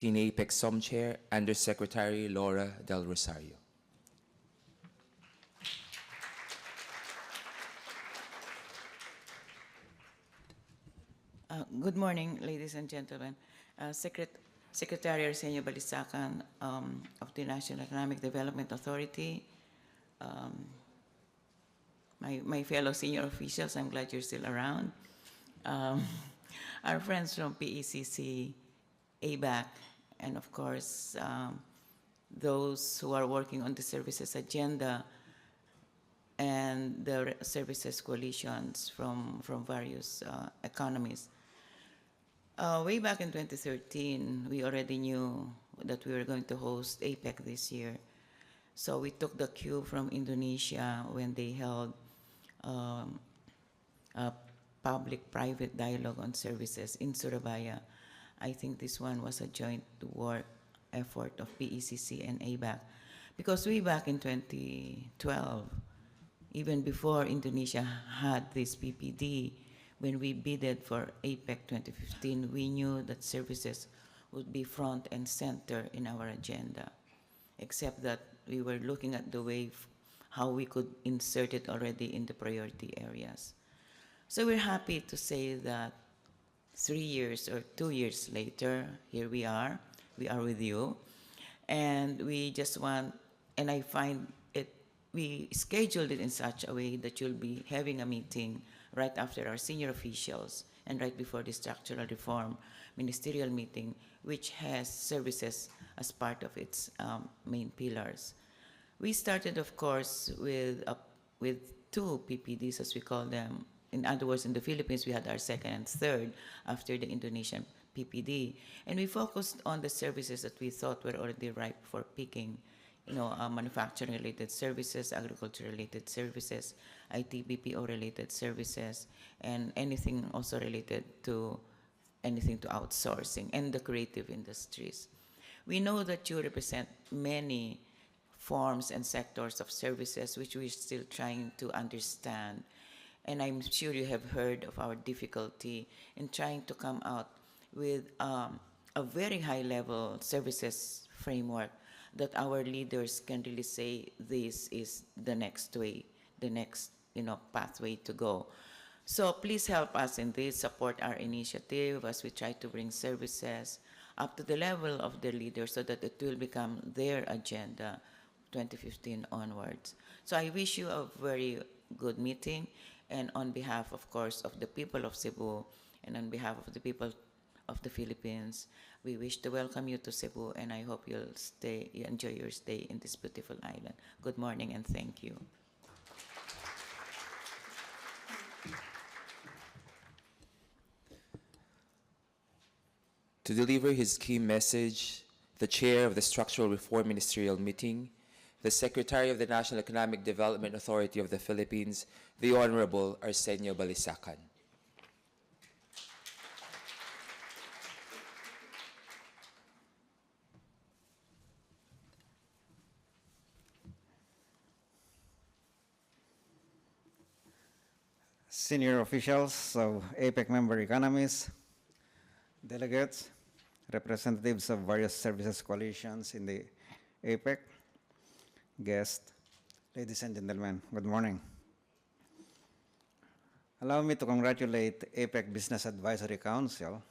TINAPEC Chair, Undersecretary Laura Del Rosario. Good morning, ladies and gentlemen. Secretary Arsenio Balisacan of the National Economic Development Authority, my fellow senior officials, I'm glad you're still around. Our friends from PECC, ABAC, and of course, those who are working on the services agenda and the services coalitions from various economies. Way back in 2013, we already knew that we were going to host APEC this year. So we took the cue from Indonesia when they held a public-private dialogue on services in Surabaya. I think this one was a joint work effort of PECC and ABAC. Because way back in 2012, even before Indonesia had this PPD, when we bidded for APEC 2015, we knew that services would be front and center in our agenda, except that we were looking at the way how we could insert it already in the priority areas. So we're happy to say that 3 years or 2 years later, here we are with you, and we just want, and I find it, we scheduled it in such a way that you'll be having a meeting right after our senior officials and right before the structural reform ministerial meeting, which has services as part of its main pillars. We started, of course, with 2 PPDs, as we call them. In other words, in the Philippines, we had our second and third after the Indonesian PPD. And we focused on the services that we thought were already ripe for picking. Manufacturing-related services, agriculture-related services, IT BPO-related services, and anything also related to outsourcing and the creative industries. We know that you represent many forms and sectors of services which we're still trying to understand. And I'm sure you have heard of our difficulty in trying to come out with a very high-level services framework that our leaders can really say this is the next way, the next pathway to go. So please help us in this, support our initiative as we try to bring services up to the level of the leaders so that it will become their agenda 2015 onwards. So I wish you a very good meeting, and on behalf, of course, of the people of Cebu and on behalf of the people of the Philippines, we wish to welcome you to Cebu, and I hope you enjoy your stay in this beautiful island. Good morning and thank you. To deliver his key message, the chair of the Structural Reform Ministerial Meeting, the Secretary of the National Economic Development Authority of the Philippines, the Honorable Arsenio Balisacan. Senior officials of APEC member economies, delegates, representatives of various services coalitions in the APEC, guests, ladies and gentlemen, good morning. Allow me to congratulate APEC Business Advisory Council,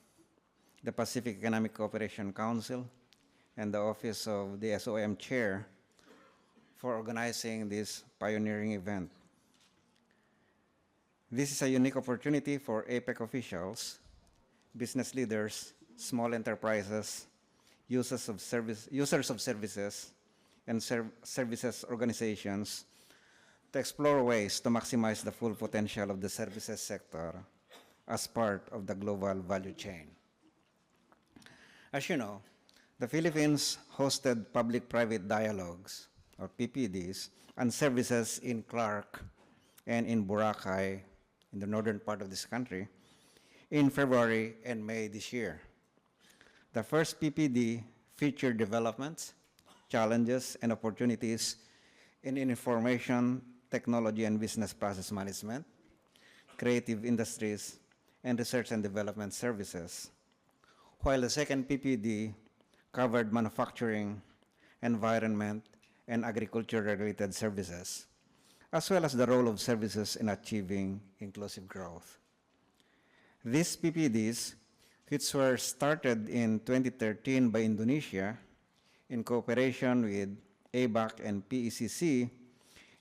the Pacific Economic Cooperation Council, and the Office of the SOM Chair for organizing this pioneering event. This is a unique opportunity for APEC officials, business leaders, small enterprises, users of services, and services organizations to explore ways to maximize the full potential of the services sector as part of the global value chain. As you know, the Philippines hosted public-private dialogues, or PPDs, on services in Clark and in Boracay, in the northern part of this country, in February and May this year. The first PPD featured developments, challenges, and opportunities in information, technology, and business process management, creative industries, and research and development services. While the second PPD covered manufacturing, environment, and agriculture-related services, as well as the role of services in achieving inclusive growth. These PPDs, which were started in 2013 by Indonesia in cooperation with ABAC and PECC,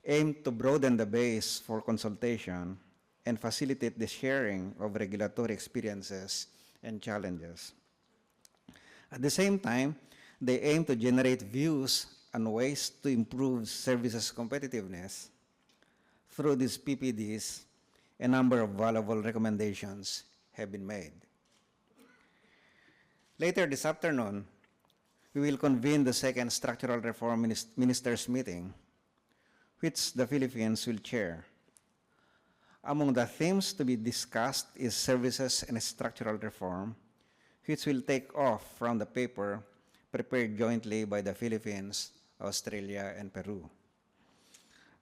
aim to broaden the base for consultation and facilitate the sharing of regulatory experiences and challenges. At the same time, they aim to generate views on ways to improve services competitiveness. Through these PPDs, a number of valuable recommendations have been made. Later this afternoon, we will convene the second Structural Reform Ministers meeting, which the Philippines will chair. Among the themes to be discussed is services and structural reform, which will take off from the paper prepared jointly by the Philippines, Australia, and Peru.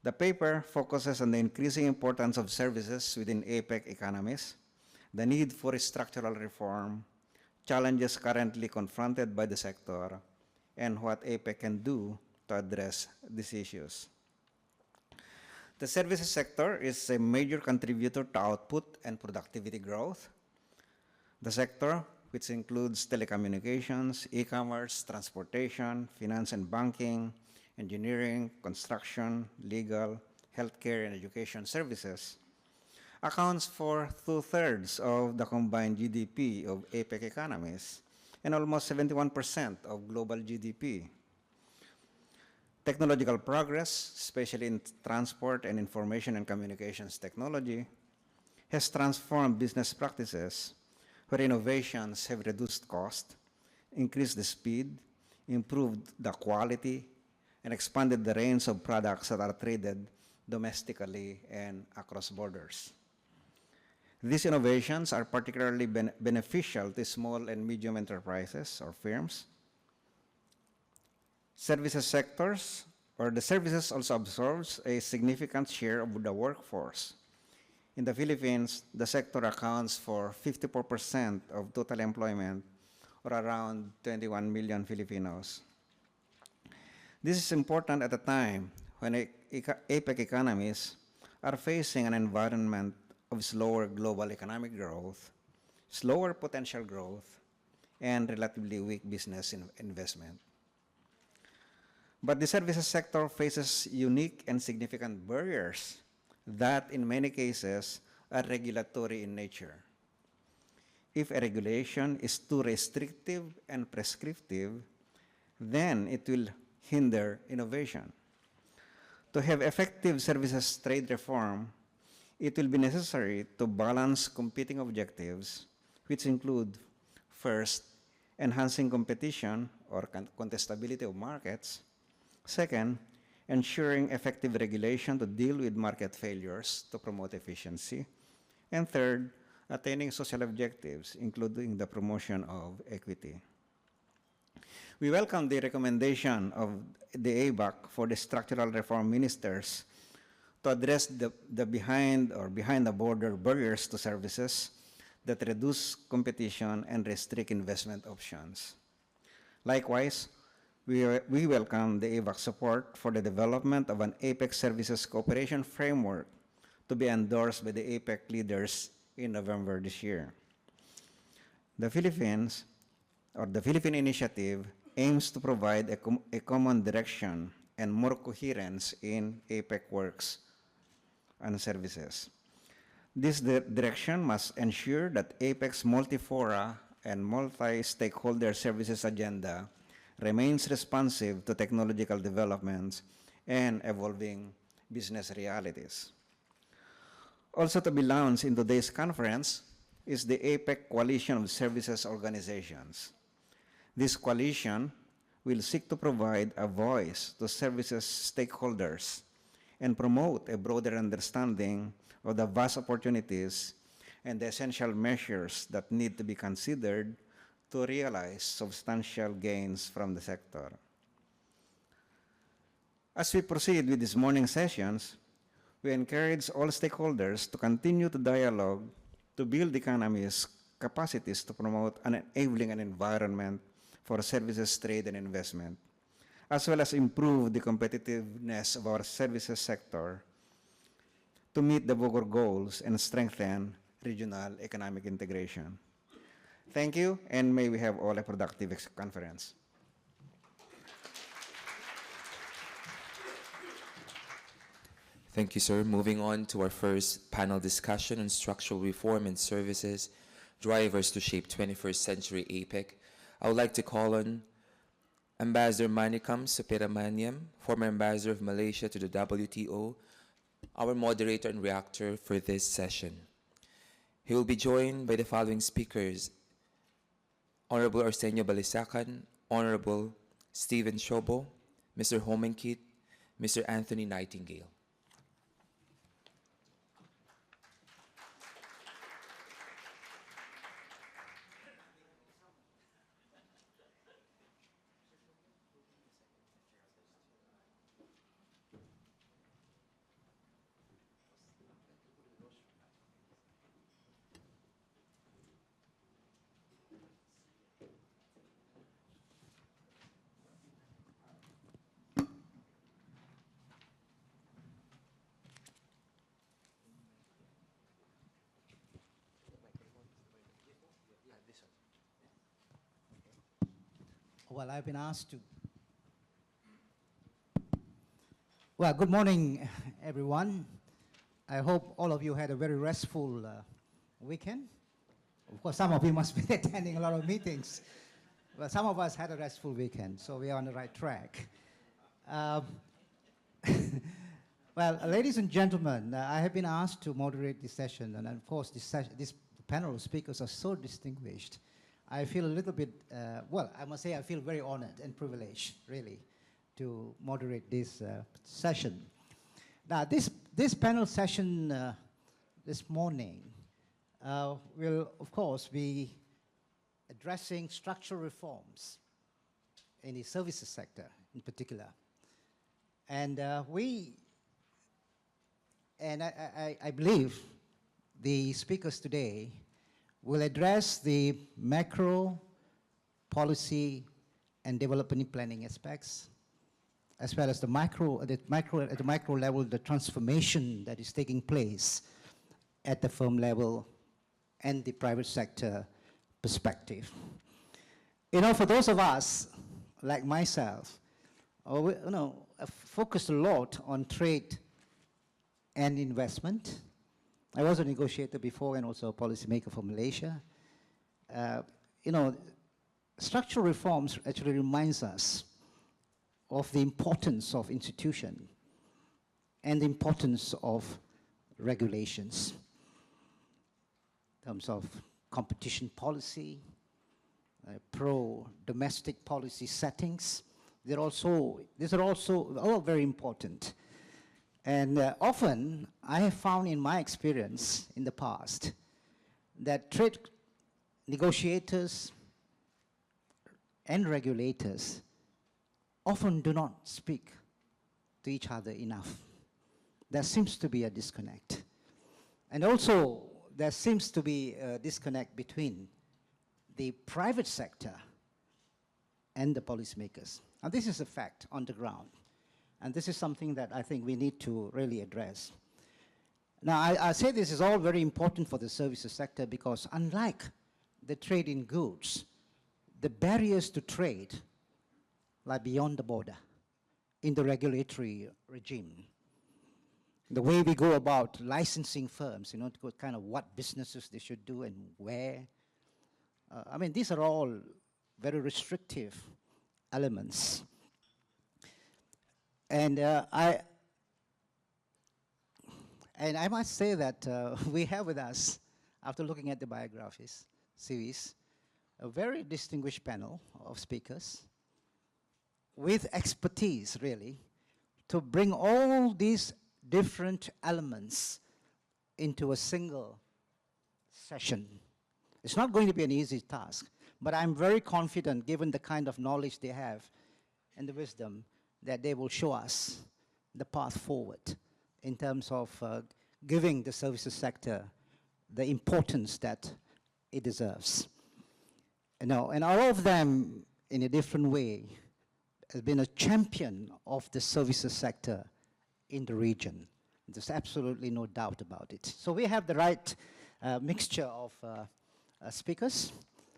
The paper focuses on the increasing importance of services within APEC economies, the need for structural reform, challenges currently confronted by the sector, and what APEC can do to address these issues. The services sector is a major contributor to output and productivity growth. The sector, which includes telecommunications, e-commerce, transportation, finance and banking, engineering, construction, legal, healthcare, and education services, accounts for 2/3 of the combined GDP of APEC economies and almost 71% of global GDP. Technological progress, especially in transport and information and communications technology, has transformed business practices where innovations have reduced cost, increased the speed, improved the quality, and expanded the range of products that are traded domestically and across borders. These innovations are particularly beneficial to small and medium enterprises or firms. Services sectors, or the services also absorbs a significant share of the workforce. In the Philippines, the sector accounts for 54% of total employment, or around 21 million Filipinos. This is important at a time when APEC economies are facing an environment of slower global economic growth, slower potential growth, and relatively weak business investment. But the services sector faces unique and significant barriers that, in many cases, are regulatory in nature. If a regulation is too restrictive and prescriptive, then it will hinder innovation. To have effective services trade reform, it will be necessary to balance competing objectives, which include, first, enhancing competition or contestability of markets. Second, ensuring effective regulation to deal with market failures to promote efficiency. And third, attaining social objectives, including the promotion of equity. We welcome the recommendation of the ABAC for the structural reform ministers to address the behind the border barriers to services that reduce competition and restrict investment options. Likewise, we welcome the ABAC support for the development of an APEC services cooperation framework to be endorsed by the APEC leaders in November this year. The Philippine Initiative aims to provide a common direction and more coherence in APEC works and services. This direction must ensure that APEC's multi-fora and multi-stakeholder services agenda remains responsive to technological developments and evolving business realities. Also to be launched in today's conference is the APEC Coalition of Services Organizations. This coalition will seek to provide a voice to services stakeholders and promote a broader understanding of the vast opportunities and the essential measures that need to be considered to realize substantial gains from the sector. As we proceed with this morning's sessions, we encourage all stakeholders to continue to dialogue to build the economy's capacities to promote an enabling an environment for services, trade, and investment, as well as improve the competitiveness of our services sector to meet the Bogor goals and strengthen regional economic integration. Thank you, and may we have all a productive conference. Thank you, sir. Moving on to our first panel discussion on structural reform and services, drivers to shape 21st century APEC. I would like to call on Ambassador Manikam Supiramaniam, former ambassador of Malaysia to the WTO, our moderator and reactor for this session. He will be joined by the following speakers: Honorable Arsenio Balisacan, Honorable Stephen Shobo, Mr. Homenkit, Mr. Anthony Nightingale. Well, I've been asked to. Well, good morning, everyone. I hope all of you had a very restful weekend. Of course, some of you must be attending a lot of meetings, but some of us had a restful weekend, so we are on the right track. Well, ladies and gentlemen, I have been asked to moderate this session, and of course, this panel of speakers are so distinguished. I feel a little bit, well, I must say I feel very honored and privileged, really, to moderate this session. Now, this panel session this morning will, of course, be addressing structural reforms in the services sector in particular. And I believe the speakers today will address the macro policy and development planning aspects, as well as the at the micro level, the transformation that is taking place at the firm level and the private sector perspective. You know, for those of us like myself, I focused a lot on trade and investment. I was a negotiator before and also a policymaker for Malaysia. You know, structural reforms actually reminds us of the importance of institution and the importance of regulations in terms of competition policy, pro-domestic policy settings. These are also all very important. And often, I have found in my experience in the past that trade negotiators and regulators often do not speak to each other enough. There seems to be a disconnect. And also, there seems to be a disconnect between the private sector and the policymakers. Now, this is a fact on the ground. And this is something that I think we need to really address. Now, I say this is all very important for the services sector because unlike the trade in goods, the barriers to trade lie beyond the border in the regulatory regime. The way we go about licensing firms, you know, to kind of what businesses they should do and where. I mean, these are all very restrictive elements. And I must say that we have with us, after looking at the biographies series, a very distinguished panel of speakers with expertise, really, to bring all these different elements into a single session. It's not going to be an easy task, but I'm very confident, given the kind of knowledge they have and the wisdom, that they will show us the path forward in terms of giving the services sector the importance that it deserves. You know, and all of them in a different way, has been a champion of the services sector in the region. There's absolutely no doubt about it. So we have the right mixture of speakers,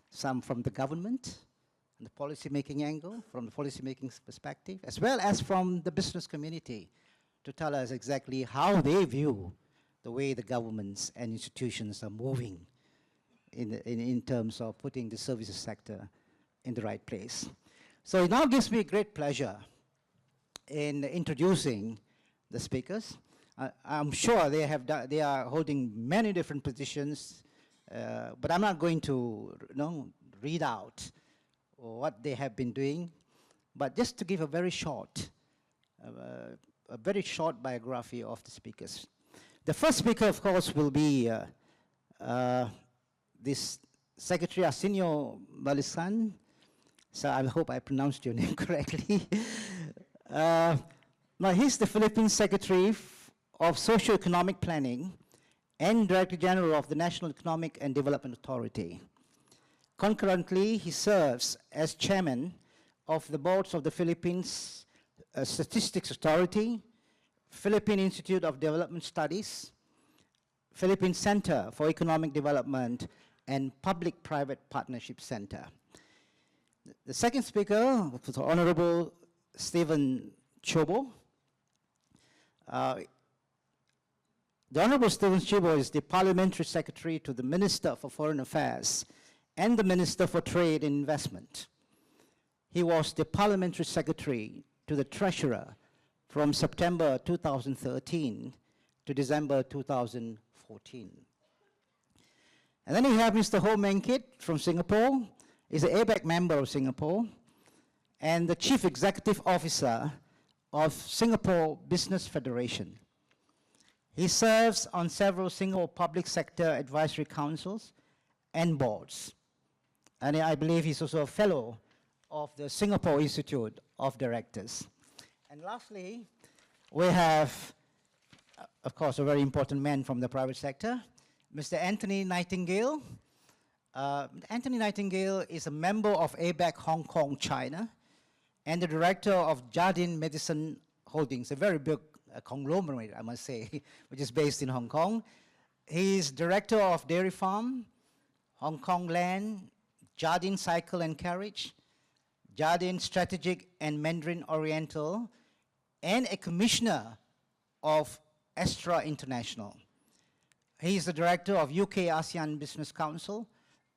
some from the government, and the policy-making angle, from the policy-making perspective, as well as from the business community, to tell us exactly how they view the way the governments and institutions are moving in terms of putting the services sector in the right place. So it now gives me great pleasure in introducing the speakers. I'm sure they are holding many different positions, but I'm not going to read out what they have been doing, but just to give a very short biography of the speakers. The first speaker, of course, will be this Secretary Arsenio Balisan. So I hope I pronounced your name correctly. Now, he's the Philippine Secretary of Socio-Economic Planning and Director General of the National Economic and Development Authority. Concurrently, he serves as Chairman of the boards of the Philippines Statistics Authority, Philippine Institute of Development Studies, Philippine Center for Economic Development, and Public-Private Partnership Center. The second speaker was Honorable Stephen Chobo. The Honorable Stephen Chobo is the Parliamentary Secretary to the Minister for Foreign Affairs and the Minister for Trade and Investment. He was the Parliamentary Secretary to the Treasurer from September 2013 to December 2014. And then we have Mr. Ho Meng Kit from Singapore. He's an ABAC member of Singapore and the Chief Executive Officer of Singapore Business Federation. He serves on several Singapore public sector advisory councils and boards. And I believe he's also a fellow of the Singapore Institute of Directors. And lastly, we have, of course, a very important man from the private sector, Mr. Anthony Nightingale. Anthony Nightingale is a member of ABAC Hong Kong, China, and the director of Jardine Medicine Holdings, a very big conglomerate, I must say, which is based in Hong Kong. He is director of Dairy Farm, Hong Kong Land, Jardine Cycle and Carriage, Jardine Strategic and Mandarin Oriental, and a commissioner of Astra International. He is the director of UK ASEAN Business Council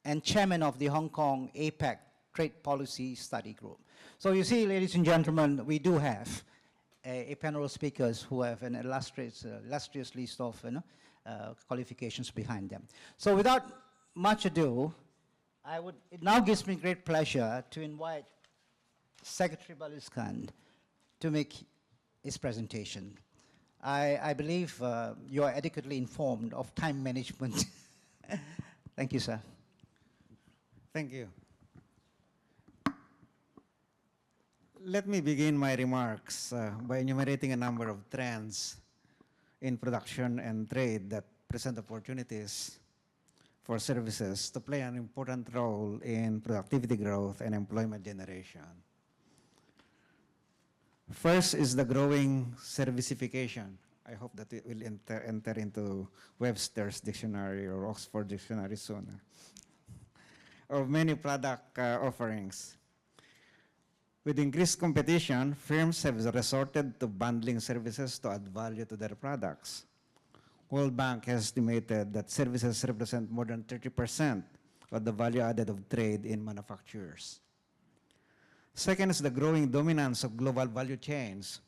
and chairman of the Hong Kong APAC Trade Policy Study Group. So you see, ladies and gentlemen, we do have a panel of speakers who have an illustrious list of qualifications behind them. So without much ado, it now gives me great pleasure to invite Secretary Baliskan to make his presentation. I believe you are adequately informed of time management. Thank you, sir. Thank you. Let me begin my remarks by enumerating a number of trends in production and trade that present opportunities for services to play an important role in productivity growth and employment generation. First is the growing servicification. I hope that it will enter into Webster's dictionary or Oxford dictionary soon, of many product offerings. With increased competition, firms have resorted to bundling services to add value to their products. World Bank has estimated that services represent more than 30% of the value added of trade in manufacturers. Second is the growing dominance of global value chains,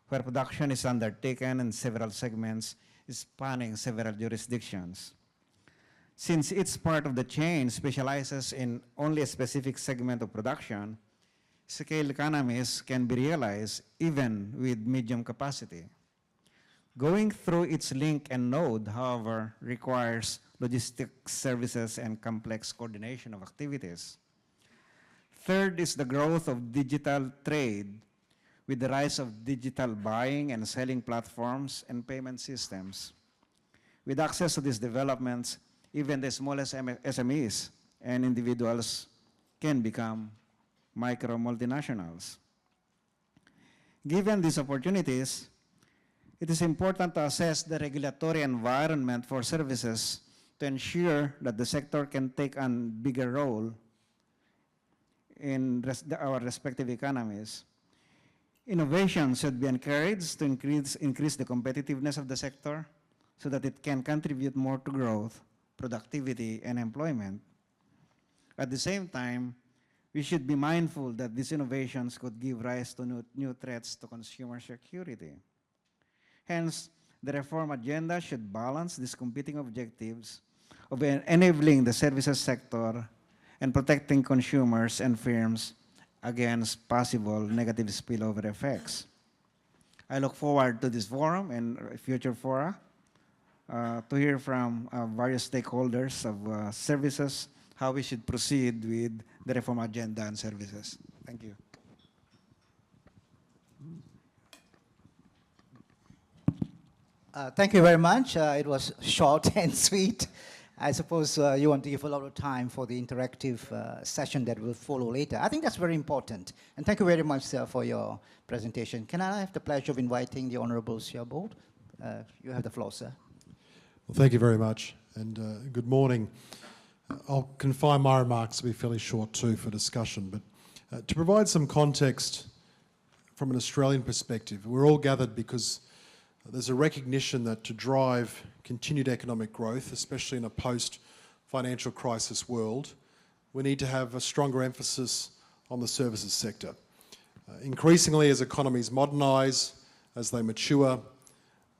where production is undertaken in several segments spanning several jurisdictions. Since each part of the chain specializes in only a specific segment of production, scale economies can be realized even with medium capacity. Going through its link and node, however, requires logistics services and complex coordination of activities. Third is the growth of digital trade with the rise of digital buying and selling platforms and payment systems. With access to these developments, even the smallest SMEs and individuals can become micro multinationals. Given these opportunities, it is important to assess the regulatory environment for services to ensure that the sector can take a bigger role in our respective economies. Innovation should be encouraged to increase the competitiveness of the sector so that it can contribute more to growth, productivity, and employment. At the same time, we should be mindful that these innovations could give rise to new threats to consumer security. Hence, the reform agenda should balance these competing objectives of enabling the services sector and protecting consumers and firms against possible negative spillover effects. I look forward to this forum and future fora to hear from various stakeholders of services how we should proceed with the reform agenda and services. Thank you. Thank you very much. It was short and sweet. I suppose you want to give a lot of time for the interactive session that will follow later. I think that's very important. And thank you very much, sir, for your presentation. Can I have the pleasure of inviting the Honorable Siabod? You have the floor, sir. Well, thank you very much, and good morning. I'll confine my remarks to be fairly short too for discussion, but to provide some context from an Australian perspective, we're all gathered because there's a recognition that to drive continued economic growth, especially in a post-financial crisis world, we need to have a stronger emphasis on the services sector. Increasingly, as economies modernise, as they mature,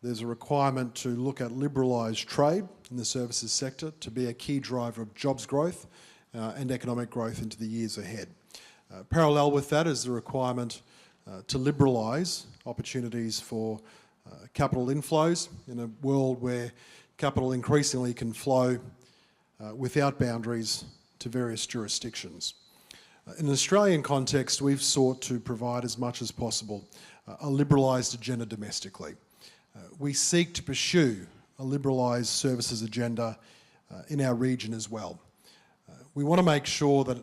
there's a requirement to look at liberalised trade in the services sector to be a key driver of jobs growth and economic growth into the years ahead. Parallel with that is the requirement to liberalise opportunities for capital inflows in a world where capital increasingly can flow without boundaries to various jurisdictions. In an Australian context, we've sought to provide as much as possible a liberalised agenda domestically. We seek to pursue a liberalised services agenda in our region as well. We want to make sure that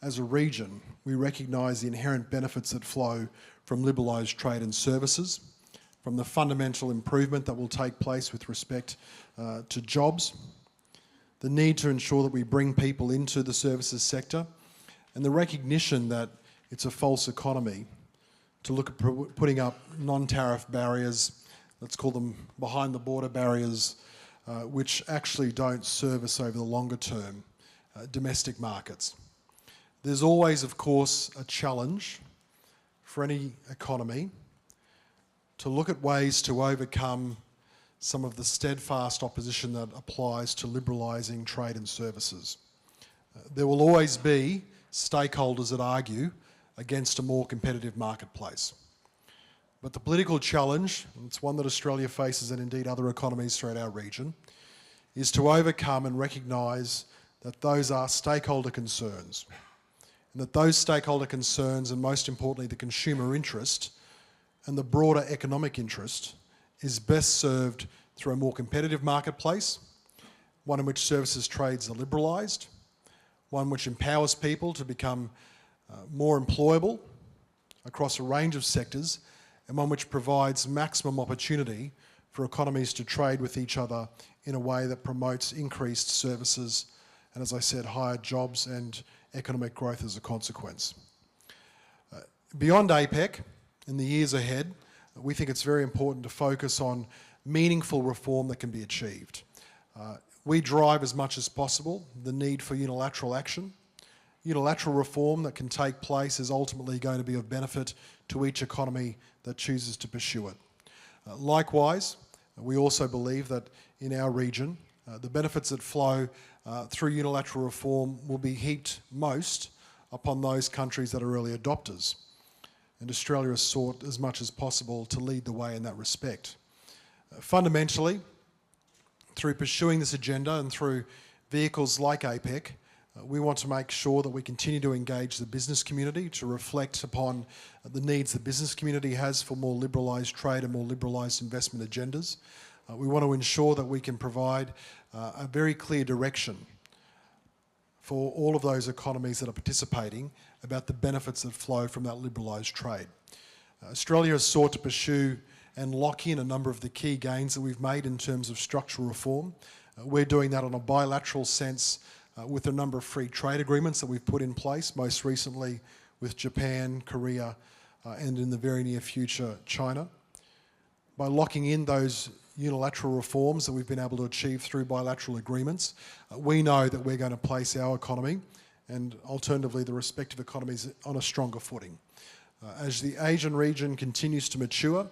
as a region we recognise the inherent benefits that flow from liberalised trade and services, from the fundamental improvement that will take place with respect to jobs, the need to ensure that we bring people into the services sector, and the recognition that it's a false economy to look at putting up non-tariff barriers, let's call them behind the border barriers, which actually don't service over the longer term domestic markets. There's always, of course, a challenge for any economy to look at ways to overcome some of the steadfast opposition that applies to liberalising trade and services. There will always be stakeholders that argue against a more competitive marketplace. But the political challenge, and it's one that Australia faces and indeed other economies throughout our region, is to overcome and recognise that those are stakeholder concerns, and that those stakeholder concerns, and most importantly the consumer interest and the broader economic interest, is best served through a more competitive marketplace, one in which services trades are liberalised, one which empowers people to become more employable across a range of sectors, and one which provides maximum opportunity for economies to trade with each other in a way that promotes increased services and, as I said, higher jobs and economic growth as a consequence. Beyond APEC, in the years ahead, we think it's very important to focus on meaningful reform that can be achieved. We drive as much as possible the need for unilateral action. Unilateral reform that can take place is ultimately going to be of benefit to each economy that chooses to pursue it. Likewise, we also believe that in our region, the benefits that flow through unilateral reform will be heaped most upon those countries that are early adopters. And Australia has sought as much as possible to lead the way in that respect. Fundamentally, through pursuing this agenda and through vehicles like APEC, we want to make sure that we continue to engage the business community to reflect upon the needs the business community has for more liberalised trade and more liberalised investment agendas. We want to ensure that we can provide a very clear direction for all of those economies that are participating about the benefits that flow from that liberalised trade. Australia has sought to pursue and lock in a number of the key gains that we've made in terms of structural reform. We're doing that on a bilateral sense with a number of free trade agreements that we've put in place, most recently with Japan, Korea, and in the very near future, China. By locking in those unilateral reforms that we've been able to achieve through bilateral agreements, we know that we're going to place our economy and alternatively the respective economies on a stronger footing. As the Asian region continues to mature,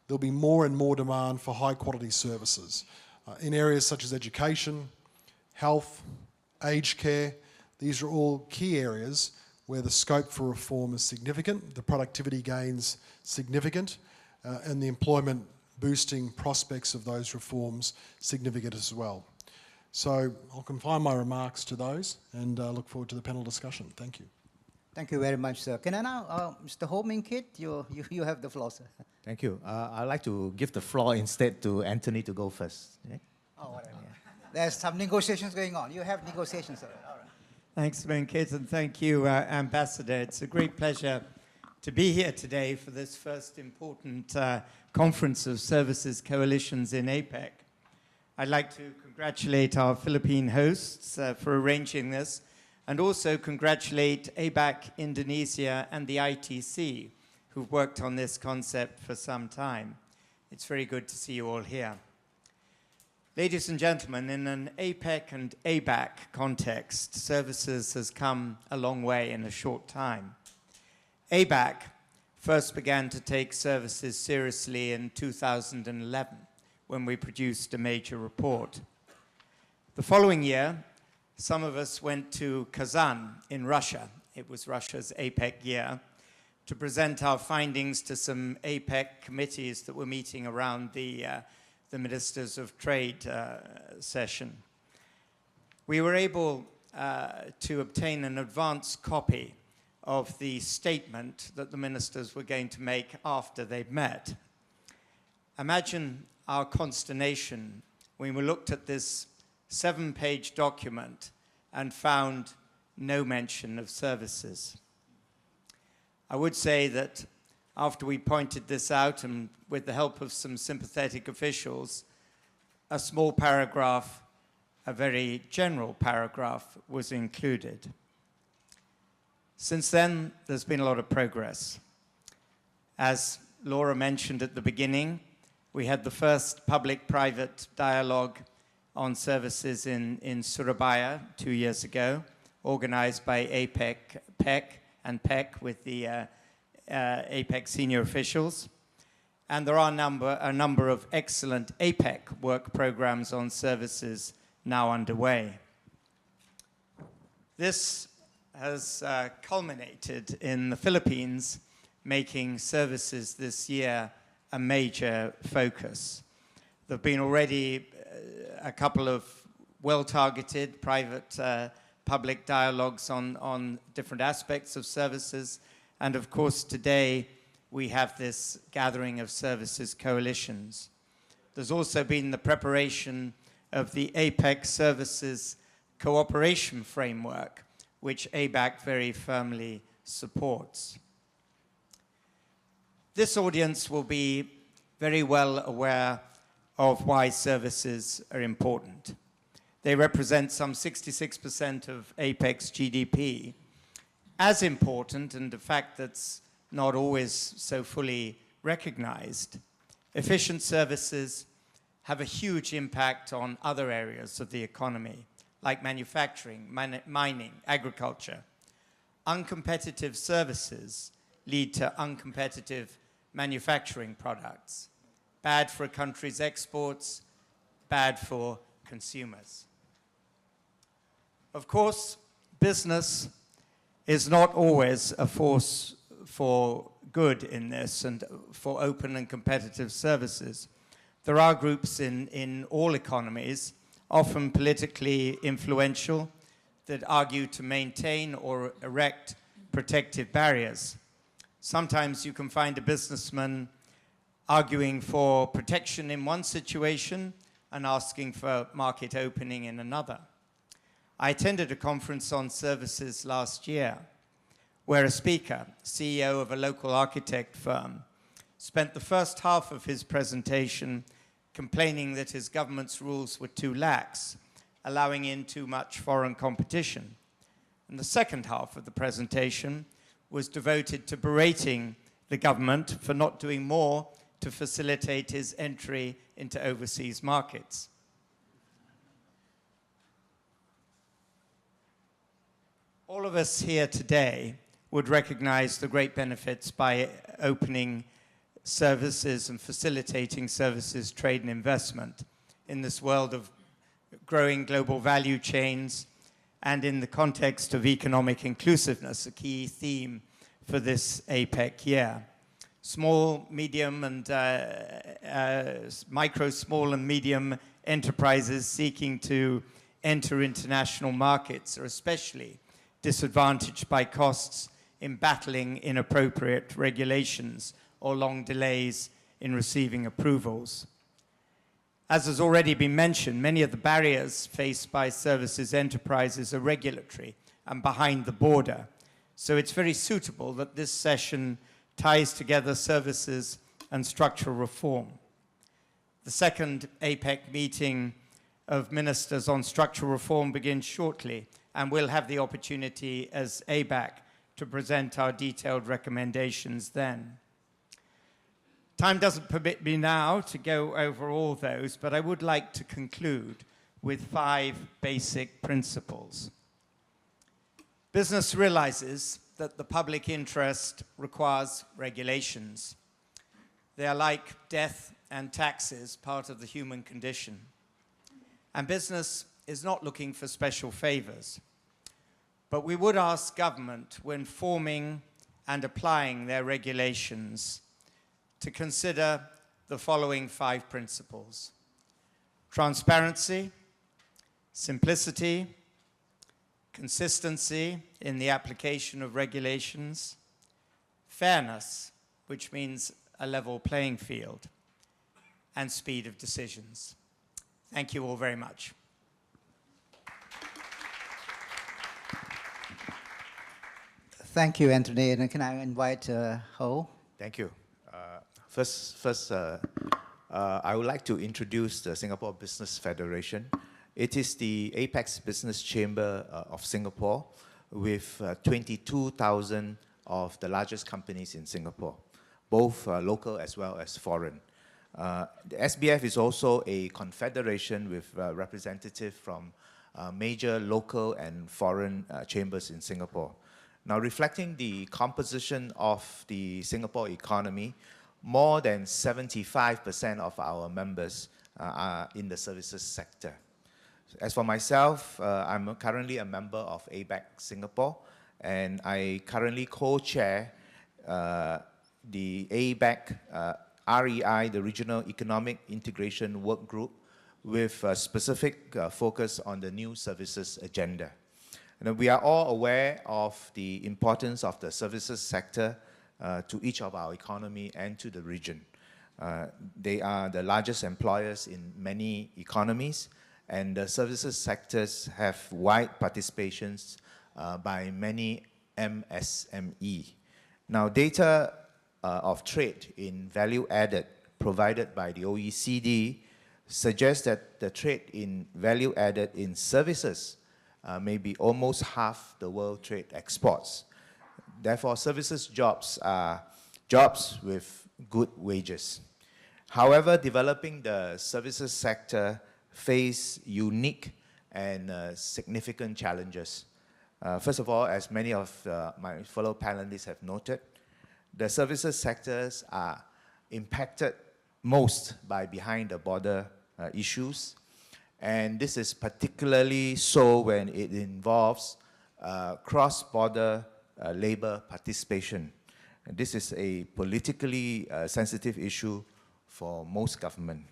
there'll be more and more demand for high quality services in areas such as education, health, aged care. These are all key areas where the scope for reform is significant, the productivity gains significant, and the employment boosting prospects of those reforms significant as well. So I'll confine my remarks to those and look forward to the panel discussion. Thank you. Thank you very much, sir. Can I now, Mr. Ho Min Kit, you have the floor, sir. Thank you. I'd like to give the floor instead to Anthony to go first. Yeah? Oh, whatever. There's some negotiations going on. You have negotiations, sir. All right. Thanks, Venkit, and thank you, Ambassador. It's a great pleasure to be here today for this first important conference of services coalitions in APEC. I'd like to congratulate our Philippine hosts for arranging this, and also congratulate ABAC Indonesia and the ITC, who've worked on this concept for some time. It's very good to see you all here. Ladies and gentlemen, in an APEC and ABAC context, services has come a long way in a short time. ABAC first began to take services seriously in 2011, when we produced a major report. The following year, some of us went to Kazan in Russia. It was Russia's APEC year, to present our findings to some APEC committees that were meeting around the Ministers of Trade session. We were able to obtain an advance copy of the statement that the ministers were going to make after they'd met. Imagine our consternation when we looked at this 7-page document and found no mention of services. I would say that after we pointed this out, and with the help of some sympathetic officials, a small paragraph, a very general paragraph, was included. Since then, there's been a lot of progress. As Laura mentioned at the beginning, we had the first public-private dialogue on services in Surabaya 2 years ago, organized by APEC, PEC, and PEC with the APEC senior officials. And there are a number of excellent APEC work programs on services now underway. This has culminated in the Philippines making services this year a major focus. There have been already a couple of well-targeted private public dialogues on different aspects of services. And of course, today we have this gathering of services coalitions. There's also been the preparation of the APEC Services Cooperation Framework, which ABAC very firmly supports. This audience will be very well aware of why services are important. They represent some 66% of APEC's GDP. As important, and a fact that's not always so fully recognized, efficient services have a huge impact on other areas of the economy, like manufacturing, mining, agriculture. Uncompetitive services lead to uncompetitive manufacturing products. Bad for a country's exports, bad for consumers. Of course, business is not always a force for good in this and for open and competitive services. There are groups in all economies, often politically influential, that argue to maintain or erect protective barriers. Sometimes you can find a businessman arguing for protection in one situation and asking for market opening in another. I attended a conference on services last year where a speaker, CEO of a local architect firm, spent the first half of his presentation complaining that his government's rules were too lax, allowing in too much foreign competition. And the second half of the presentation was devoted to berating the government for not doing more to facilitate his entry into overseas markets. All of us here today would recognize the great benefits by opening services and facilitating services, trade and investment in this world of growing global value chains and in the context of economic inclusiveness, a key theme for this APEC year. Small, medium, and micro, small, and medium enterprises seeking to enter international markets are especially disadvantaged by costs in battling inappropriate regulations or long delays in receiving approvals. As has already been mentioned, many of the barriers faced by services enterprises are regulatory and behind the border. So it's very suitable that this session ties together services and structural reform. The second APEC meeting of ministers on structural reform begins shortly, and we'll have the opportunity as ABAC to present our detailed recommendations then. Time doesn't permit me now to go over all those, but I would like to conclude with 5 basic principles. Business realizes that the public interest requires regulations. They are like death and taxes, part of the human condition. And business is not looking for special favors. But we would ask government, when forming and applying their regulations, to consider the following 5 principles: transparency, simplicity, consistency in the application of regulations, fairness, which means a level playing field, and speed of decisions. Thank you all very much. Thank you, Anthony. And can I invite Ho? Thank you. First, I would like to introduce the Singapore Business Federation. It is the apex business chamber of Singapore with 22,000 of the largest companies in Singapore, both local as well as foreign. The SBF is also a confederation with representatives from major local and foreign chambers in Singapore. Now, reflecting the composition of the Singapore economy, more than 75% of our members are in the services sector. As for myself, I'm currently a member of ABAC Singapore, and I currently co-chair the ABAC REI, the Regional Economic Integration Work Group, with a specific focus on the new services agenda. And we are all aware of the importance of the services sector to each of our economy and to the region. They are the largest employers in many economies, and the services sectors have wide participations by many MSME. Now, data of trade in value added provided by the OECD suggests that the trade in value added in services may be almost half the world trade exports. Therefore, services jobs are jobs with good wages. However, developing the services sector face unique and significant challenges. First of all, as many of my fellow panelists have noted, the services sectors are impacted most by behind-the-border issues, and this is particularly so when it involves cross-border labor participation. And this is a politically sensitive issue for most government.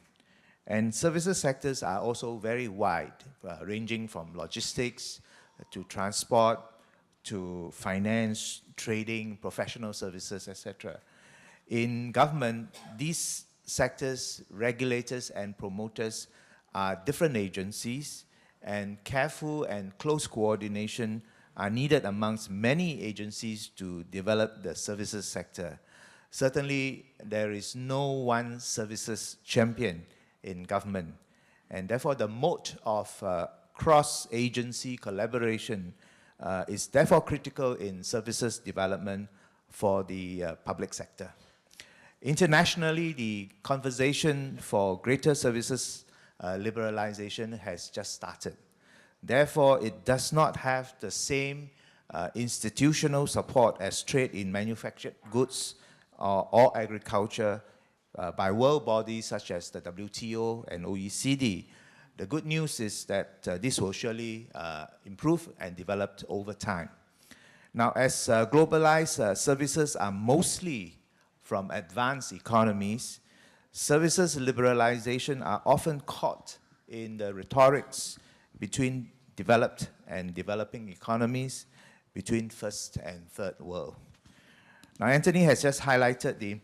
And services sectors are also very wide, ranging from logistics to transport to finance, trading, professional services, etc. In government, these sectors, regulators and promoters are different agencies, and careful and close coordination are needed amongst many agencies to develop the services sector. Certainly, there is no one services champion in government, and therefore the mode of cross-agency collaboration is therefore critical in services development for the public sector. Internationally, the conversation for greater services liberalization has just started. Therefore, it does not have the same institutional support as trade in manufactured goods or agriculture by world bodies such as the WTO and OECD. The good news is that this will surely improve and develop over time. Now, as globalized services are mostly from advanced economies, services liberalization are often caught in the rhetorics between developed and developing economies, between first and third world. Now, Anthony has just highlighted the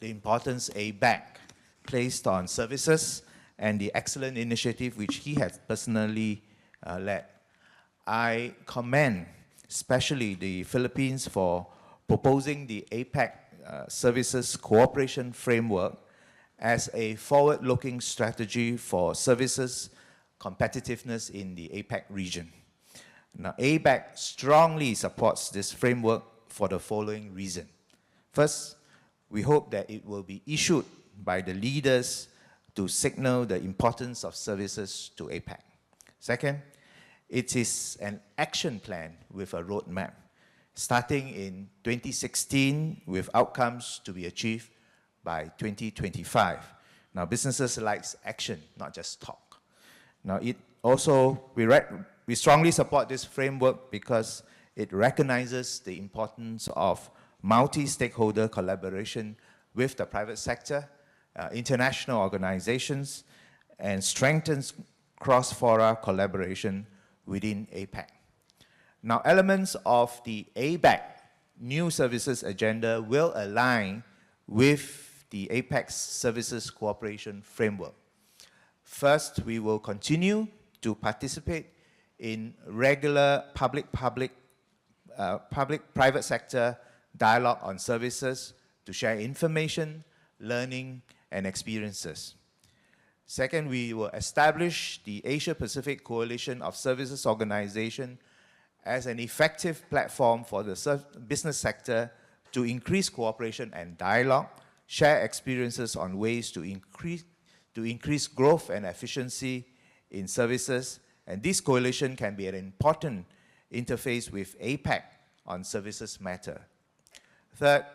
importance ABAC placed on services and the excellent initiative which he has personally led. I commend especially the Philippines for proposing the APAC Services Cooperation Framework as a forward-looking strategy for services competitiveness in the APAC region. Now, ABAC strongly supports this framework for the following reason. First, we hope that it will be issued by the leaders to signal the importance of services to APAC. Second, it is an action plan with a roadmap, starting in 2016 with outcomes to be achieved by 2025. Now, businesses like action, not just talk. Now, it also, we strongly support this framework because it recognizes the importance of multi-stakeholder collaboration with the private sector, international organizations, and strengthens cross-fora collaboration within APAC. Now, elements of the ABAC new services agenda will align with the APAC Services Cooperation Framework. First, we will continue to participate in regular public-private sector dialogue on services to share information, learning, and experiences. Second, we will establish the Asia-Pacific Coalition of Services Organization as an effective platform for the business sector to increase cooperation and dialogue, share experiences on ways to increase growth and efficiency in services, and this coalition can be an important interface with APAC on services matter. Third,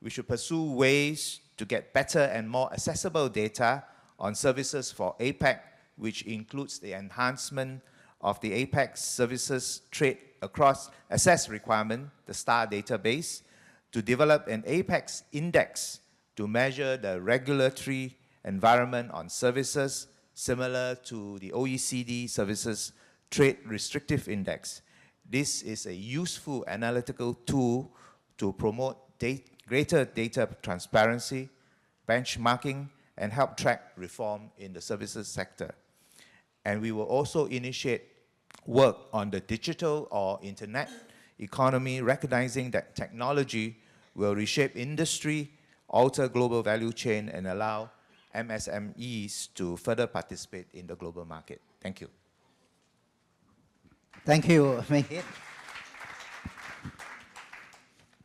we should pursue ways to get better and more accessible data on services for APAC, which includes the enhancement of the APAC services trade across access requirement, the STAR database, to develop an APAC index to measure the regulatory environment on services similar to the OECD Services Trade Restrictive Index. This is a useful analytical tool to promote greater data transparency, benchmarking, and help track reform in the services sector. And we will also initiate work on the digital or internet economy, recognizing that technology will reshape industry, alter global value chain, and allow MSMEs to further participate in the global market. Thank you. Thank you, Mehit.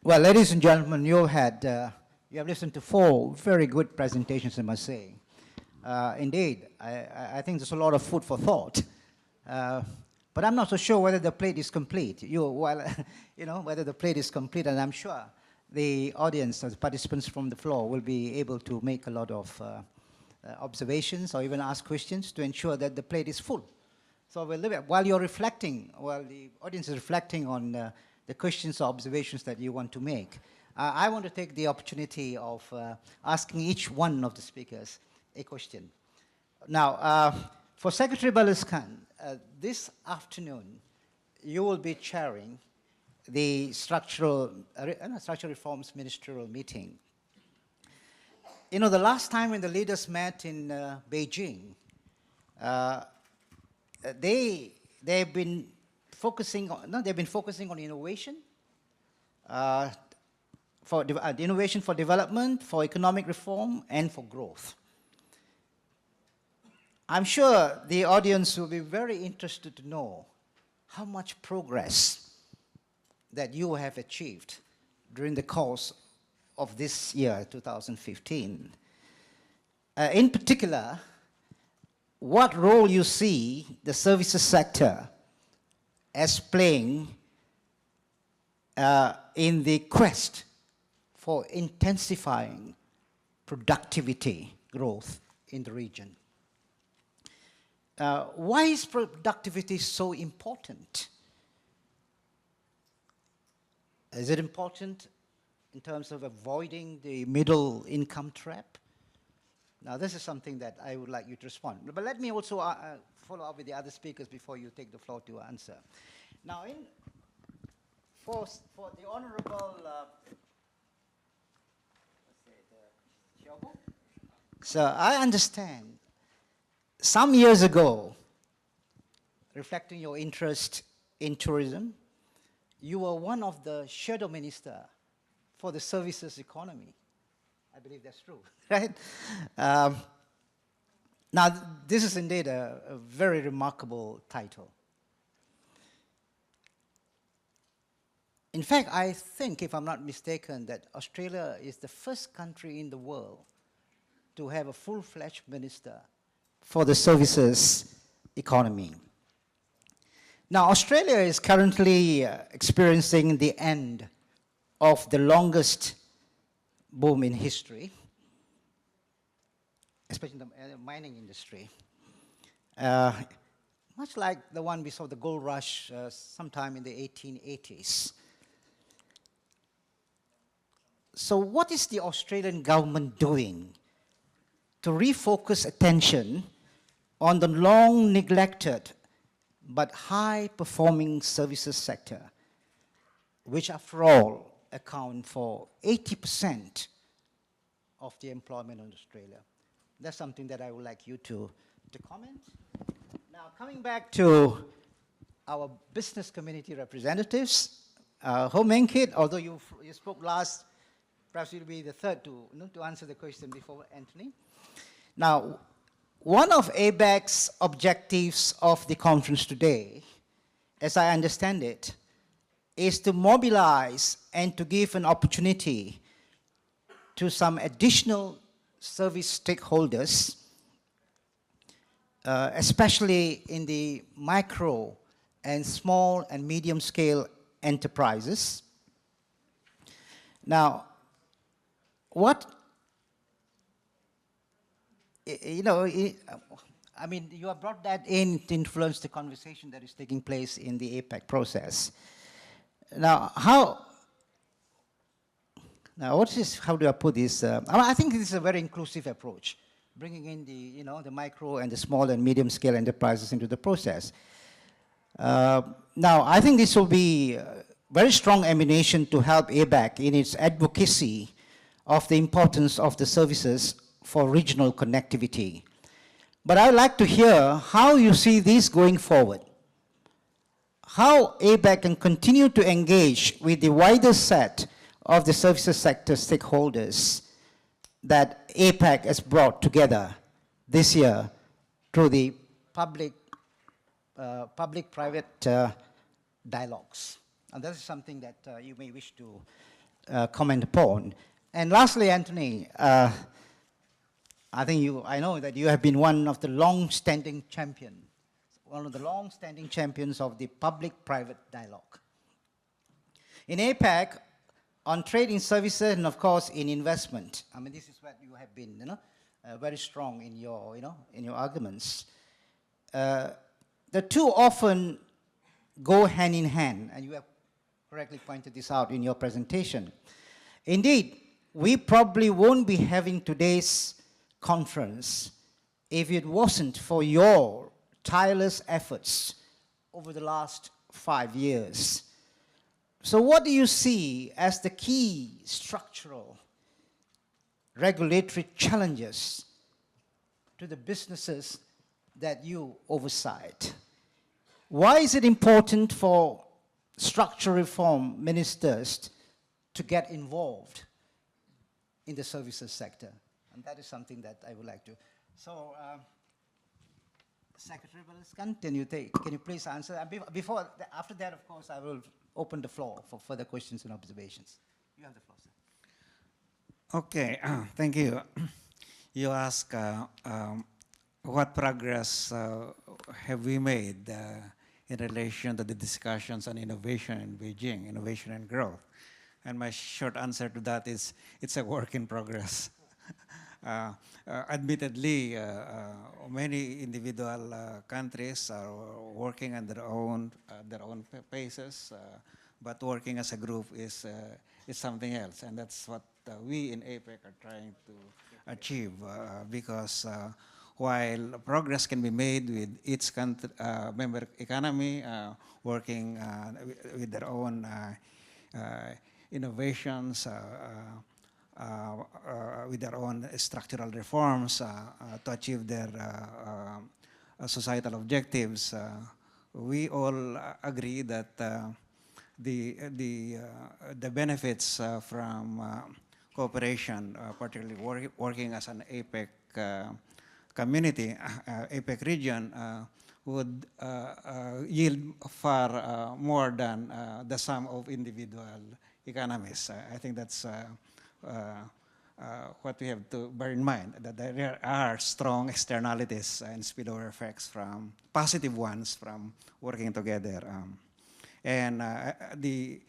Well, ladies and gentlemen, you have listened to 4 very good presentations, I must say. Indeed, I think there's a lot of food for thought. But I'm not so sure whether the plate is complete. Whether the plate is complete, and I'm sure the audience, the participants from the floor, will be able to make a lot of observations or even ask questions to ensure that the plate is full. So while you're reflecting, while the audience is reflecting on the questions or observations that you want to make, I want to take the opportunity of asking each one of the speakers a question. Now, for Secretary Baluskan, this afternoon, you will be chairing the structural reforms ministerial meeting. The last time when the leaders met in Beijing, they've been focusing on no, they've been focusing on innovation, uh, the innovation for development, for economic reform, and for growth. I'm sure the audience will be very interested to know how much progress that you have achieved during the course of this year, 2015. In particular, what role you see the services sector as playing in the quest for intensifying productivity growth in the region. Why is productivity so important? Is it important in terms of avoiding the middle income trap? Now, this is something that I would like you to respond. But let me also follow up with the other speakers before you take the floor to answer. Now, for the Honorable so I understand some years ago, reflecting your interest in tourism, you were one of the shadow minister for the services economy. I believe that's true, right? Now, this is indeed a very remarkable title. In fact, I think, if I'm not mistaken, that Australia is the first country in the world to have a full-fledged minister for the services economy. Now, Australia is currently experiencing the end of the longest boom in history, especially in the mining industry. Much like the one we saw, the gold rush, sometime in the 1880s. So what is the Australian government doing to refocus attention on the long neglected but high-performing services sector, which after all account for 80% of the employment in Australia? That's something that I would like you to comment. Now, coming back to our business community representatives, Ho Meng Kit, although you spoke last, perhaps you'll be the third to answer the question before Anthony. Now, one of ABAC's objectives of the conference today, as I understand it, is to mobilize and to give an opportunity to some additional service stakeholders, especially in the micro and small and medium scale enterprises. Now, I mean, you have brought that in to influence the conversation that is taking place in the APEC process. Now, how do I put this? I think this is a very inclusive approach, bringing in the micro and the small and medium scale enterprises into the process. Now, I think this will be a very strong ammunition to help ABAC in its advocacy of the importance of the services for regional connectivity. But I'd like to hear how you see this going forward. How ABAC can continue to engage with the wider set of the services sector stakeholders that APAC has brought together this year through the public-private dialogues. And that is something that you may wish to comment upon. And lastly, Anthony, I know that you have been one of the long-standing champions of the public-private dialogue. In APAC, on trade in services and of course in investment, I mean, this is what you have been, very strong in your, in your arguments. The two often go hand in hand, and you have correctly pointed this out in your presentation. Indeed, we probably won't be having today's conference if it wasn't for your tireless efforts over the last 5 years. So what do you see as the key structural regulatory challenges to the businesses that you oversight? Why is it important for structural reform ministers to get involved in the services sector? And that is something that I would like to. So, Secretary Beliscan, can you please answer? After that, of course, I will open the floor for further questions and observations. You have the floor, sir. Okay, thank you. You ask what progress have we made in relation to the discussions on innovation in Beijing, innovation and growth. And my short answer to that is it's a work in progress. Admittedly, many individual countries are working on their own paces, but working as a group is something else, and that's what we in APEC are trying to achieve. Because while progress can be made with each country, member economy working with their own innovations, with their own structural reforms to achieve their societal objectives, we all agree that the benefits from cooperation, particularly working as an APEC community, APEC region, would yield far more than the sum of individual economies. I think that's what we have to bear in mind, that there are strong externalities and spillover effects from positive ones from working together. And the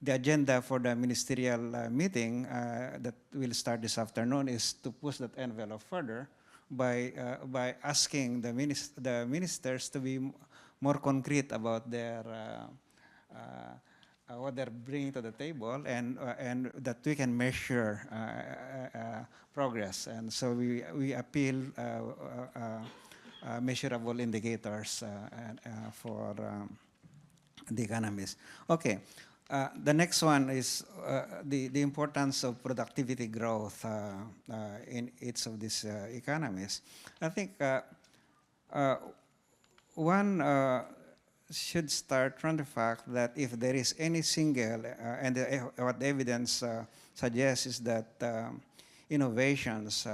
agenda for the ministerial meeting that will start this afternoon is to push that envelope further by asking the ministers to be more concrete about their what they're bringing to the table, and that we can measure progress. And so we appeal measurable indicators for the economies. Okay, the next one is the importance of productivity growth in each of these economies. I think one should start from the fact that if there is any single, and what the evidence suggests is that innovations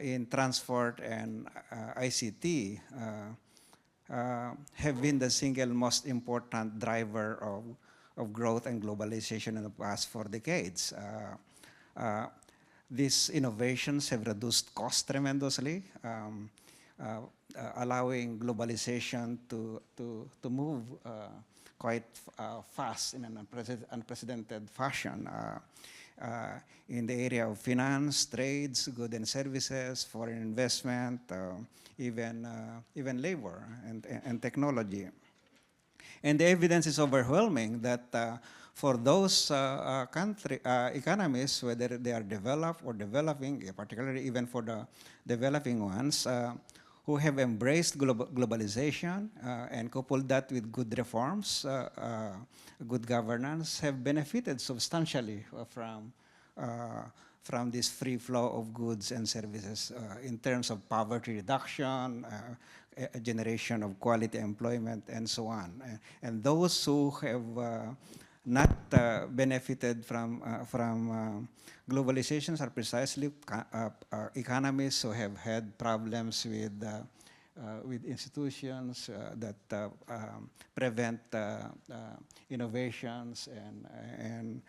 in transport and ICT have been the single most important driver of growth and globalization in the past 4 decades. These innovations have reduced costs tremendously, allowing globalization to move quite fast in an unprecedented fashion in the area of finance, trades, goods and services, foreign investment, even labor and technology. And the evidence is overwhelming that for those economies, whether they are developed or developing, particularly even for the developing ones, who have embraced globalization and coupled that with good reforms, good governance, have benefited substantially from this free flow of goods and services in terms of poverty reduction, a generation of quality employment, and so on. And those who have not benefited from globalizations are precisely economies who have had problems with institutions that prevent innovations and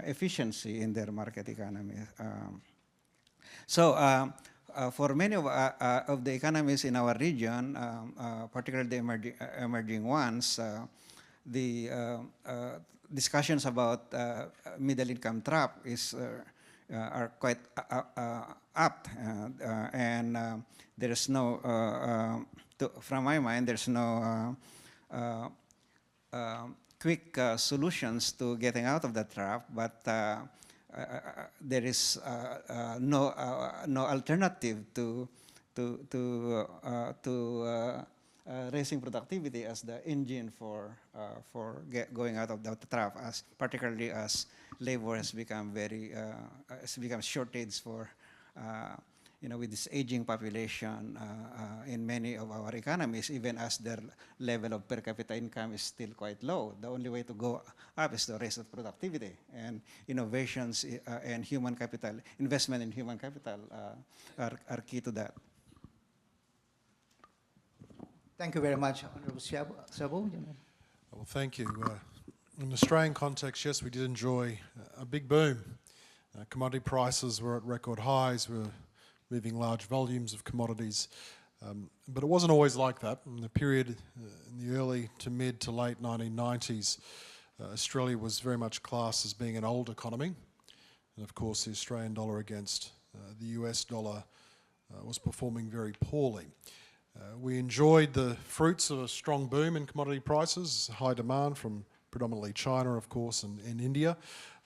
efficiency in their market economy. So for many of the economies in our region, particularly the emerging ones, the discussions about middle income trap are quite apt, and there's no, from my mind, there's no quick solutions to getting out of the trap, but there is no alternative to raising productivity as the engine for going out of the trap, particularly as labor has become shortage for with this aging population in many of our economies, even as their level of per capita income is still quite low, the only way to go up is to raise the productivity. And innovations and human capital, investment in human capital are key to that. Thank you very much, Honorable Cebu. Well, thank you. In the Australian context, yes, we did enjoy a big boom. Commodity prices were at record highs. We were moving large volumes of commodities. But it wasn't always like that. In the period in the early to mid to late 1990s, Australia was very much classed as being an old economy. And of course, the Australian dollar against the US dollar was performing very poorly. We enjoyed the fruits of a strong boom in commodity prices, high demand from predominantly China, of course, and India.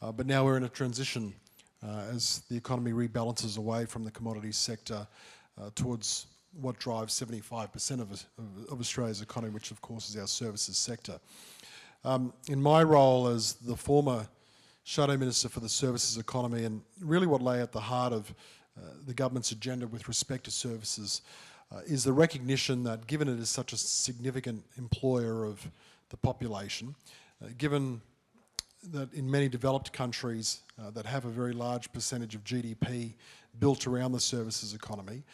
But now we're in a transition as the economy rebalances away from the commodities sector towards what drives 75% of Australia's economy, which of course is our services sector. In my role as the former Shadow Minister for the Services Economy, and really what lay at the heart of the government's agenda with respect to services is the recognition that given it is such a significant employer of the population, given that in many developed countries that have a very large percentage of GDP built around the services economy,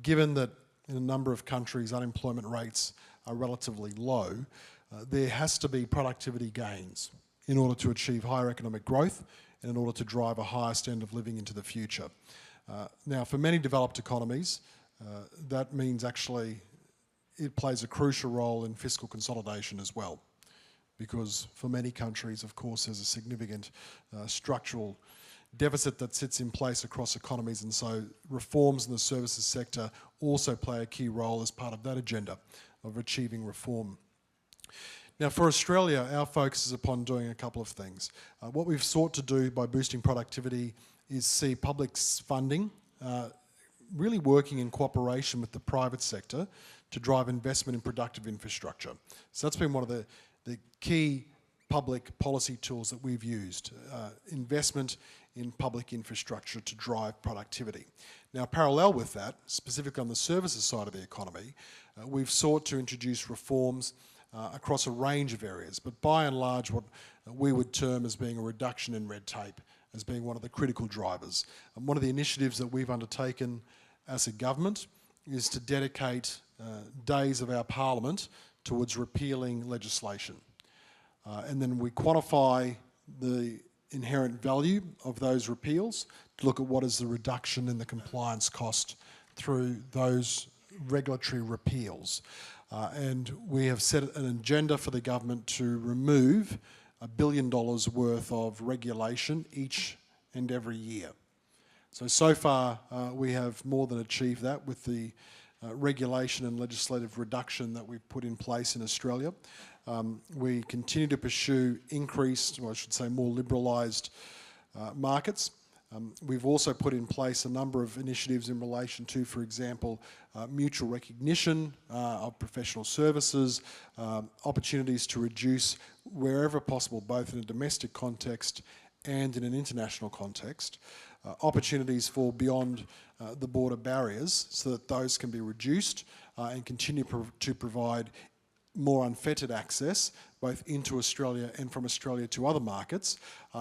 given that in a number of countries unemployment rates are relatively low, there has to be productivity gains in order to achieve higher economic growth and in order to drive a higher standard of living into the future. Now, for many developed economies, that means actually it plays a crucial role in fiscal consolidation as well, because for many countries, of course, there's a significant structural deficit that sits in place across economies, and so reforms in the services sector also play a key role as part of that agenda of achieving reform. Now, for Australia, our focus is upon doing a couple of things. What we've sought to do by boosting productivity is see public funding really working in cooperation with the private sector to drive investment in productive infrastructure. So that's been one of the key public policy tools that we've used, investment in public infrastructure to drive productivity. Now, parallel with that, specifically on the services side of the economy, we've sought to introduce reforms across a range of areas, but by and large what we would term as being a reduction in red tape as being one of the critical drivers. And one of the initiatives that we've undertaken as a government is to dedicate days of our parliament towards repealing legislation. And then we quantify the inherent value of those repeals to look at what is the reduction in the compliance cost through those regulatory repeals. And we have set an agenda for the government to remove $1 billion worth of regulation each and every year. So far we have more than achieved that with the regulation and legislative reduction that we've put in place in Australia. We continue to pursue increased, or I should say more liberalised markets. We've also put in place a number of initiatives in relation to, for example, mutual recognition of professional services, opportunities to reduce wherever possible, both in a domestic context and in an international context, opportunities for beyond the border barriers so that those can be reduced and continue to provide more unfettered access both into Australia and from Australia to other markets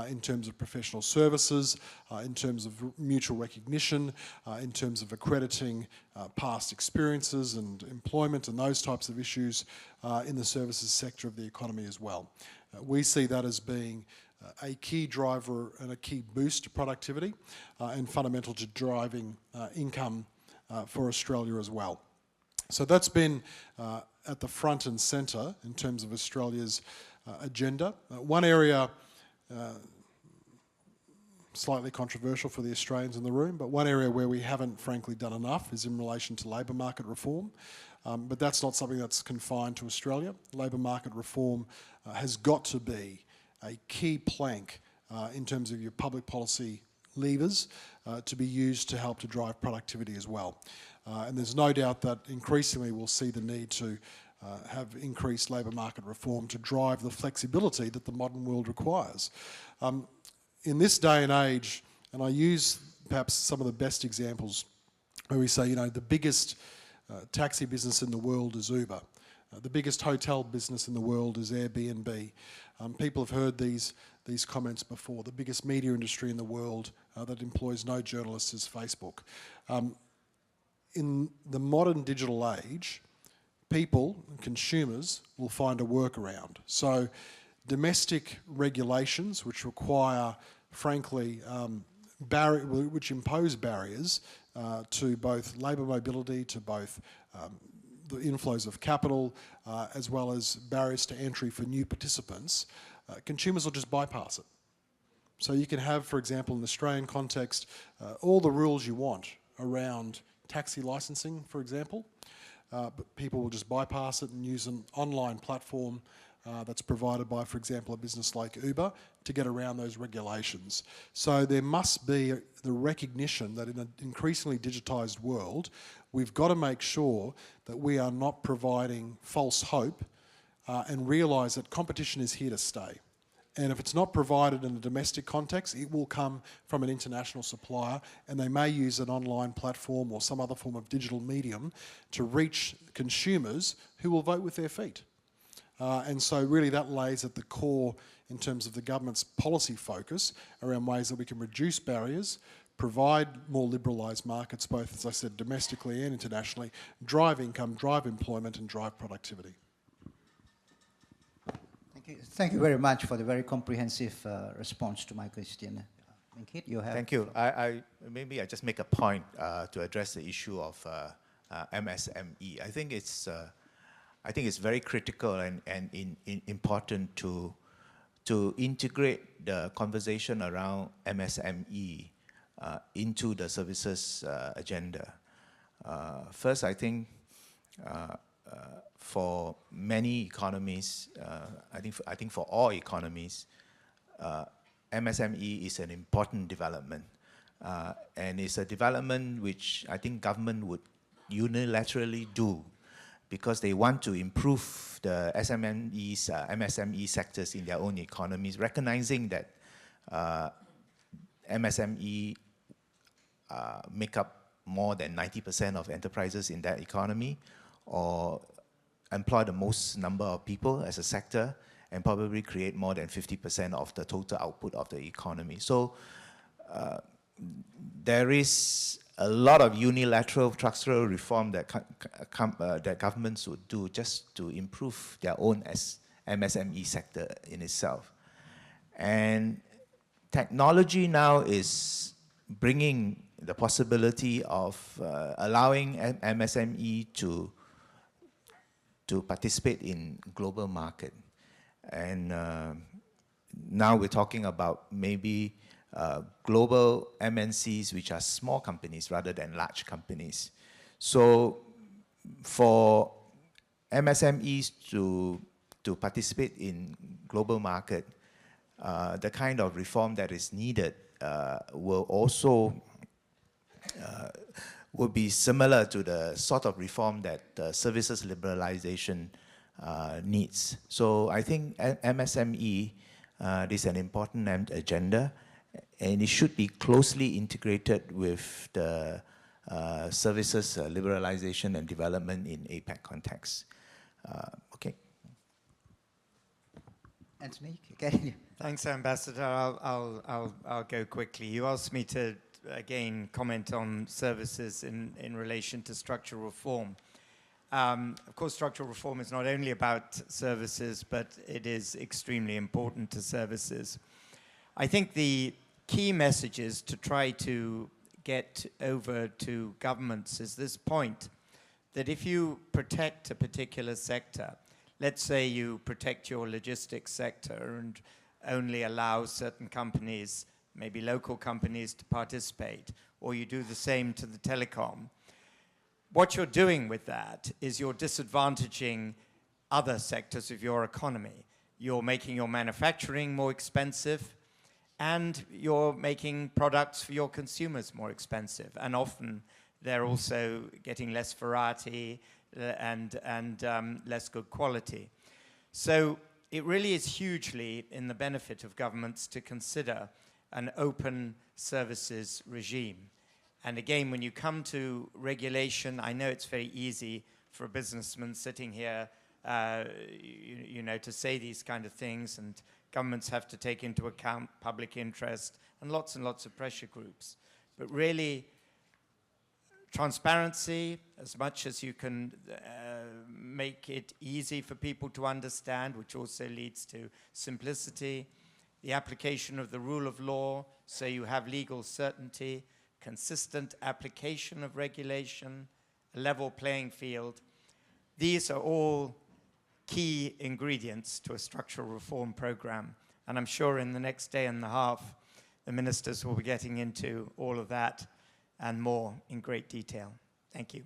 in terms of professional services, in terms of mutual recognition, in terms of accrediting past experiences and employment and those types of issues in the services sector of the economy as well. We see that as being a key driver and a key boost to productivity and fundamental to driving income for Australia as well. So that's been at the front and centre in terms of Australia's agenda. One area, slightly controversial for the Australians in the room, but one area where we haven't frankly done enough is in relation to labour market reform. But that's not something that's confined to Australia. Labour market reform has got to be a key plank in terms of your public policy levers to be used to help to drive productivity as well. And there's no doubt that increasingly we'll see the need to have increased labour market reform to drive the flexibility that the modern world requires. In this day and age, and I use perhaps some of the best examples where we say, you know, the biggest taxi business in the world is Uber. The biggest hotel business in the world is Airbnb. People have heard these comments before. The biggest media industry in the world that employs no journalists is Facebook. In the modern digital age, people, consumers, will find a workaround. So domestic regulations which require, frankly, which impose barriers to both labour mobility, to both the inflows of capital, as well as barriers to entry for new participants, consumers will just bypass it. So you can have, for example, in the Australian context, all the rules you want around taxi licensing, for example, but people will just bypass it and use an online platform that's provided by, for example, a business like Uber to get around those regulations. So there must be the recognition that in an increasingly digitised world, we've got to make sure that we are not providing false hope and realise that competition is here to stay. And if it's not provided in a domestic context, it will come from an international supplier, and they may use an online platform or some other form of digital medium to reach consumers who will vote with their feet. And so really that lays at the core in terms of the government's policy focus around ways that we can reduce barriers, provide more liberalised markets, both, as I said, domestically and internationally, drive income, drive employment and drive productivity. Thank you very much for the very comprehensive response to my question. Minkit, you have... Thank you. Maybe I just make a point to address the issue of MSME. I think it's very critical and important to integrate the conversation around MSME into the services agenda. First, I think for many economies, I think for all economies, MSME is an important development, and it's a development which I think government would unilaterally do because they want to improve the MSME sectors in their own economies, recognizing that MSME make up more than 90% of enterprises in that economy, or employ the most number of people as a sector, and probably create more than 50% of the total output of the economy. So there is a lot of unilateral structural reform that that governments would do just to improve their own MSME sector in itself. And technology now is bringing the possibility of allowing MSME to participate in global market. And now we're talking about maybe global MNCs, which are small companies rather than large companies. So for MSMEs to participate in global market, the kind of reform that is needed will also would be similar to the sort of reform that the services liberalization needs. So I think MSME is an important agenda, and it should be closely integrated with the services liberalization and development in APEC context. Okay. Anthony, okay. Thanks, Ambassador. I'll go quickly. You asked me to again comment on services in relation to structural reform. Of course, structural reform is not only about services, but it is extremely important to services. I think the key message is to try to get over to governments is this point, that if you protect a particular sector, let's say you protect your logistics sector and only allow certain companies, maybe local companies, to participate, or you do the same to the telecom, what you're doing with that is you're disadvantaging other sectors of your economy. You're making your manufacturing more expensive, and you're making products for your consumers more expensive. And often they're also getting less variety and less good quality. So it really is hugely in the benefit of governments to consider an open services regime. And again, when you come to regulation, I know it's very easy for a businessman sitting here, you know, to say these kind of things, and governments have to take into account public interest and lots of pressure groups. But really, transparency, as much as you can make it easy for people to understand, which also leads to simplicity, the application of the rule of law, so you have legal certainty, consistent application of regulation, a level playing field. These are all key ingredients to a structural reform program. And I'm sure in the next day and a half, the ministers will be getting into all of that and more in great detail. Thank you.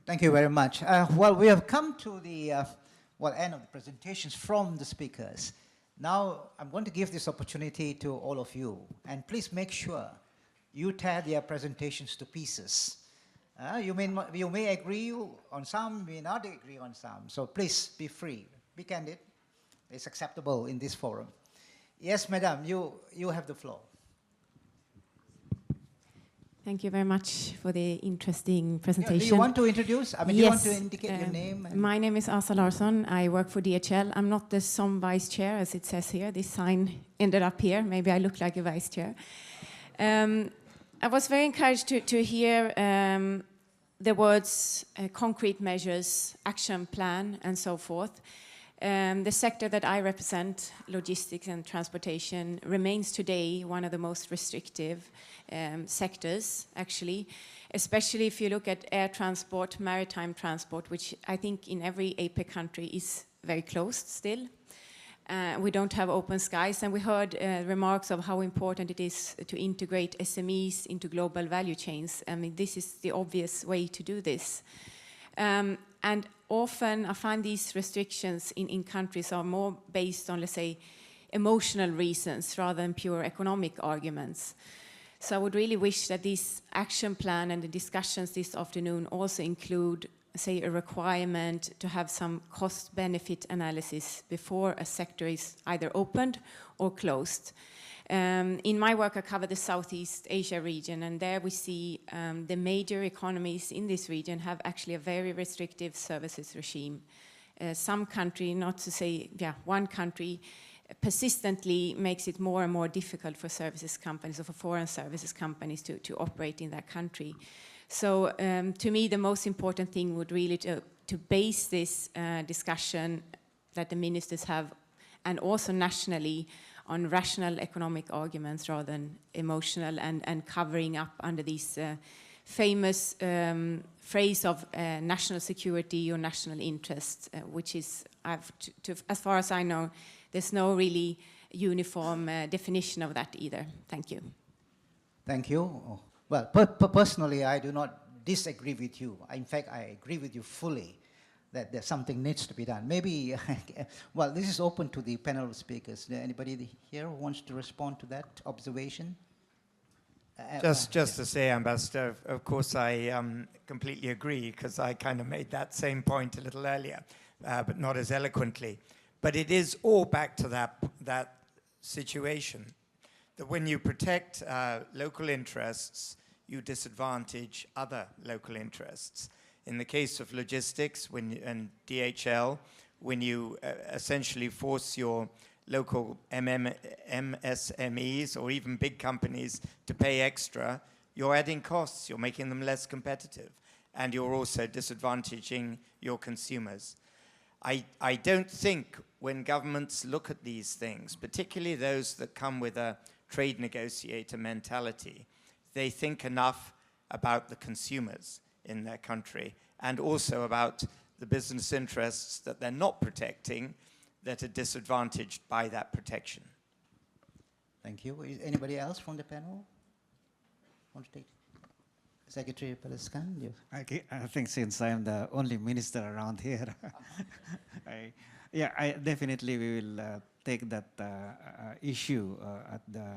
Thank you very much. Well, we have come to the end of the presentations from the speakers. Now, I'm going to give this opportunity to all of you, and please make sure you tear their presentations to pieces. You may agree on some, may not agree on some, so please be free, be candid. It's acceptable in this forum. Yes, madam, you have the floor. Thank you very much for the interesting presentation. Do you want to introduce? I mean, yes, you want to indicate your name? My name is Asa Larsson. I work for DHL. I'm not the SOM vice chair, as it says here. This sign ended up here. Maybe I look like a vice chair. I was very encouraged to hear the words concrete measures, action plan, and so forth. The sector that I represent, logistics and transportation, remains today one of the most restrictive sectors, actually, especially if you look at air transport, maritime transport, which I think in every APEC country is very closed still. We don't have open skies, and we heard remarks of how important it is to integrate SMEs into global value chains. I mean, this is the obvious way to do this. And often I find these restrictions in countries are more based on, let's say, emotional reasons rather than pure economic arguments. So I would really wish that this action plan and the discussions this afternoon also include, say, a requirement to have some cost-benefit analysis before a sector is either opened or closed. In my work, I cover the Southeast Asia region, and there we see the major economies in this region have actually a very restrictive services regime. Some country, not to say, one country, persistently makes it more and more difficult for services companies or for foreign services companies to operate in that country. So to me, the most important thing would really to base this discussion that the ministers have, and also nationally, on rational economic arguments rather than emotional, and covering up under this famous phrase of national security or national interest, which is, as far as I know, there's no really uniform definition of that either. Thank you. Thank you. Well, personally, I do not disagree with you. In fact, I agree with you fully that there's something needs to be done. Maybe, well, this is open to the panel of speakers. Anybody here who wants to respond to that observation? Just to say, Ambassador, of course I completely agree, because I kind of made that same point a little earlier, but not as eloquently. But it is all back to that situation, that when you protect local interests, you disadvantage other local interests. In the case of logistics and DHL, when you essentially force your local MSMEs or even big companies to pay extra, you're adding costs, you're making them less competitive, and you're also disadvantaging your consumers. I don't think when governments look at these things, particularly those that come with a trade negotiator mentality, they think enough about the consumers in their country, and also about the business interests that they're not protecting, that are disadvantaged by that protection. Thank you. Is anybody else from the panel want to take? Secretary Pelaskan? Yes. I think since I'm the only minister around here, I definitely we will take that issue at the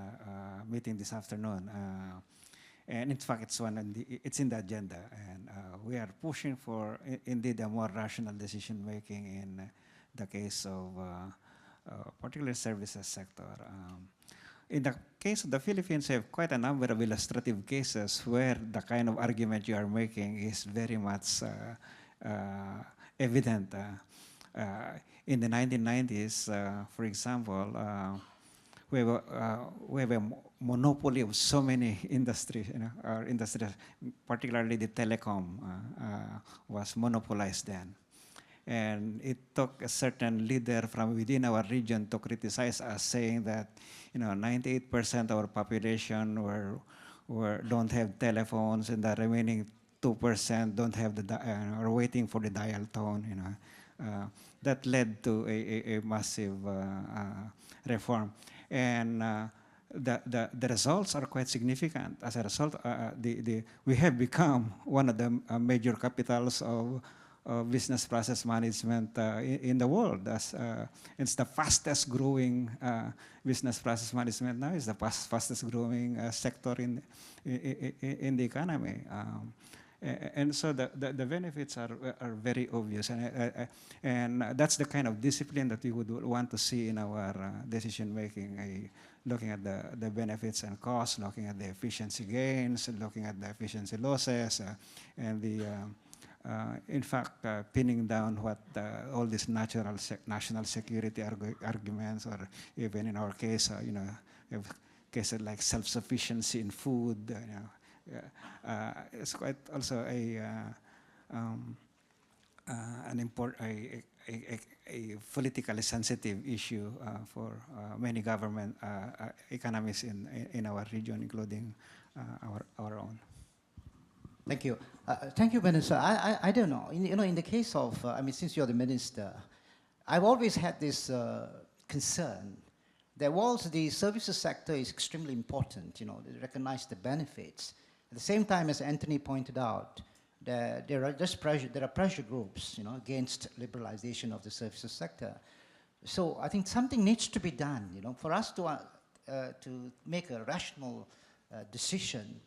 meeting this afternoon. And in fact, it's in the agenda, and we are pushing for indeed a more rational decision making in the case of particular services sector. in the case of the Philippines, we have quite a number of illustrative cases where the kind of argument you are making is very much evident. In the 1990s, for example, we have a monopoly of so many industries, our industries, particularly the telecom was monopolized then. And it took a certain leader from within our region to criticize us, saying that 98% of our population don't have telephones, and the remaining 2% don't have are waiting for the dial tone. That led to a massive reform, and the results are quite significant. As a result, we have become one of the major capitals of business process management in the world. It's the fastest growing business process management now. It's the fastest growing sector in the economy. And so the benefits are very obvious, and that's the kind of discipline that we would want to see in our decision making, looking at the benefits and costs, looking at the efficiency gains, looking at the efficiency losses, and in fact, pinning down what all these national security arguments, or even in our case, cases like self-sufficiency in food. It's quite also an important, a politically sensitive issue for many government economies in our region, including our own. Thank you. Thank you, Minister. I don't know. In the case of, since you're the minister, I've always had this concern that whilst the services sector is extremely important, they recognize the benefits. At the same time, as Anthony pointed out, there are pressure groups, against liberalization of the services sector. So I think something needs to be done, for us to make a rational decision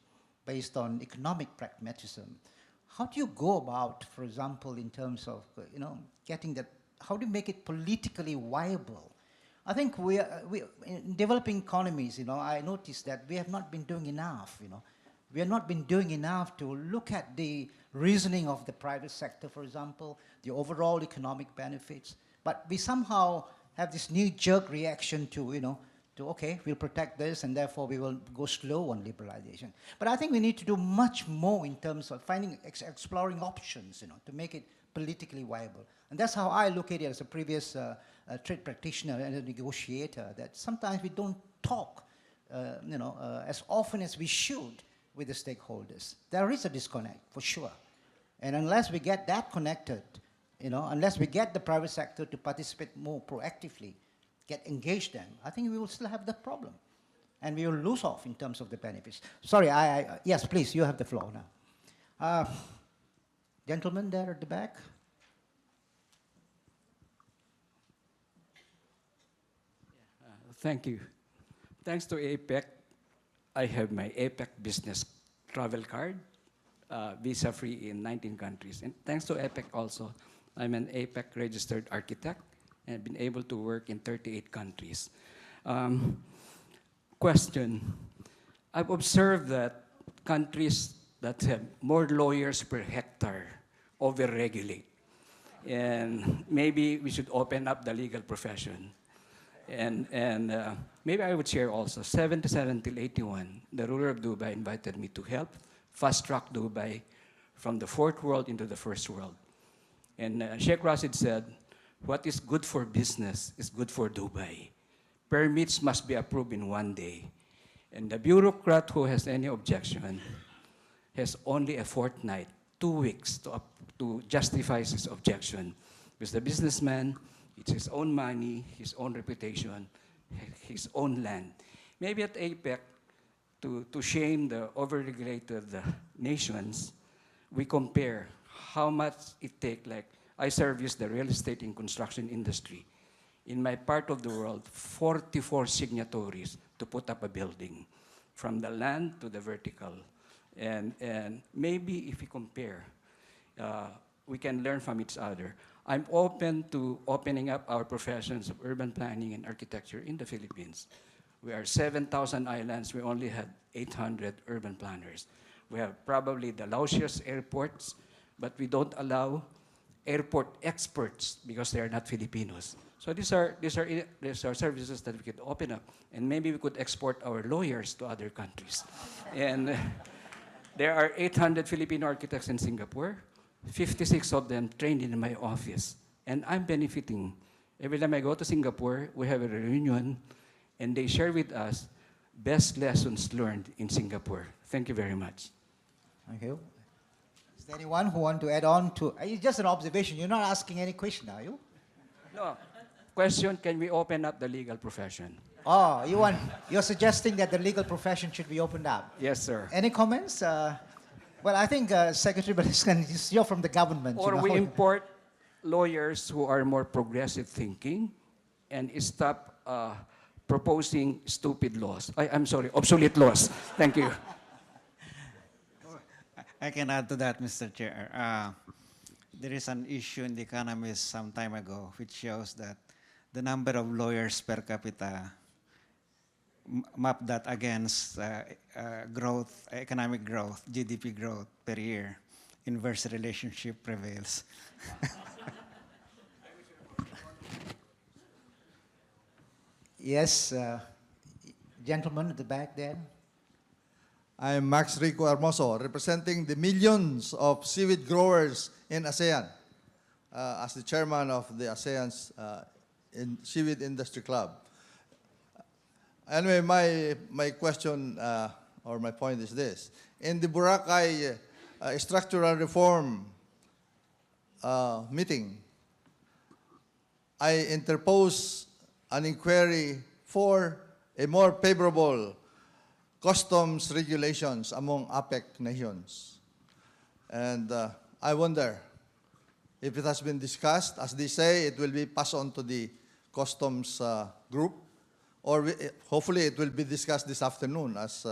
based on economic pragmatism. How do you go about, for example, in terms of, getting that? How do you make it politically viable? I think we in developing economies, I noticed that we have not been doing enough, We have not been doing enough to look at the reasoning of the private sector, for example, the overall economic benefits. But we somehow have this knee-jerk reaction to, okay, we'll protect this, and therefore we will go slow on liberalization. But I think we need to do much more in terms of exploring options, to make it politically viable. And that's how I look at it as a previous trade practitioner and a negotiator, that sometimes we don't talk, as often as we should with the stakeholders. There is a disconnect, for sure. And unless we get that connected, unless we get the private sector to participate more proactively, get engaged then, I think we will still have that problem. And we will lose off in terms of the benefits. Sorry, yes, please, you have the floor now. Gentleman there at the back. Thank you. Thanks to APEC, I have my APEC business travel card, visa-free in 19 countries. And thanks to APEC also, I'm an APEC registered architect and have been able to work in 38 countries. Question, I've observed that countries that have more lawyers per hectare over-regulate. And maybe we should open up the legal profession. And maybe I would share also, 77 till 81, the ruler of Dubai invited me to help fast-track Dubai from the fourth world into the first world. And Sheikh Rashid said, what is good for business is good for Dubai. Permits must be approved in one day. And the bureaucrat who has any objection has only a fortnight, 2 weeks to justify his objection. Because the businessman, it's his own money, his own reputation, his own land. Maybe at APEC, to shame the overregulated nations, we compare how much it takes. Like, I service the real estate and construction industry. In my part of the world, 44 signatories to put up a building, from the land to the vertical. And maybe if we compare, we can learn from each other. I'm open to opening up our professions of urban planning and architecture in the Philippines. We are 7,000 islands. We only have 800 urban planners. We have probably the lousiest airports, but we don't allow airport experts because they are not Filipinos. So these are services that we could open up, and maybe we could export our lawyers to other countries. And there are 800 Filipino architects in Singapore, 56 of them trained in my office, and I'm benefiting. Every time I go to Singapore, we have a reunion, and they share with us best lessons learned in Singapore. Thank you very much. Thank you. Is there anyone who want to add on to? It's just an observation. You're not asking any question, are you? No. Question, can we open up the legal profession? Oh, you're suggesting that the legal profession should be opened up. Yes, sir. Any comments? Well, I think Secretary Baliscan, you're from the government. Or we import lawyers who are more progressive thinking and stop proposing stupid laws. I'm sorry, obsolete laws. Thank you. I can add to that, Mr. Chair. There is an issue in The Economist some time ago which shows that the number of lawyers per capita, map that against growth, economic growth, GDP growth per year, inverse relationship prevails. Yes, gentleman at the back there. I'm Max Rico Hermoso, representing the millions of seaweed growers in ASEAN as the chairman of the ASEAN's Seaweed Industry Club. Anyway, my question or my point is this. In the Boracay structural reform meeting, I interposed an inquiry for a more favorable customs regulations among APEC nations. And I wonder if it has been discussed. As they say, it will be passed on to the customs group, or hopefully it will be discussed this afternoon, as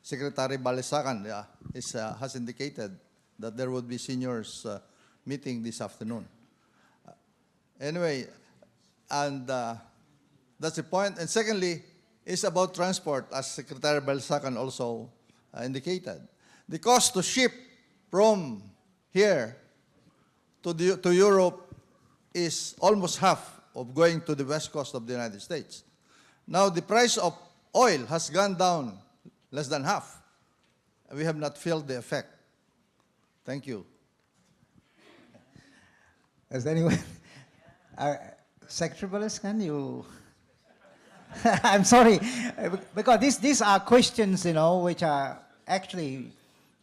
Secretary Balisacan has indicated that there would be seniors meeting this afternoon. Anyway, and that's the point. And secondly, is about transport, as Secretary Balisacan also indicated. The cost to ship from here to Europe is almost half of going to the west coast of the United States. Now, the price of oil has gone down less than half. We have not felt the effect. Thank you. Is anyone? Secretary Baliscan, you... I'm sorry, because these are questions, which are actually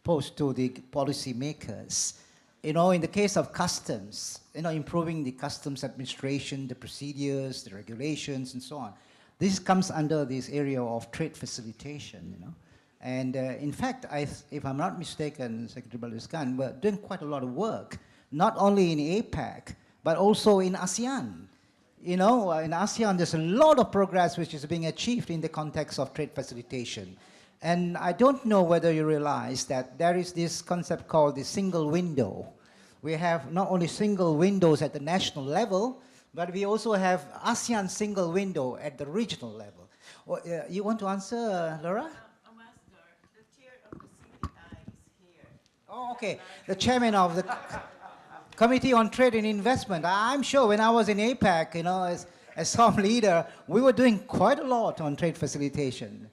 posed to the policy makers. In the case of customs, improving the customs administration, the procedures, the regulations, and so on. This comes under this area of trade facilitation, And in fact, if I'm not mistaken, Secretary Baliscan, we're doing quite a lot of work, not only in APEC, but also in ASEAN. In ASEAN, there's a lot of progress which is being achieved in the context of trade facilitation. And I don't know whether you realize that there is this concept called the single window. We have not only single windows at the national level, but we also have ASEAN single window at the regional level. You want to answer, Laura? Ambassador, the chair of the CDI is here. Oh, okay. The chairman of the Committee on Trade and Investment. I'm sure when I was in APEC, as some leader, we were doing quite a lot on trade facilitation.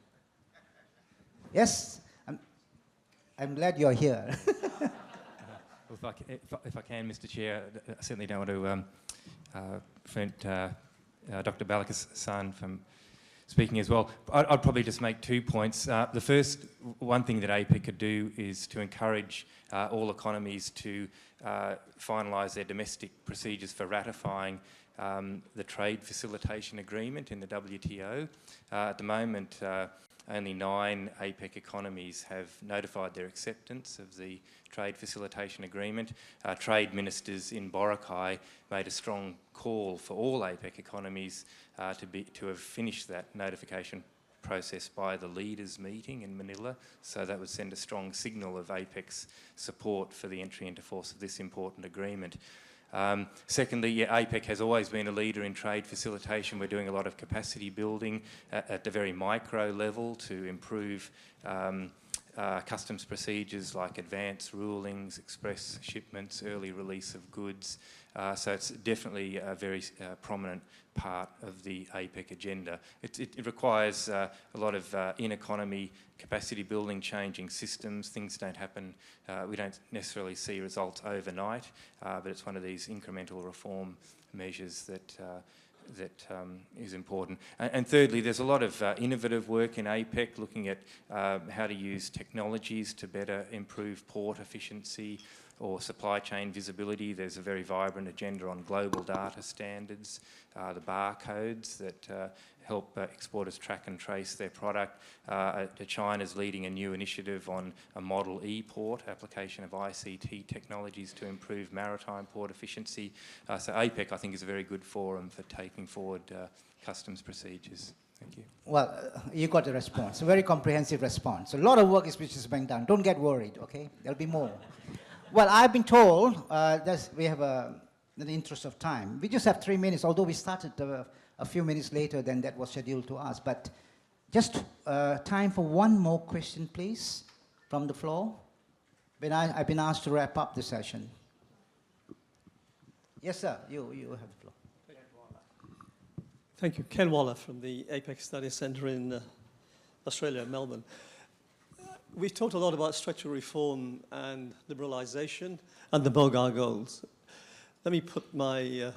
Yes, I'm glad you're here. Well, if I can, Mr. Chair, I certainly don't want to prevent Dr. Balisacan from speaking as well. I'd probably just make 2 points. The first, one thing that APEC could do is to encourage all economies to finalise their domestic procedures for ratifying the trade facilitation agreement in the WTO. At the moment, only 9 APEC economies have notified their acceptance of the trade facilitation agreement. Trade ministers in Boracay made a strong call for all APEC economies to have finished that notification process by the leaders' meeting in Manila, so that would send a strong signal of APEC's support for the entry into force of this important agreement. Secondly, APEC has always been a leader in trade facilitation. We're doing a lot of capacity building at the very micro level to improve customs procedures like advance rulings, express shipments, early release of goods. So it's definitely a very prominent part of the APEC agenda. It requires a lot of in-economy capacity building, changing systems. Things don't happen, we don't necessarily see results overnight, but it's one of these incremental reform measures that is important. And thirdly, there's a lot of innovative work in APEC looking at how to use technologies to better improve port efficiency or supply chain visibility. There's a very vibrant agenda on global data standards, the barcodes that help exporters track and trace their product. China's leading a new initiative on a model e-port, application of ICT technologies to improve maritime port efficiency. So APEC, I think, is a very good forum for taking forward customs procedures. Thank you. Well, you got a response, a very comprehensive response. A lot of work which is being done. Don't get worried, okay? There'll be more. Well, I've been told that we have in the interest of time. We just have 3 minutes, although we started a few minutes later than that was scheduled to us. But just time for one more question, please, from the floor. I've been asked to wrap up the session. Yes, sir, you have the floor. Thank you. Ken Waller from the APEC Study Centre in Australia, Melbourne. We've talked a lot about structural reform and liberalisation and the BOGAR goals. Let me put my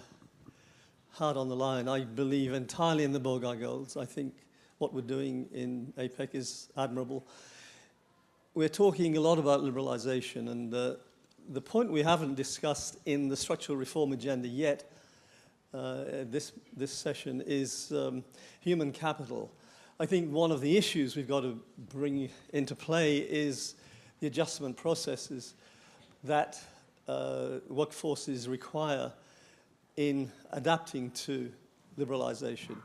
heart on the line. I believe entirely in the BOGAR goals. I think what we're doing in APEC is admirable. We're talking a lot about liberalisation, and the point we haven't discussed in the structural reform agenda yet this session is human capital. I think one of the issues we've got to bring into play is the adjustment processes that workforces require in adapting to liberalisation.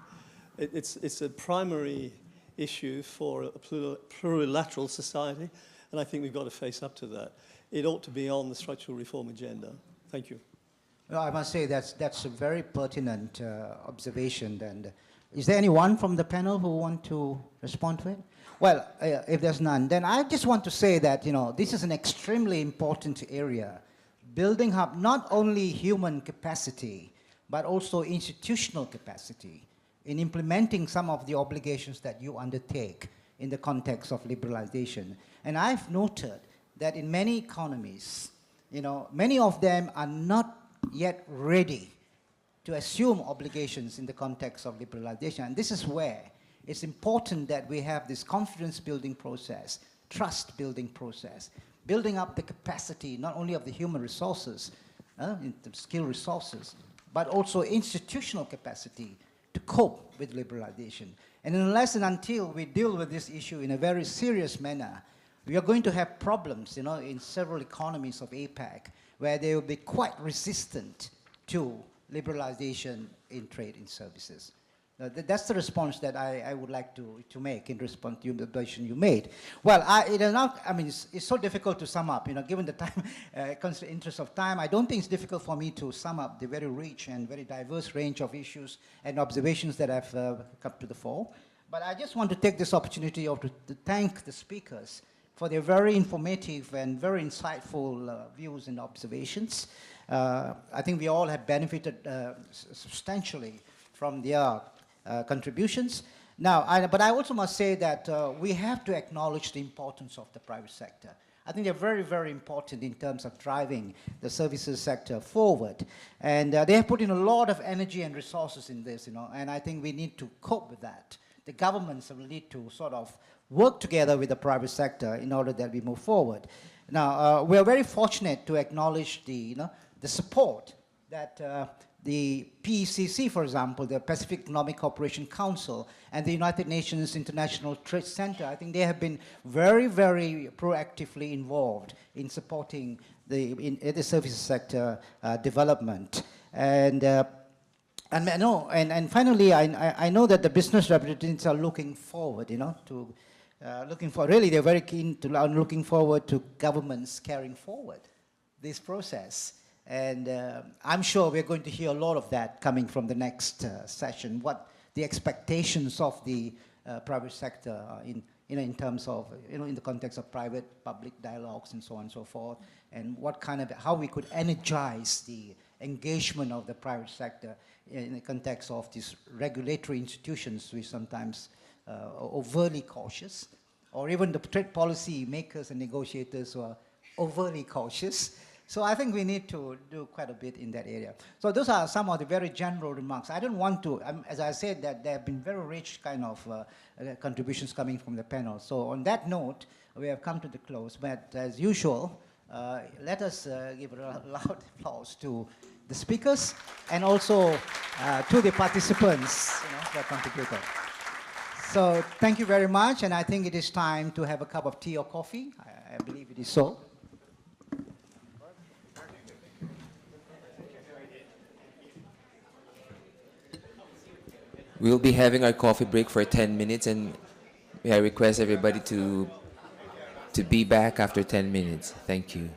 It's a primary issue for a plurilateral society, and I think we've got to face up to that. It ought to be on the structural reform agenda. Thank you. Well, I must say that's a very pertinent observation. And is there anyone from the panel who want to respond to it? Well, if there's none, then I just want to say that, this is an extremely important area, building up not only human capacity, but also institutional capacity in implementing some of the obligations that you undertake in the context of liberalization. And I've noted that in many economies, many of them are not yet ready to assume obligations in the context of liberalization. And this is where it's important that we have this confidence-building process, trust-building process, building up the capacity not only of the human resources, the skill resources, but also institutional capacity to cope with liberalization. And unless and until we deal with this issue in a very serious manner, we are going to have problems, in several economies of APEC, where they will be quite resistant to liberalization in trade and services. That's the response that I would like to make in response to the observation you made. Well, it's so difficult to sum up, given the time, interest of time. I don't think it's difficult for me to sum up the very rich and very diverse range of issues and observations that have come to the fore. But I just want to take this opportunity to thank the speakers for their very informative and very insightful views and observations. I think we all have benefited substantially from their contributions. Now, but I also must say that we have to acknowledge the importance of the private sector. I think they're very, very important in terms of driving the services sector forward. And they have put in a lot of energy and resources in this, and I think we need to cope with that. The governments will need to sort of work together with the private sector in order that we move forward. Now, we are very fortunate to acknowledge the support that the PECC, for example, the Pacific Economic Cooperation Council, and the United Nations International Trade Center, I think they have been very, very proactively involved in supporting the services sector development. And finally, I know that the business representatives are looking forward, really they're very keen to looking forward to governments carrying forward this process. And I'm sure we're going to hear a lot of that coming from the next session, what the expectations of the private sector are in terms of, in the context of private-public dialogues and so on and so forth, and what kind of, how we could energize the engagement of the private sector in the context of these regulatory institutions which sometimes overly cautious, or even the trade policy makers and negotiators who are overly cautious. So I think we need to do quite a bit in that area. So those are some of the very general remarks. I don't want to, as I said, that there have been very rich kind of contributions coming from the panel. So on that note, we have come to the close. But as usual, let us give a loud applause to the speakers and also to the participants that contributed. So thank you very much, and I think it is time to have a cup of tea or coffee. I believe it is so. We'll be having our coffee break for 10 minutes, and may I request everybody to be back after 10 minutes. Thank you.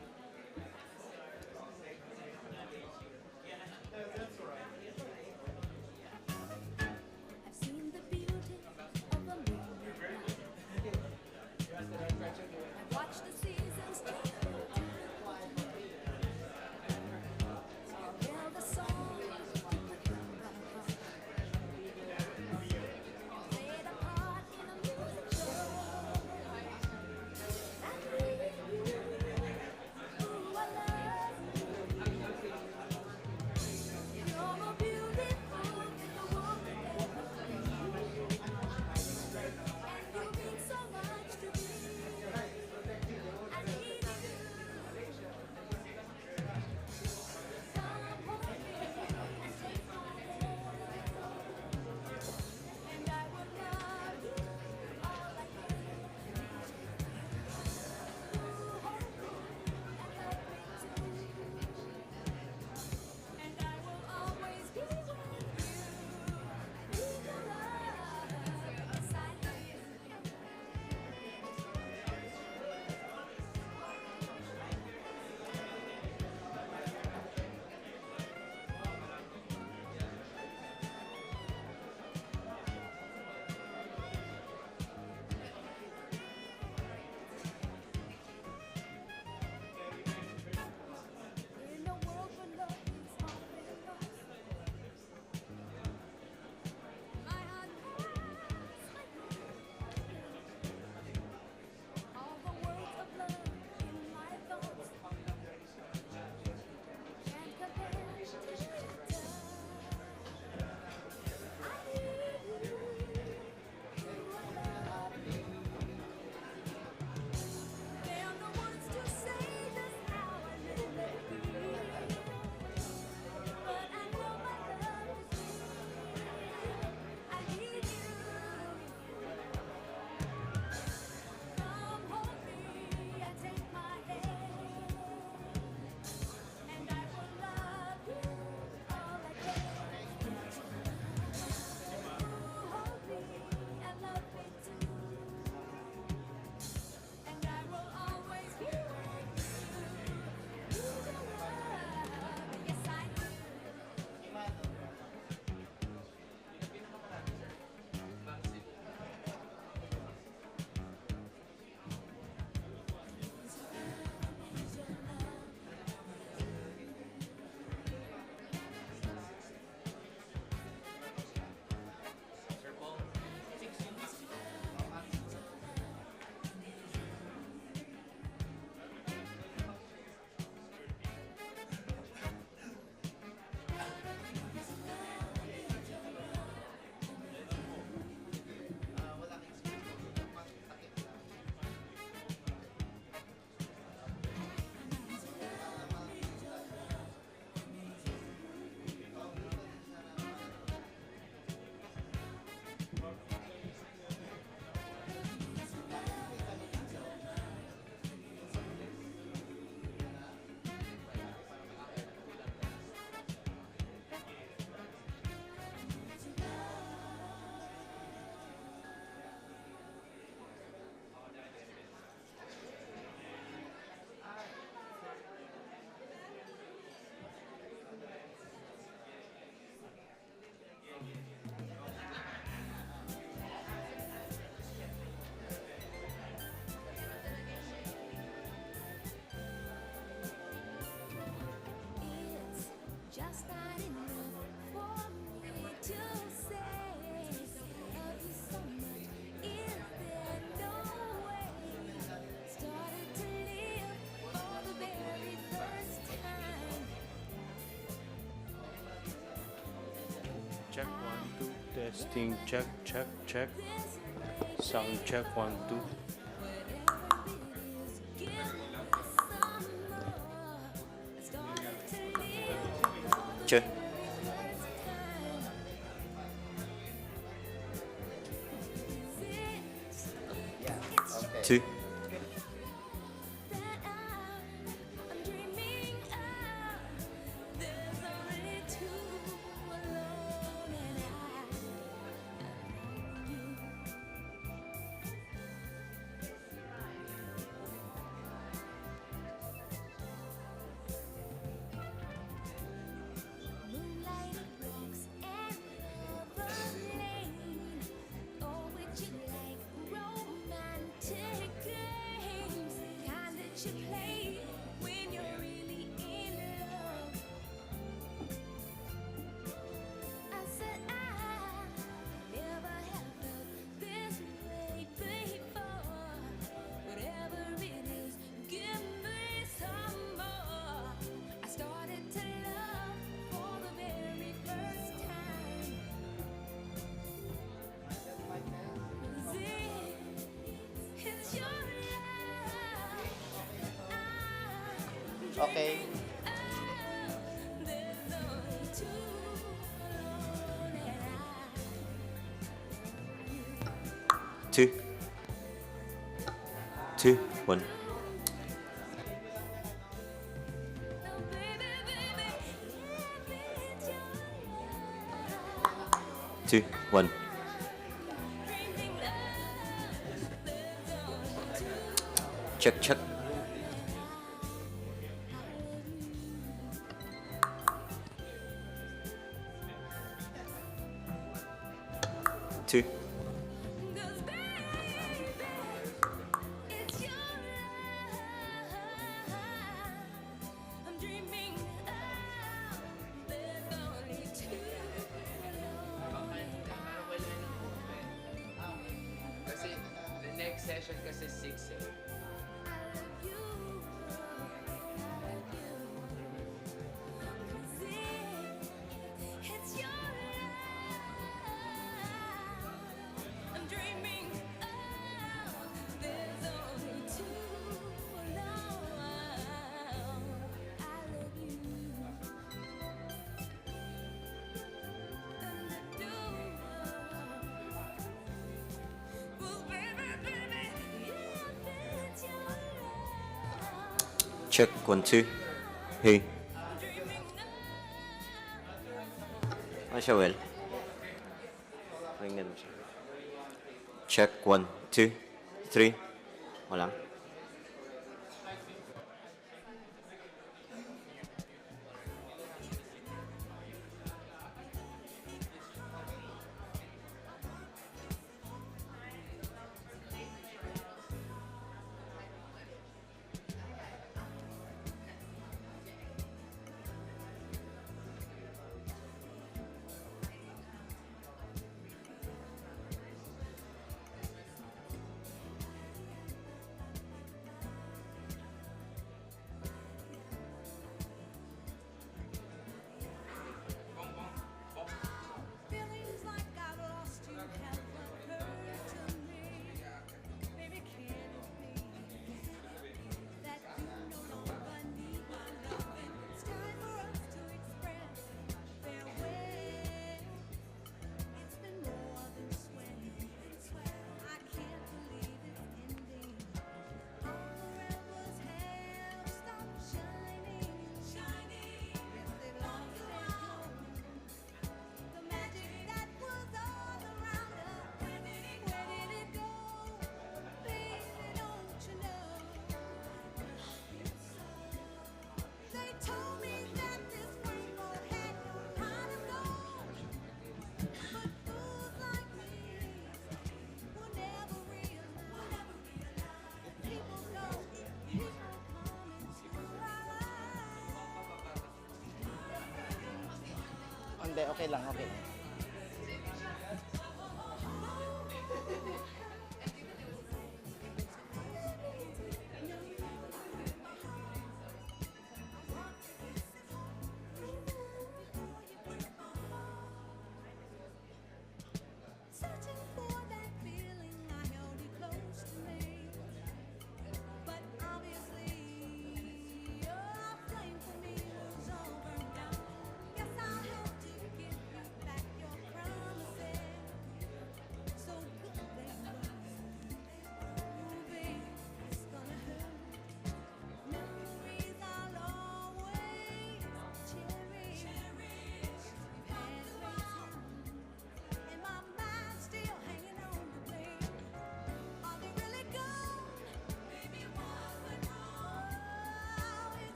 Testing, check, check, check. Sound check, 1, 2. Check. 2. Okay. 2. 2, 1. Two, one. Check, check. 2. Kasi the next session kasi 6 eh. Check, 1, 2. Hey. Siya well. Ringan siya. Check, 1, 2, 3. Walang. Hindi, okay lang, okay lang.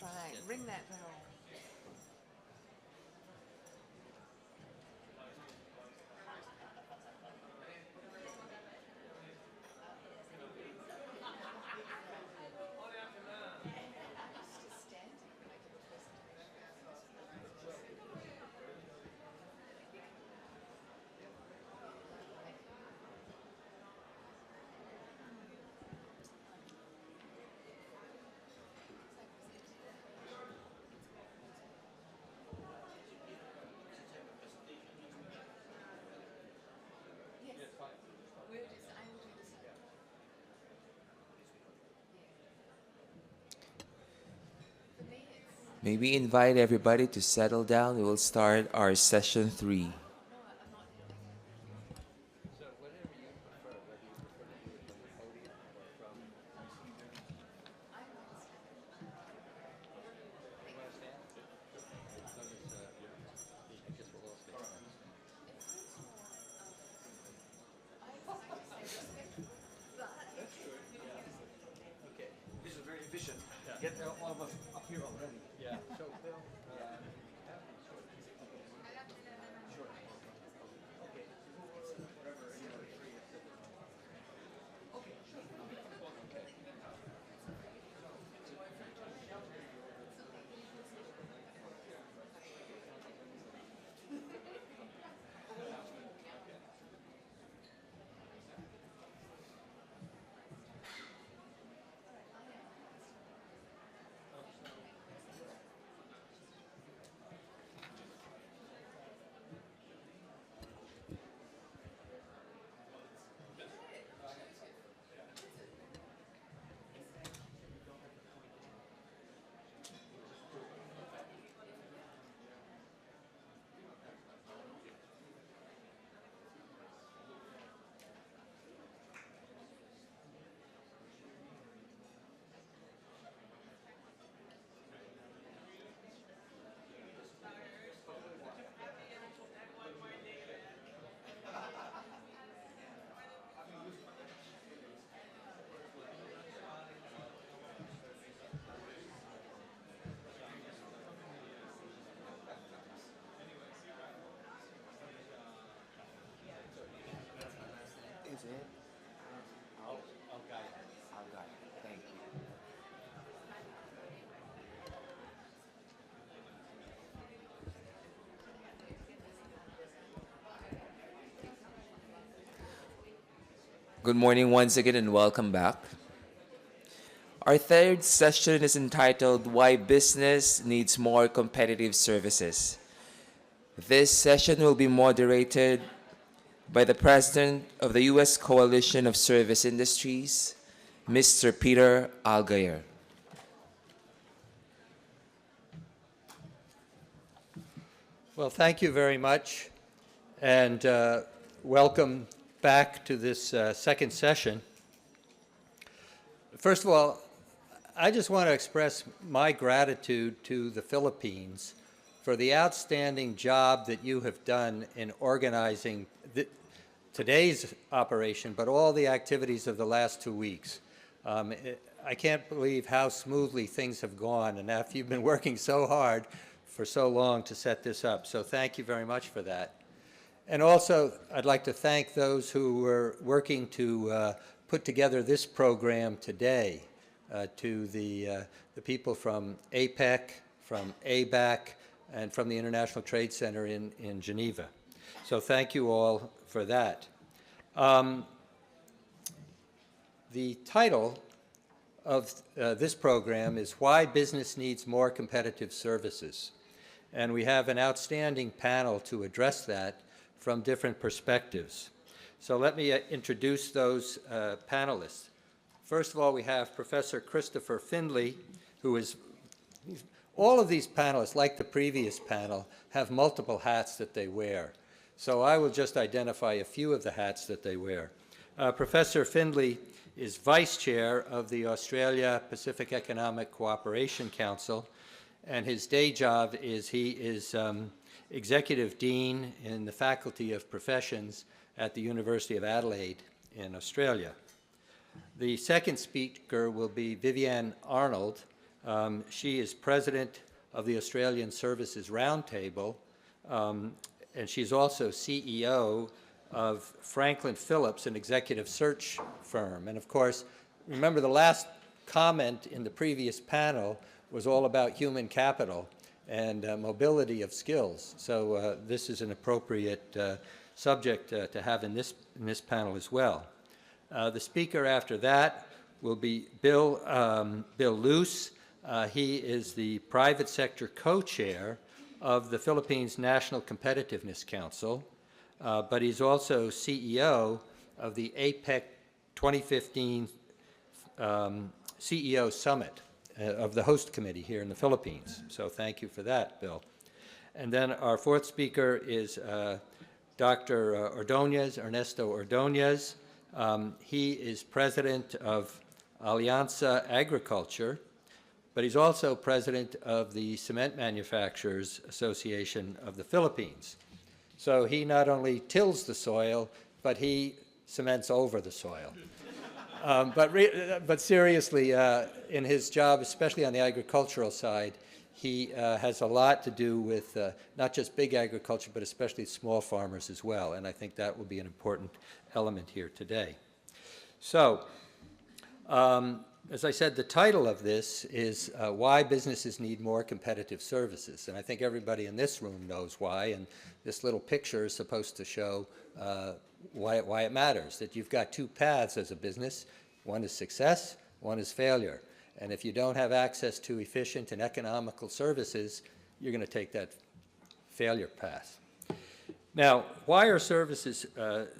That's right. Ring that bell. May we invite everybody to settle down? We will start our session 3. This is very efficient. Get all of us up here already. Yeah. So, Bill, Is it? I'll guide it. I'll guide it. Thank you. Good morning once again and welcome back. Our third session is entitled Why Business Needs More Competitive Services. This session will be moderated by the President of the U.S. Coalition of Service Industries, Mr. Peter Algayer. Well, thank you very much, and welcome back to this second session. First of all, I just want to express my gratitude to the Philippines for the outstanding job that you have done in organizing today's operation, but all the activities of the last 2 weeks. I can't believe how smoothly things have gone, and after you've been working so hard for so long to set this up. So thank you very much for that. And also, I'd like to thank those who were working to put together this program today, to the people from APEC, from ABAC, and from the International Trade Center in Geneva. So thank you all for that. The title of this program is Why Business Needs More Competitive Services. And we have an outstanding panel to address that from different perspectives. So let me introduce those panelists. First of all, we have Professor Christopher Findley, who is, all of these panelists, like the previous panel, have multiple hats that they wear. So I will just identify a few of the hats that they wear. Professor Findley is Vice Chair of the Australia Pacific Economic Cooperation Council, and his day job is he is Executive Dean in the Faculty of Professions at the University of Adelaide in Australia. The second speaker will be Vivienne Arnold, She is president of the Australian Services Roundtable, and she's also CEO of Franklin Phillips, an executive search firm. And of course, remember the last comment in the previous panel was all about human capital and mobility of skills. So this is an appropriate subject to have in this panel as well. The speaker after that will be Bill Luce. He is the private sector co-chair of the Philippines National Competitiveness Council, but he's also CEO of the APEC 2015 CEO Summit of the host committee here in the Philippines. So thank you for that, Bill. And then our fourth speaker is Dr. Ernesto Ordonez. He is president of Alianza Agriculture, but he's also president of the Cement Manufacturers Association of the Philippines. So he not only tills the soil, but he cements over the soil. But seriously, in his job, especially on the agricultural side, he has a lot to do with not just big agriculture, but especially small farmers as well. And I think that will be an important element here today. So, as I said, the title of this is Why Businesses Need More Competitive Services. And I think everybody in this room knows why. And this little picture is supposed to show why it matters, that you've got two paths as a business. One is success, one is failure. And if you don't have access to efficient and economical services, you're going to take that failure path. Now, why are services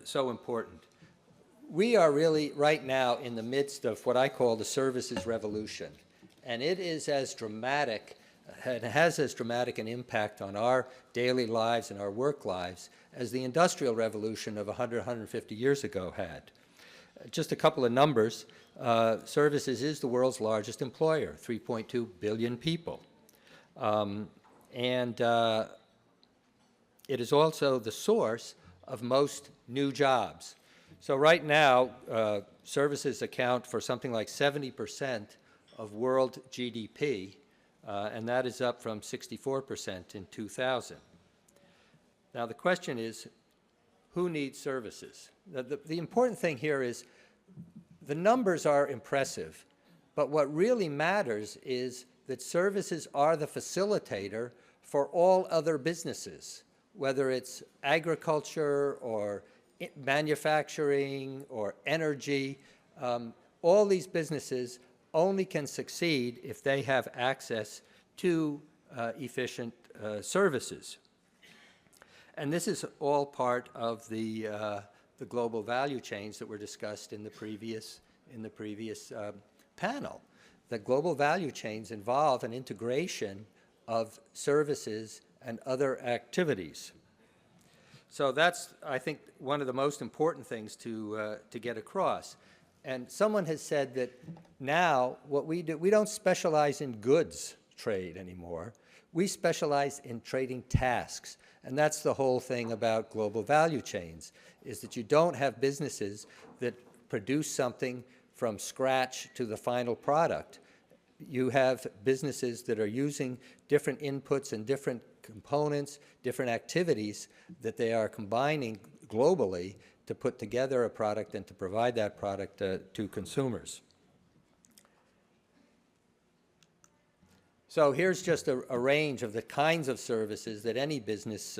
so important? We are really right now in the midst of what I call the services revolution. And it is as dramatic, it has as dramatic an impact on our daily lives and our work lives as the Industrial Revolution of 100, 150 years ago had. Just a couple of numbers. Services is the world's largest employer, 3.2 billion people. And it is also the source of most new jobs. So right now, services account for something like 70% of world GDP, and that is up from 64% in 2000. Now the question is, who needs services? The important thing here is the numbers are impressive, but what really matters is that services are the facilitator for all other businesses, whether it's agriculture or manufacturing or energy. All these businesses only can succeed if they have access to efficient services. And this is all part of the global value chains that were discussed in the previous panel. The global value chains involve an integration of services and other activities. So that's, I think, one of the most important things to get across. And someone has said that now what we do, we don't specialize in goods trade anymore. We specialize in trading tasks. And that's the whole thing about global value chains, is that you don't have businesses that produce something from scratch to the final product. You have businesses that are using different inputs and different components, different activities that they are combining globally to put together a product and to provide that product to consumers. So here's just a range of the kinds of services that any business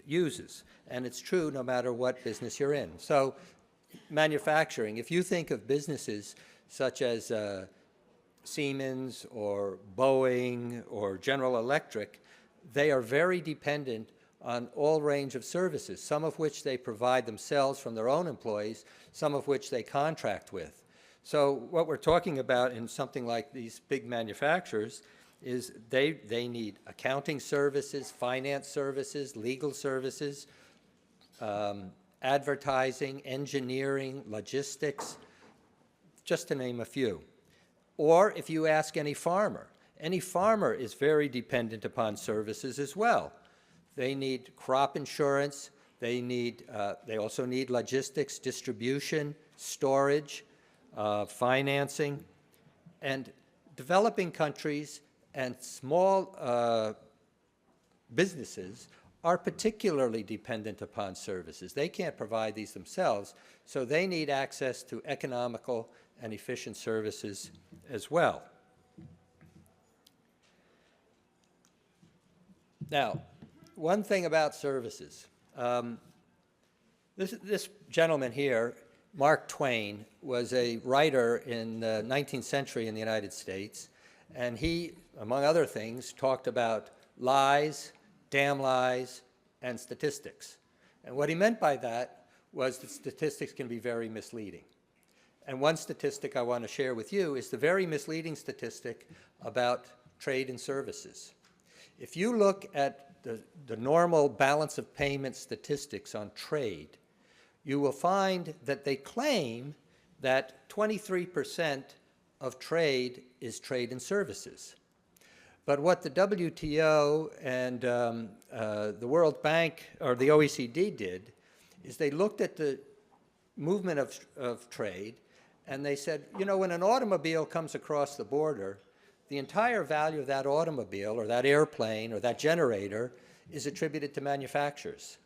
uses. And it's true no matter what business you're in. So manufacturing, if you think of businesses such as Siemens or Boeing or General Electric, they are very dependent on all range of services, some of which they provide themselves from their own employees, some of which they contract with. So what we're talking about in something like these big manufacturers is they need accounting services, finance services, legal services, advertising, engineering, logistics, just to name a few. Or if you ask any farmer is very dependent upon services as well. They need crop insurance, they also need logistics, distribution, storage, financing, and developing countries and small businesses are particularly dependent upon services. They can't provide these themselves, so they need access to economical and efficient services as well. Now, one thing about services. This gentleman here, Mark Twain, was a writer in the 19th century in the United States, and he, among other things, talked about lies, damn lies, and statistics. And what he meant by that was that statistics can be very misleading. And one statistic I want to share with you is the very misleading statistic about trade and services. If you look at the normal balance of payment statistics on trade, you will find that they claim that 23% of trade is trade and services. But what the WTO and the World Bank or the OECD did is they looked at the movement of trade and they said, you know, when an automobile comes across the border, the entire value of that automobile or that airplane or that generator is attributed to manufacturers.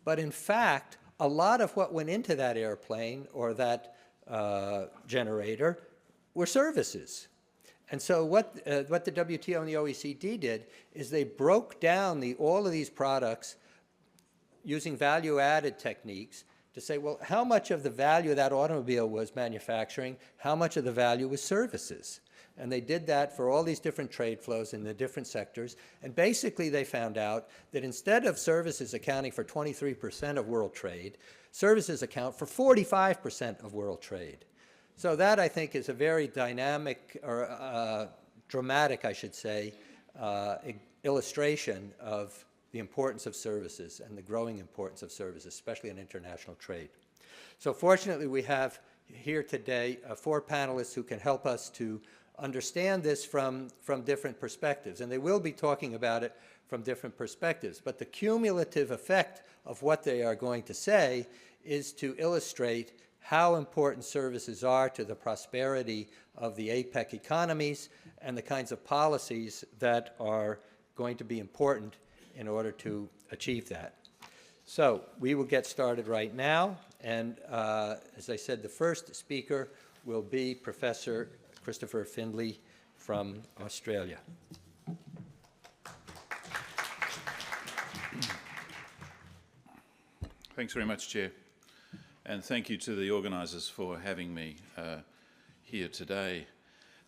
But in fact, a lot of what went into that airplane or that generator were services. And so what the WTO and the OECD did is they broke down all of these products using value-added techniques to say, well, how much of the value of that automobile was manufacturing, how much of the value was services? And they did that for all these different trade flows in the different sectors. And basically they found out that instead of services accounting for 23% of world trade, services account for 45% of world trade. So that, I think, is a very dynamic, or dramatic, I should say, illustration of the importance of services and the growing importance of services, especially in international trade. So fortunately, we have here today 4 panelists who can help us to understand this from different perspectives. And they will be talking about it from different perspectives. But the cumulative effect of what they are going to say is to illustrate how important services are to the prosperity of the APEC economies and the kinds of policies that are going to be important in order to achieve that. So we will get started right now. And as I said, the first speaker will be Professor Christopher Findlay from Australia. Thanks very much, Chair. And thank you to the organisers for having me here today.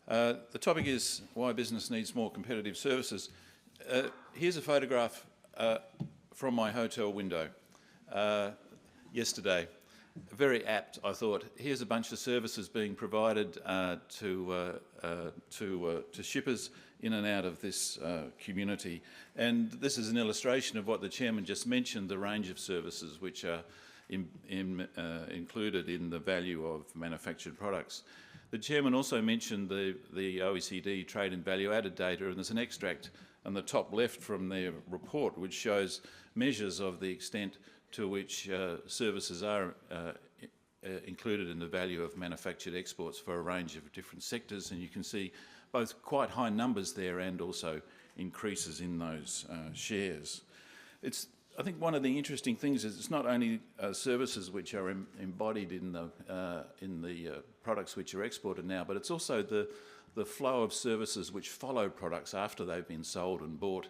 The topic is why business needs more competitive services. Here's a photograph from my hotel window yesterday. Very apt, I thought. Here's a bunch of services being provided to shippers in and out of this community. And this is an illustration of what the Chairman just mentioned, the range of services which are included in the value of manufactured products. The Chairman also mentioned the OECD trade and value-added data, and there's an extract on the top left from their report which shows measures of the extent to which services are included in the value of manufactured exports for a range of different sectors, and you can see both quite high numbers there and also increases in those shares. I think one of the interesting things is it's not only services which are embodied in the products which are exported now, but it's also the flow of services which follow products after they've been sold and bought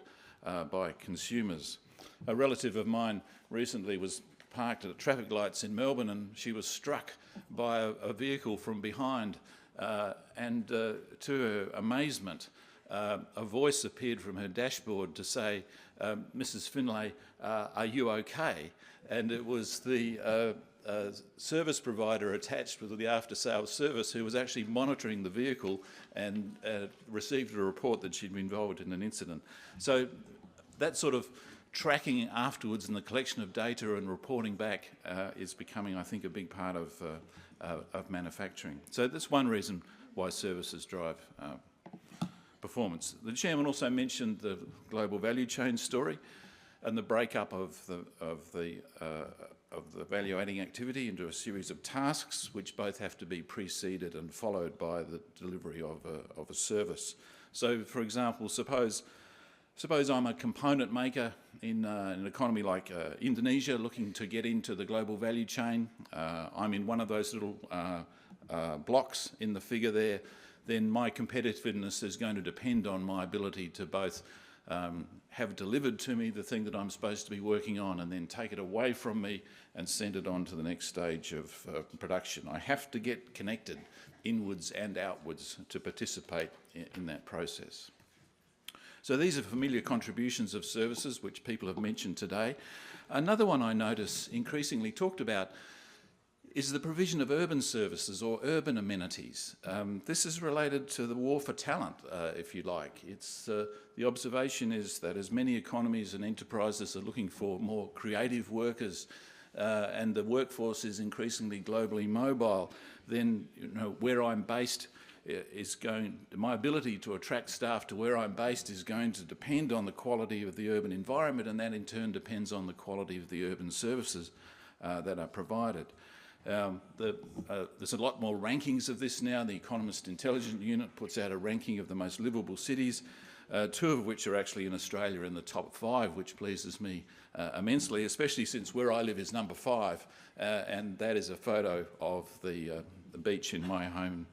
by consumers. A relative of mine recently was parked at traffic lights in Melbourne, and she was struck by a vehicle from behind, and to her amazement, a voice appeared from her dashboard to say, "Mrs. Findlay, are you okay?" And it was the service provider attached with the after-sales service who was actually monitoring the vehicle and received a report that she'd been involved in an incident. So that sort of tracking afterwards and the collection of data and reporting back is becoming, I think, a big part of manufacturing. So that's one reason why services drive performance. The Chairman also mentioned the global value chain story and the breakup of the the value-adding activity into a series of tasks, which both have to be preceded and followed by the delivery of a service. So, for example, suppose I'm a component maker in an economy like Indonesia, looking to get into the global value chain. I'm in one of those little blocks in the figure there. Then my competitiveness is going to depend on my ability to both have delivered to me the thing that I'm supposed to be working on and then take it away from me and send it on to the next stage of production. I have to get connected inwards and outwards to participate in that process. So these are familiar contributions of services which people have mentioned today. Another one I notice increasingly talked about is the provision of urban services or urban amenities. This is related to the war for talent, if you like. It's, the observation is that as many economies and enterprises are looking for more creative workers and the workforce is increasingly globally mobile, then where I'm based my ability to attract staff to where I'm based is going to depend on the quality of the urban environment, and that in turn depends on the quality of the urban services that are provided. There's a lot more rankings of this now. The Economist Intelligence Unit puts out a ranking of the most livable cities, 2 of which are actually in Australia in the top 5, which pleases me immensely, especially since where I live is number 5, and that is a photo of the beach in my home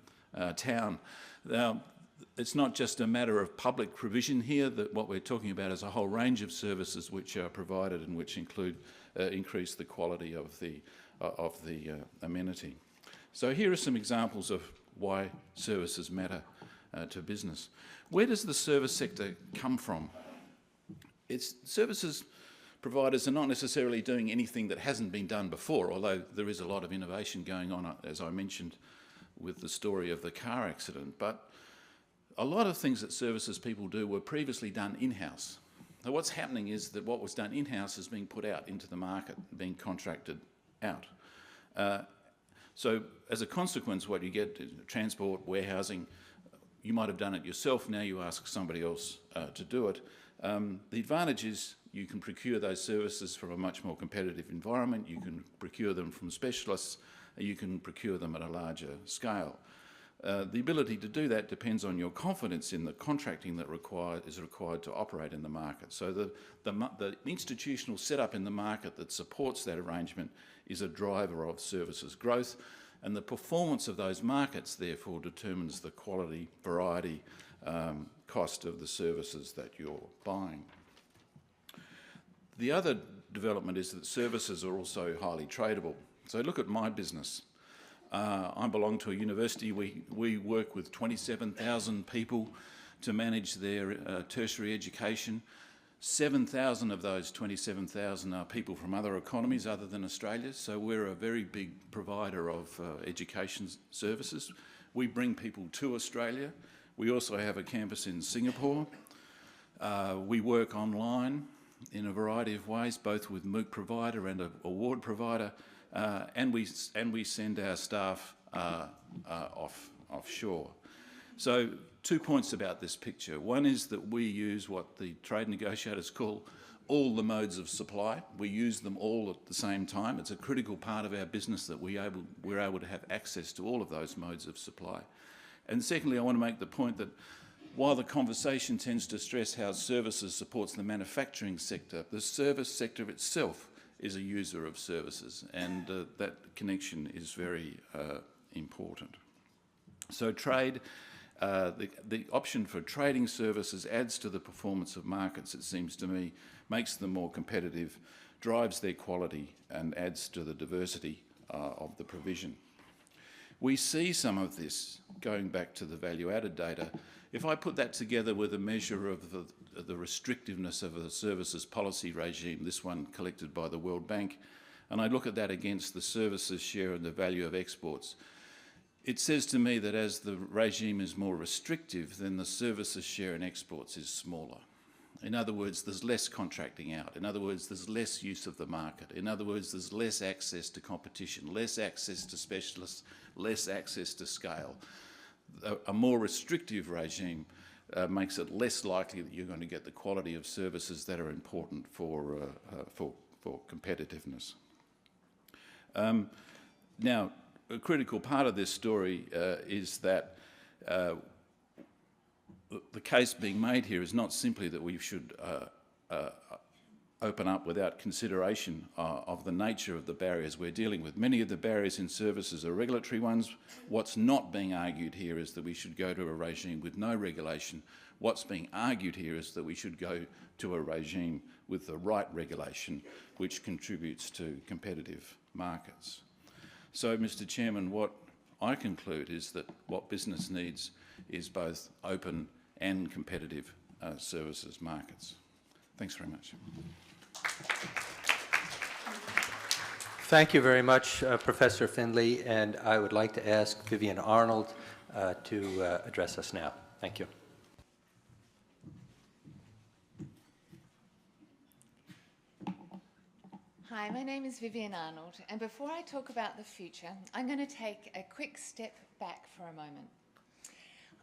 town. Now, it's not just a matter of public provision here, that what we're talking about is a whole range of services which are provided and which include increase the quality of the amenity. So here are some examples of why services matter to business. Where does the service sector come from? Services providers are not necessarily doing anything that hasn't been done before, although there is a lot of innovation going on, as I mentioned, with the story of the car accident. But a lot of things that services people do were previously done in-house. Now what's happening is that what was done in-house is being put out into the market, being contracted out. So as a consequence, what you get is transport, warehousing. You might have done it yourself, now you ask somebody else to do it. The advantage is you can procure those services from a much more competitive environment, you can procure them from specialists, you can procure them at a larger scale. The ability to do that depends on your confidence in the contracting that is required to operate in the market. So the institutional setup in the market that supports that arrangement is a driver of services growth, and the performance of those markets therefore determines the quality, variety, cost of the services that you're buying. The other development is that services are also highly tradable. So look at my business. I belong to a university. We work with 27,000 people to manage their tertiary education. 7,000 of those 27,000 are people from other economies other than Australia, so we're a very big provider of education services. We bring people to Australia. We also have a campus in Singapore. We work online in a variety of ways, both with MOOC provider and an award provider, and we send our staff offshore. So 2 points about this picture. One is that we use what the trade negotiators call all the modes of supply. We use them all at the same time. It's a critical part of our business that we're able to have access to all of those modes of supply. And secondly, I want to make the point that while the conversation tends to stress how services supports the manufacturing sector, the service sector itself is a user of services, and that connection is very important. So trade, the option for trading services adds to the performance of markets, it seems to me, makes them more competitive, drives their quality, and adds to the diversity of the provision. We see some of this going back to the value-added data. If I put that together with a measure of the restrictiveness of the services policy regime, this one collected by the World Bank, and I look at that against the services share and the value of exports, it says to me that as the regime is more restrictive, then the services share in exports is smaller. In other words, there's less contracting out. In other words, there's less use of the market. In other words, there's less access to competition, less access to specialists, less access to scale. A more restrictive regime makes it less likely that you're going to get the quality of services that are important for competitiveness. Now, a critical part of this story is that the case being made here is not simply that we should open up without consideration of the nature of the barriers we're dealing with. Many of the barriers in services are regulatory ones. What's not being argued here is that we should go to a regime with no regulation. What's being argued here is that we should go to a regime with the right regulation, which contributes to competitive markets. So, Mr. Chairman, what I conclude is that what business needs is both open and competitive services markets. Thanks very much. Thank you very much, Professor Findlay, and I would like to ask Vivian Arnold to address us now. Thank you. Hi, my name is Vivian Arnold, and before I talk about the future, I'm going to take a quick step back for a moment.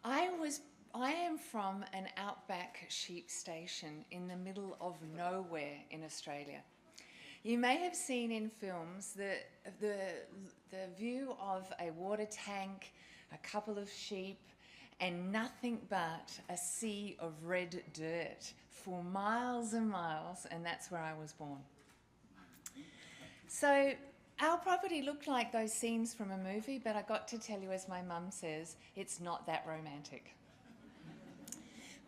I am from an outback sheep station in the middle of nowhere in Australia. You may have seen in films the view of a water tank, a couple of sheep, and nothing but a sea of red dirt for miles and miles, and that's where I was born. So our property looked like those scenes from a movie, but I got to tell you, as my mum says, it's not that romantic.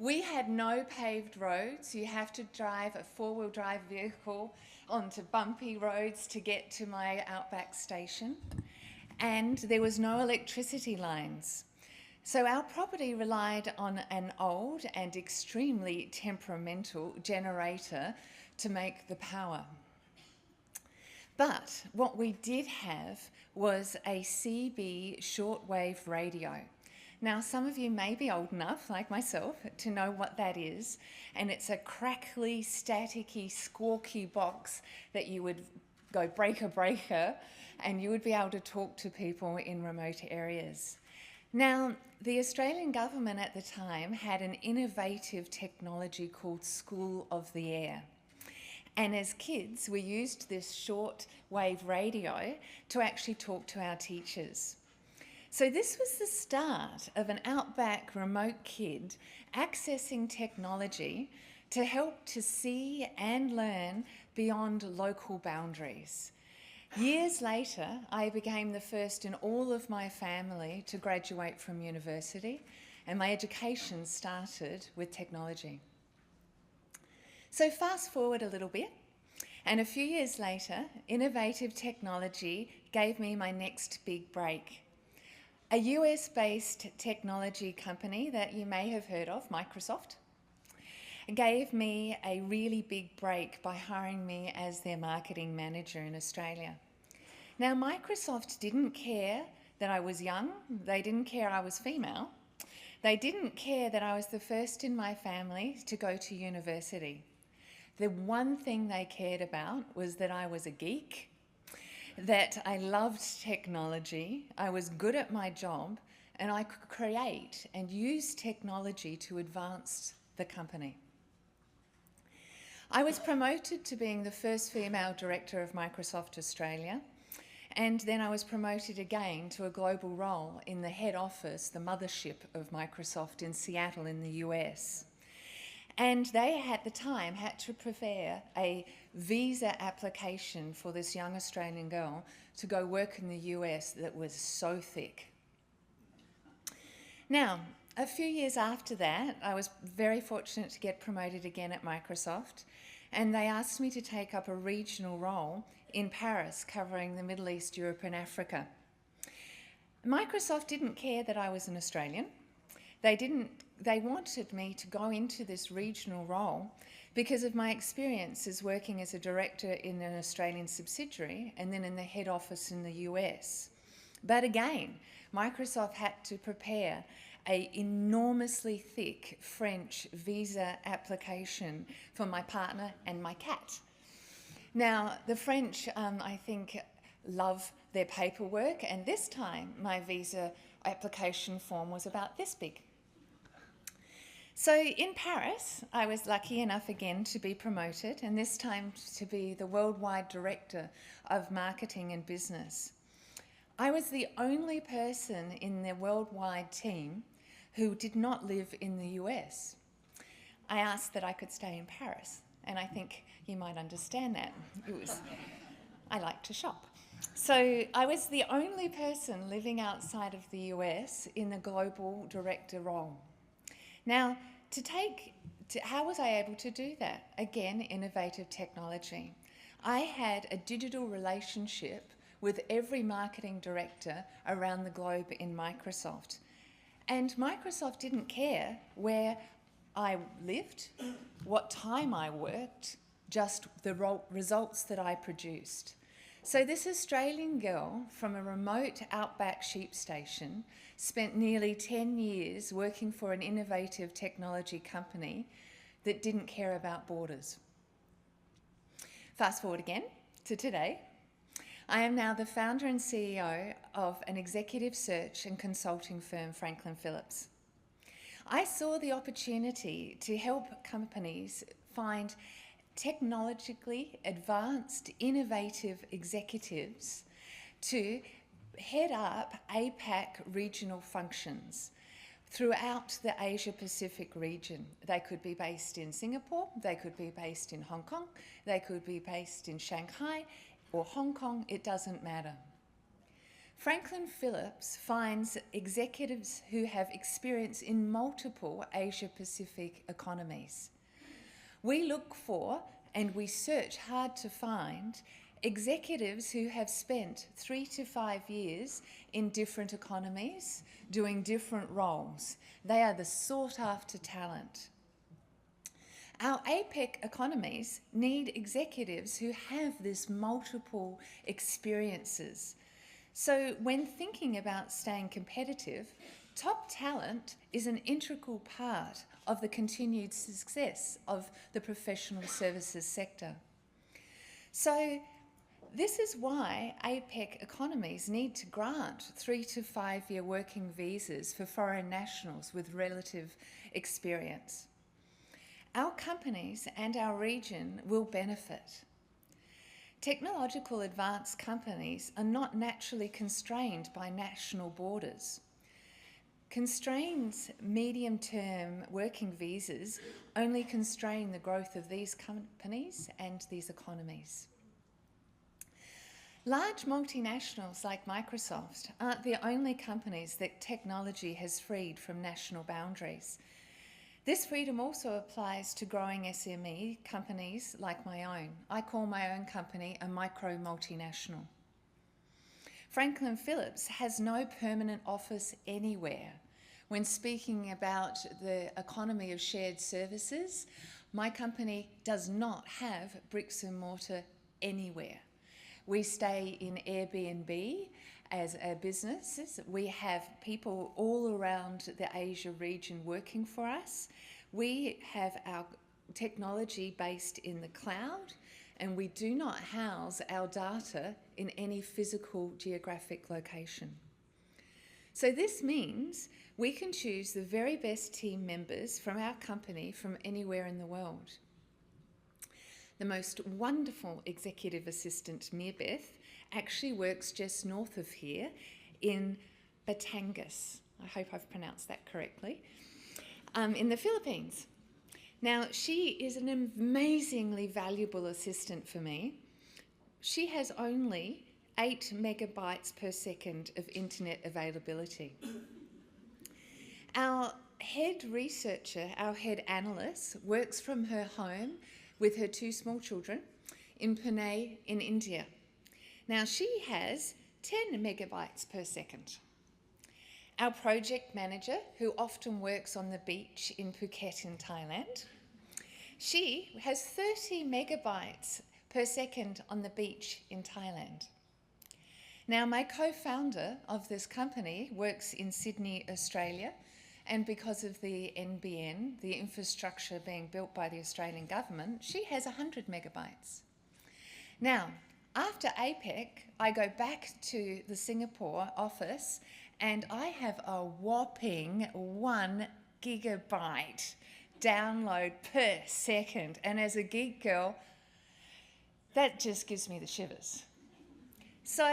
We had no paved roads. You have to drive a four-wheel drive vehicle onto bumpy roads to get to my outback station. And there was no electricity lines. So our property relied on an old and extremely temperamental generator to make the power. But what we did have was a CB shortwave radio. Now, some of you may be old enough, like myself, to know what that is, and it's a crackly, staticky, squawky box that you would go breaker, breaker, and you would be able to talk to people in remote areas. Now, the Australian government at the time had an innovative technology called School of the Air. And as kids, we used this short-wave radio to actually talk to our teachers. So this was the start of an outback remote kid accessing technology to help to see and learn beyond local boundaries. Years later, I became the first in all of my family to graduate from university, and my education started with technology. So fast forward a little bit, and a few years later, innovative technology gave me my next big break. A US-based technology company that you may have heard of, Microsoft, gave me a really big break by hiring me as their marketing manager in Australia. Now, Microsoft didn't care that I was young. They didn't care I was female. They didn't care that I was the first in my family to go to university. The one thing they cared about was that I was a geek, that I loved technology, I was good at my job, and I could create and use technology to advance the company. I was promoted to being the first female director of Microsoft Australia, and then I was promoted again to a global role in the head office, the mothership of Microsoft in Seattle in the US. And they, at the time, had to prepare a visa application for this young Australian girl to go work in the US that was so thick. Now, a few years after that, I was very fortunate to get promoted again at Microsoft, and they asked me to take up a regional role in Paris, covering the Middle East, Europe, and Africa. Microsoft didn't care that I was an Australian. They wanted me to go into this regional role because of my experiences working as a director in an Australian subsidiary and then in the head office in the US. But again, Microsoft had to prepare an enormously thick French visa application for my partner and my cat. Now, the French, I think, love their paperwork, and this time my visa application form was about this big. So in Paris, I was lucky enough again to be promoted, and this time to be the worldwide director of marketing and business. I was the only person in the worldwide team who did not live in the US. I asked that I could stay in Paris, and I think you might understand that. I like to shop. So I was the only person living outside of the US in the global director role. Now, how was I able to do that? Again, innovative technology. I had a digital relationship with every marketing director around the globe in Microsoft. And Microsoft didn't care where I lived, what time I worked, just the results that I produced. So this Australian girl from a remote outback sheep station spent nearly 10 years working for an innovative technology company that didn't care about borders. Fast forward again to today. I am now the founder and CEO of an executive search and consulting firm, Franklin Phillips. I saw the opportunity to help companies find technologically advanced, innovative executives to head up APAC regional functions throughout the Asia-Pacific region. They could be based in Singapore, they could be based in Hong Kong, they could be based in Shanghai or Hong Kong, it doesn't matter. Franklin Phillips finds executives who have experience in multiple Asia-Pacific economies. We look for, and we search hard to find, executives who have spent 3 to 5 years in different economies, doing different roles. They are the sought-after talent. Our APEC economies need executives who have this multiple experiences. So when thinking about staying competitive, top talent is an integral part of the continued success of the professional services sector. So this is why APEC economies need to grant 3 to 5 year working visas for foreign nationals with relative experience. Our companies and our region will benefit. Technological advanced companies are not naturally constrained by national borders. Constrained medium-term working visas only constrain the growth of these companies and these economies. Large multinationals like Microsoft aren't the only companies that technology has freed from national boundaries. This freedom also applies to growing SME companies like my own. I call my own company a micro multinational. Franklin Phillips has no permanent office anywhere. When speaking about the economy of shared services, my company does not have bricks and mortar anywhere. We stay in Airbnb as a business. We have people all around the Asia region working for us. We have our technology based in the cloud, and we do not house our data in any physical geographic location. So this means we can choose the very best team members from our company from anywhere in the world. The most wonderful executive assistant, Mirbeth, actually works just north of here in Batangas. I hope I've pronounced that correctly, in the Philippines. Now, she is an amazingly valuable assistant for me. She has only 8 megabytes per second of internet availability. Our head researcher, our head analyst, works from her home with her 2 small children in Pune in India. Now she has 10 megabytes per second. Our project manager, who often works on the beach in Phuket in Thailand, she has 30 megabytes per second on the beach in Thailand. Now my co-founder of this company works in Sydney, Australia, and because of the NBN, the infrastructure being built by the Australian government, she has 100 megabytes. Now, after APEC, I go back to the Singapore office and I have a whopping 1 gigabyte download per second. And as a geek girl, that just gives me the shivers. So,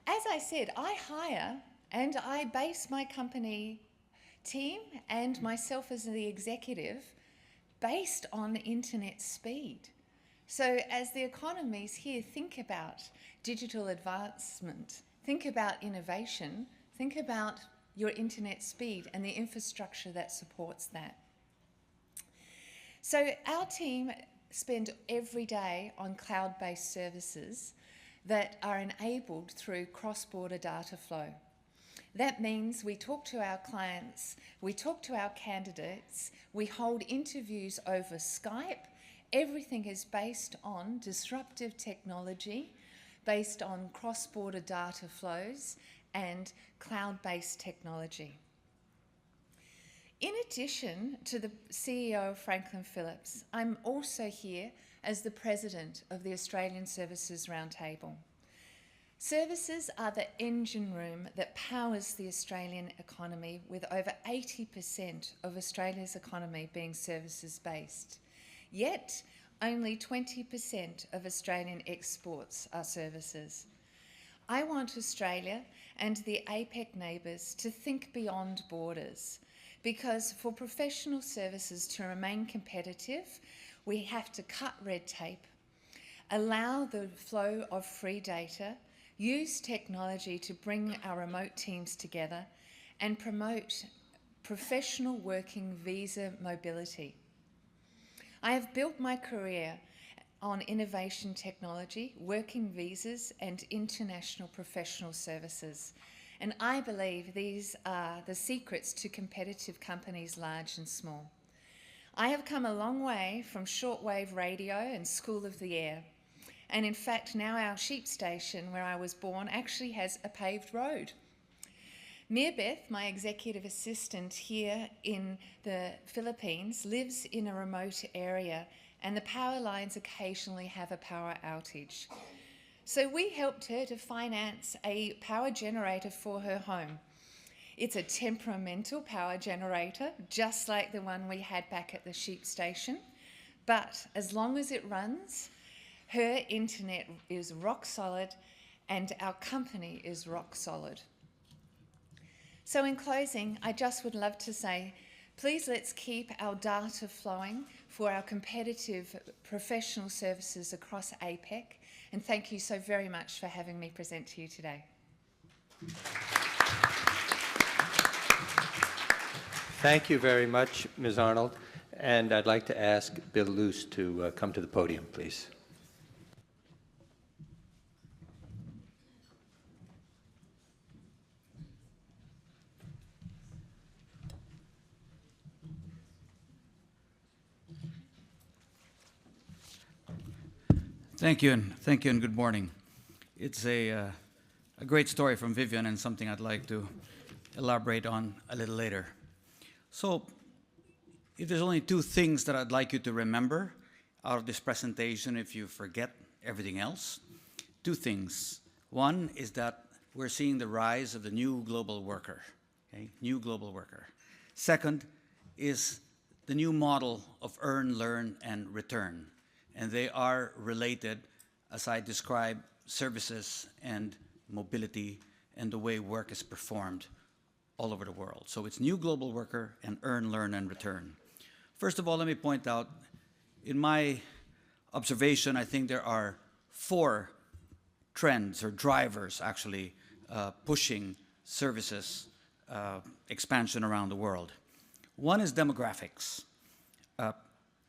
as I said, I hire and I base my company team and myself as the executive based on internet speed. So as the economies here think about digital advancement, think about innovation, think about your internet speed and the infrastructure that supports that. So our team spend every day on cloud-based services that are enabled through cross-border data flow. That means we talk to our clients, we talk to our candidates, we hold interviews over Skype. Everything is based on disruptive technology, based on cross-border data flows and cloud-based technology. In addition to the CEO of Franklin Phillips, I'm also here as the president of the Australian Services Roundtable. Services are the engine room that powers the Australian economy, with over 80% of Australia's economy being services-based. Yet, only 20% of Australian exports are services. I want Australia and the APEC neighbours to think beyond borders, because for professional services to remain competitive, we have to cut red tape, allow the flow of free data, use technology to bring our remote teams together, and promote professional working visa mobility. I have built my career on innovation technology, working visas, and international professional services. And I believe these are the secrets to competitive companies large and small. I have come a long way from shortwave radio and School of the Air. And in fact, now our sheep station, where I was born, actually has a paved road. Mirbeth, my executive assistant here in the Philippines, lives in a remote area, and the power lines occasionally have a power outage. So we helped her to finance a power generator for her home. It's a temperamental power generator, just like the one we had back at the sheep station. But as long as it runs, her internet is rock solid and our company is rock solid. So in closing, I just would love to say, please let's keep our data flowing for our competitive professional services across APEC. And thank you so very much for having me present to you today. Thank you very much, Ms. Arnold. And I'd like to ask Bill Luce to come to the podium, please. Thank you, and good morning. It's a great story from Vivian and something I'd like to elaborate on a little later. So, if there's only two things that I'd like you to remember out of this presentation if you forget everything else, two things. One is that we're seeing the rise of the new global worker, okay? New global worker. Second is the new model of earn, learn, and return. And they are related, as I describe, services and mobility and the way work is performed all over the world. So it's new global worker and earn, learn, and return. First of all, let me point out, in my observation, I think there are four trends or drivers actually pushing services expansion around the world. One is demographics.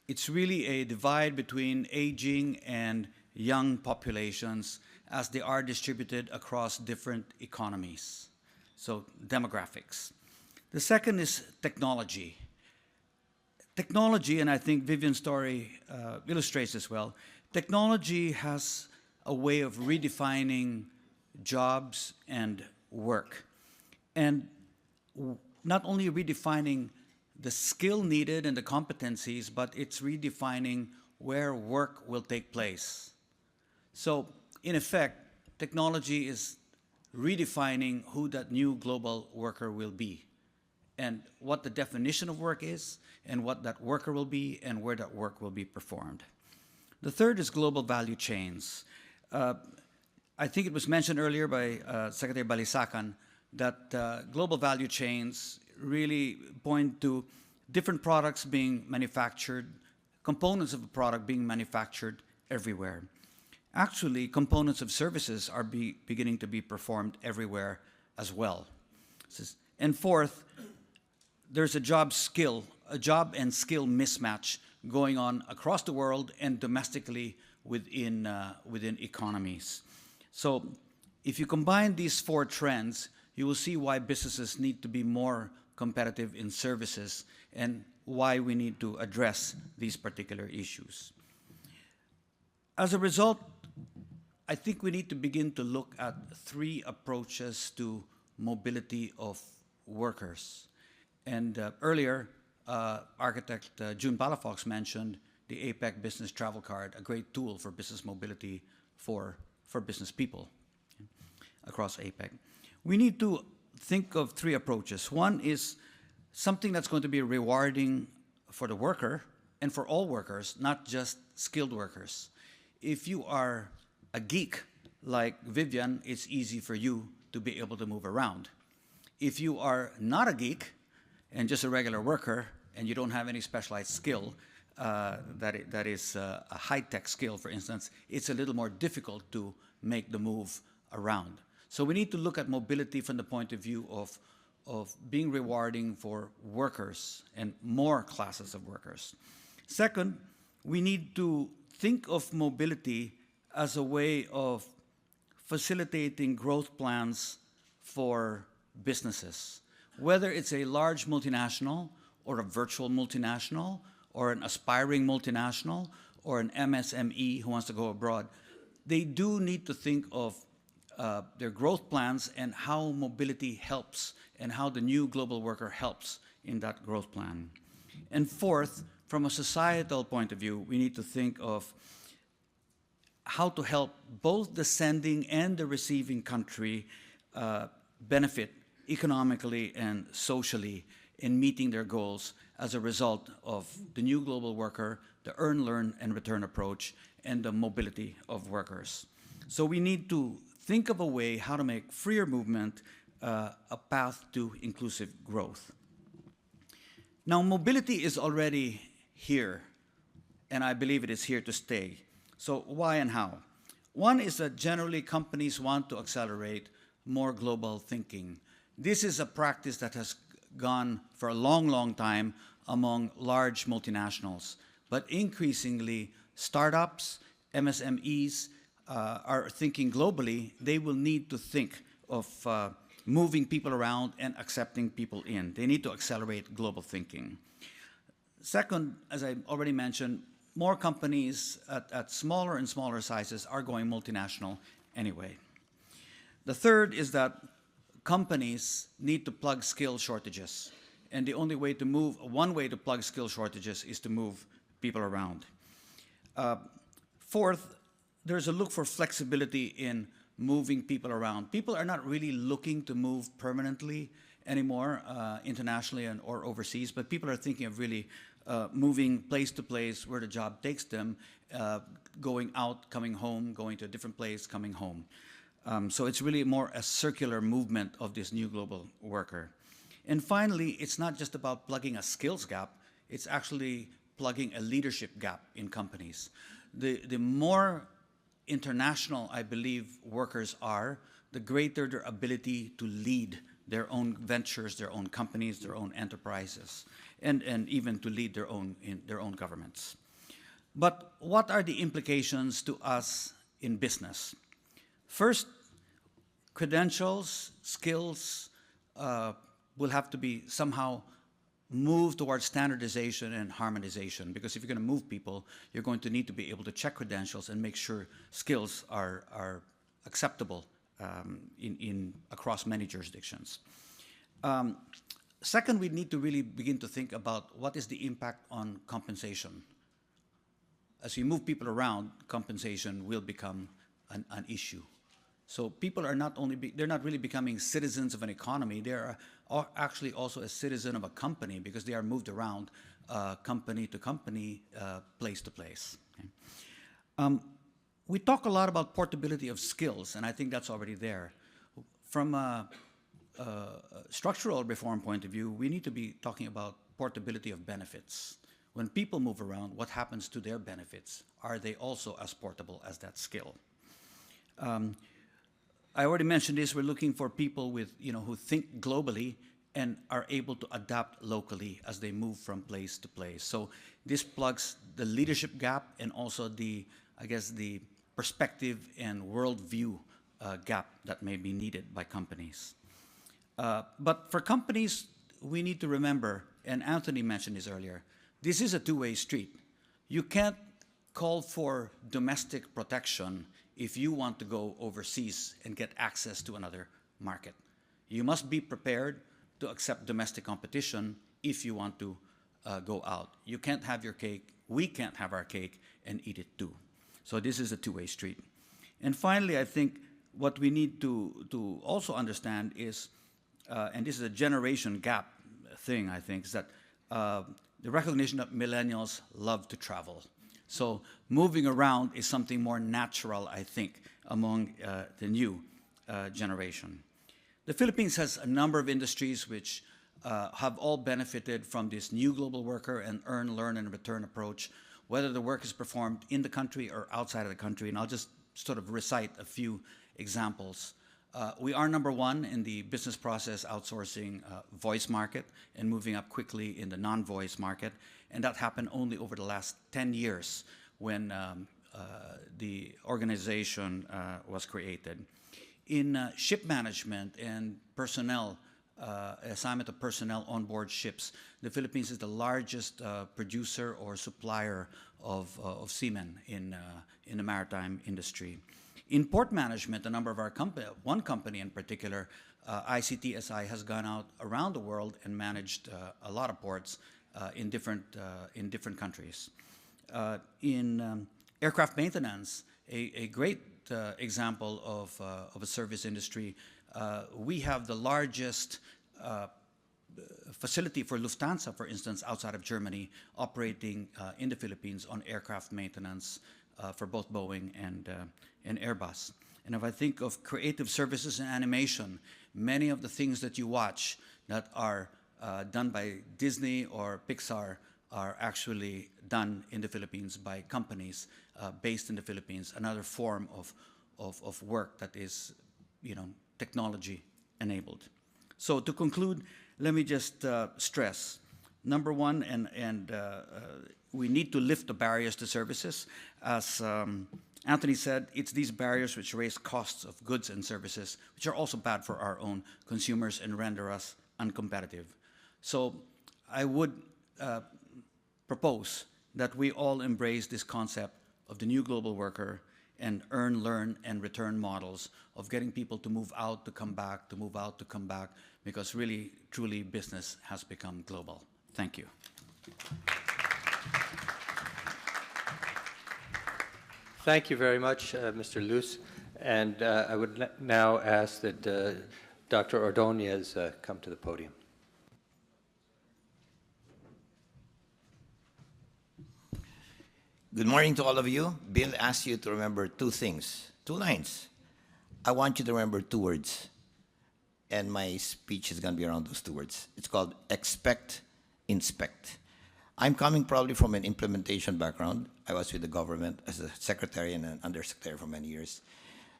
It's really a divide between aging and young populations as they are distributed across different economies. So demographics. The second is technology. Technology, and I think Vivian's story illustrates this well, technology has a way of redefining jobs and work. And not only redefining the skill needed and the competencies, but it's redefining where work will take place. So, in effect, technology is redefining who that new global worker will be. and what the definition of work is, and what that worker will be, and where that work will be performed. The third is global value chains. I think it was mentioned earlier by Secretary Balisacan that global value chains really point to different products being manufactured, components of a product being manufactured everywhere. Actually, components of services are beginning to be performed everywhere as well. And fourth, there's a job and skill mismatch going on across the world and domestically within economies. So if you combine these four trends, you will see why businesses need to be more competitive in services and why we need to address these particular issues. As a result, I think we need to begin to look at three approaches to mobility of workers. And earlier, architect June Palafox mentioned the APEC Business Travel Card, a great tool for business mobility for business people across APEC. We need to think of three approaches. One is something that's going to be rewarding for the worker and for all workers, not just skilled workers. If you are a geek like Vivian, it's easy for you to be able to move around. If you are not a geek and just a regular worker and you don't have any specialized skill, that is a high-tech skill, for instance, it's a little more difficult to make the move around. So we need to look at mobility from the point of view of being rewarding for workers and more classes of workers. Second, we need to think of mobility as a way of facilitating growth plans for businesses, whether it's a large multinational or a virtual multinational or an aspiring multinational or an MSME who wants to go abroad. They do need to think of their growth plans and how mobility helps and how the new global worker helps in that growth plan. And fourth, from a societal point of view, we need to think of how to help both the sending and the receiving country benefit economically and socially in meeting their goals as a result of the new global worker, the earn, learn, and return approach, and the mobility of workers. So we need to think of a way how to make freer movement a path to inclusive growth. Now, mobility is already here, and I believe it is here to stay. So why and how? One is that generally companies want to accelerate more global thinking. This is a practice that has gone for a long, long time among large multinationals, but increasingly startups, MSMEs are thinking globally. They will need to think of moving people around and accepting people in. They need to accelerate global thinking. Second, as I already mentioned, more companies at smaller and smaller sizes are going multinational anyway. The third is that companies need to plug skill shortages. And the only way to one way to plug skill shortages is to move people around. Fourth, there's a look for flexibility in moving people around. People are not really looking to move permanently anymore, internationally or overseas, but people are thinking of really moving place to place where the job takes them, going out, coming home, going to a different place, coming home. So it's really more a circular movement of this new global worker. And finally, it's not just about plugging a skills gap, it's actually plugging a leadership gap in companies. The more international, I believe, workers are, the greater their ability to lead their own ventures, their own companies, their own enterprises, and even to lead their own governments. But what are the implications to us in business? First, credentials, skills will have to be somehow moved towards standardization and harmonization, because if you're going to move people, you're going to need to be able to check credentials and make sure skills are acceptable across many jurisdictions. Second, we need to really begin to think about what is the impact on compensation. As we move people around, compensation will become an issue. So people are not only, they're not really becoming citizens of an economy, they're actually also a citizen of a company because they are moved around company to company, place to place. Okay. We talk a lot about portability of skills, and I think that's already there. From a structural reform point of view, we need to be talking about portability of benefits. When people move around, what happens to their benefits? Are they also as portable as that skill? I already mentioned this, we're looking for people with, who think globally and are able to adapt locally as they move from place to place. So this plugs the leadership gap and also the perspective and worldview gap that may be needed by companies. But for companies, we need to remember, and Anthony mentioned this earlier, this is a two-way street. You can't call for domestic protection if you want to go overseas and get access to another market. You must be prepared to accept domestic competition if you want to go out. You can't have your cake, we can't have our cake and eat it too. So this is a two-way street. And finally, I think what we need to also understand is, and this is a generation gap thing, I think, is that the recognition that millennials love to travel. So moving around is something more natural, I think, among the new generation. The Philippines has a number of industries which have all benefited from this new global worker and earn, learn, and return approach, whether the work is performed in the country or outside of the country. And I'll just sort of recite a few examples. We are number one in the business process outsourcing voice market and moving up quickly in the non-voice market. And that happened only over the last 10 years when the organization was created. In ship management and personnel, assignment of personnel on board ships, the Philippines is the largest producer or supplier of seamen in the maritime industry. In port management, a number of our one company in particular, ICTSI, has gone out around the world and managed a lot of ports in different countries. In aircraft maintenance, a great example of a service industry, we have the largest facility for Lufthansa, for instance, outside of Germany, operating in the Philippines on aircraft maintenance for both Boeing and Airbus. And if I think of creative services and animation, many of the things that you watch that are done by Disney or Pixar are actually done in the Philippines by companies based in the Philippines, another form of work that is, technology enabled. So to conclude, let me just stress, number one, and we need to lift the barriers to services. As Anthony said, it's these barriers which raise costs of goods and services, which are also bad for our own consumers and render us uncompetitive. So I would propose that we all embrace this concept of the new global worker and earn, learn, and return models of getting people to move out, to come back, to move out, to come back, because really, truly, business has become global. Thank you. Thank you very much, Mr. Luz. And I would now ask that Dr. Ordonez come to the podium. Good morning to all of you. Bill asked you to remember two things, two lines. I want you to remember two words. And my speech is going to be around those two words. It's called expect, inspect. I'm coming probably from an implementation background. I was with the government as a secretary and an undersecretary for many years.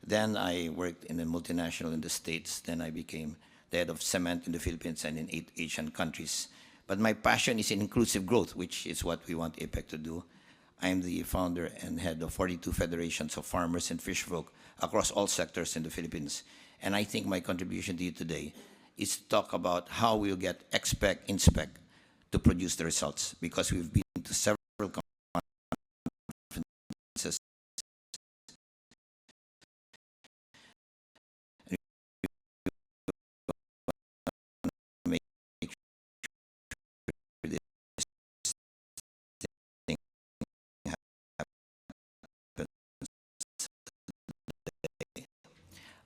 Then I worked in a multinational in the States. Then I became the head of cement in the Philippines and in 8 Asian countries. But my passion is in inclusive growth, which is what we want APEC to do. I'm the founder and head of 42 federations of farmers and fishfolk across all sectors in the Philippines. And I think my contribution to you today is to talk about how we'll get expect, inspect to produce the results, because we've been to several conferences.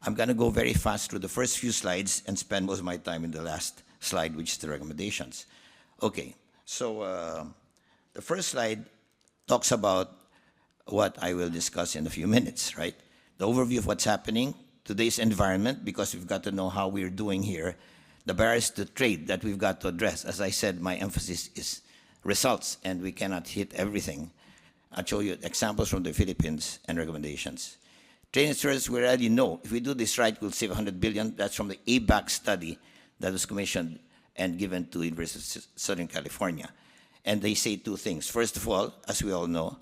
I'm going to go very fast through the first few slides and spend most of my time in the last slide, which is the recommendations. Okay, so the first slide talks about what I will discuss in a few minutes, right? The overview of what's happening, today's environment, because we've got to know how we're doing here, the barriers to trade that we've got to address. As I said, my emphasis is results, and we cannot hit everything. I'll show you examples from the Philippines and recommendations. Trade and services, we already know, if we do this right, we'll save 100 billion. That's from the ABAC study that was commissioned and given to University of Southern California. And they say two things. First of all, as we all know,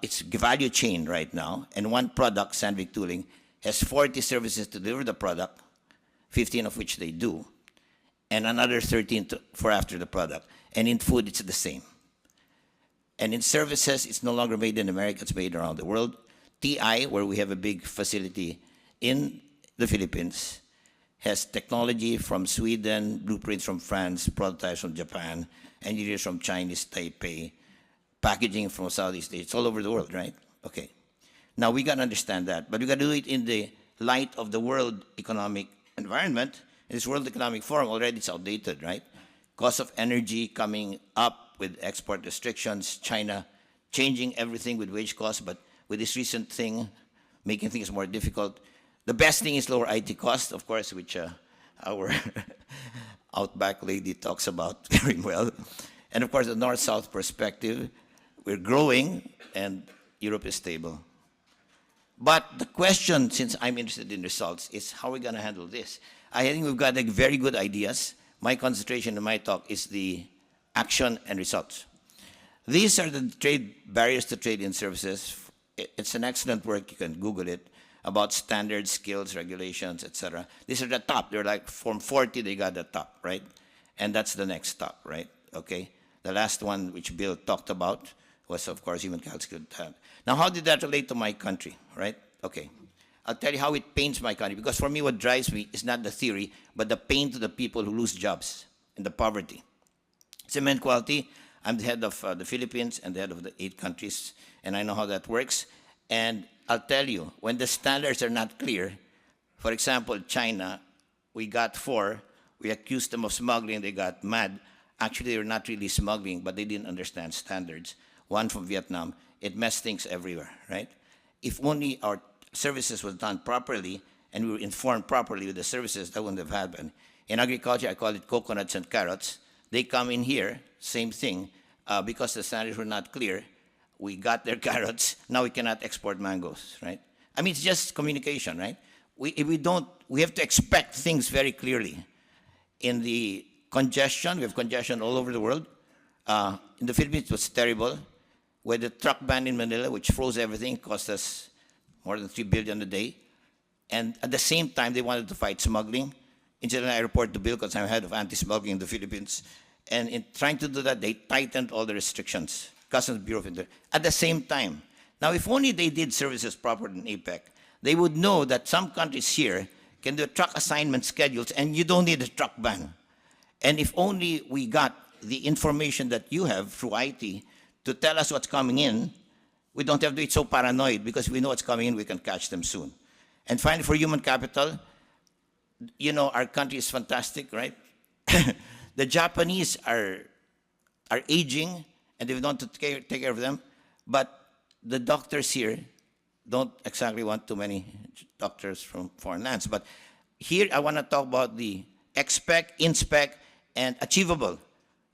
it's value chain right now, and one product, Sandvik Tooling, has 40 services to deliver the product, 15 of which they do, and another 13 for after the product. And in food, it's the same. And in services, it's no longer made in America, it's made around the world. TI, where we have a big facility in the Philippines, has technology from Sweden, blueprints from France, prototypes from Japan, engineers from Chinese Taipei, packaging from Southeast Asia. It's all over the world, right? Okay. Now, we got to understand that, but we got to do it in the light of the world economic environment. And this World Economic Forum already is outdated, right? Cost of energy coming up with export restrictions, China changing everything with wage costs, but with this recent thing, making things more difficult. The best thing is lower IT costs, of course, which our Outback lady talks about very well. And of course, the North-South perspective, we're growing and Europe is stable. But the question, since I'm interested in results, is how are we going to handle this? I think we've got very good ideas. My concentration in my talk is the action and results. These are the barriers to trade in services. It's an excellent work, you can Google it, about standards, skills, regulations, etc. These are the top. They're like from 40, they got the top, right? And that's the next top, right? Okay. The last one, which Bill talked about, was, of course, human capital skill talent. Now, how did that relate to my country, right? Okay. I'll tell you how it pains my country, because for me, what drives me is not the theory, but the pain to the people who lose jobs and the poverty. Cement quality, I'm the head of the Philippines and the head of the 8 countries, and I know how that works. And I'll tell you, when the standards are not clear, for example, China, we got 4, we accused them of smuggling, they got mad. Actually, they were not really smuggling, but they didn't understand standards. One from Vietnam, it messed things everywhere, right? If only our services was done properly and we were informed properly with the services, that wouldn't have happened. In agriculture, I call it coconuts and carrots. They come in here, same thing, because the standards were not clear. We got their carrots, now we cannot export mangoes, right? I mean, it's just communication, right? We have to expect things very clearly. In the congestion, we have congestion all over the world. In the Philippines, it was terrible. With the truck ban in Manila, which froze everything, cost us more than 3 billion a day. And at the same time, they wanted to fight smuggling. Incidentally, I report to Bill because I'm head of anti-smuggling in the Philippines. And in trying to do that, they tightened all the restrictions. Customs Bureau of Interior. At the same time, now if only they did services properly in APEC, they would know that some countries here can do truck assignment schedules and you don't need a truck ban. And if only we got the information that you have through IT to tell us what's coming in, we don't have to be so paranoid because we know what's coming in, we can catch them soon. And finally, for human capital, you know, our country is fantastic, right? The Japanese are aging, and they've not to take care of them, but the doctors here don't exactly want too many doctors from foreign lands. But here, I want to talk about the expect, inspect, and achievable.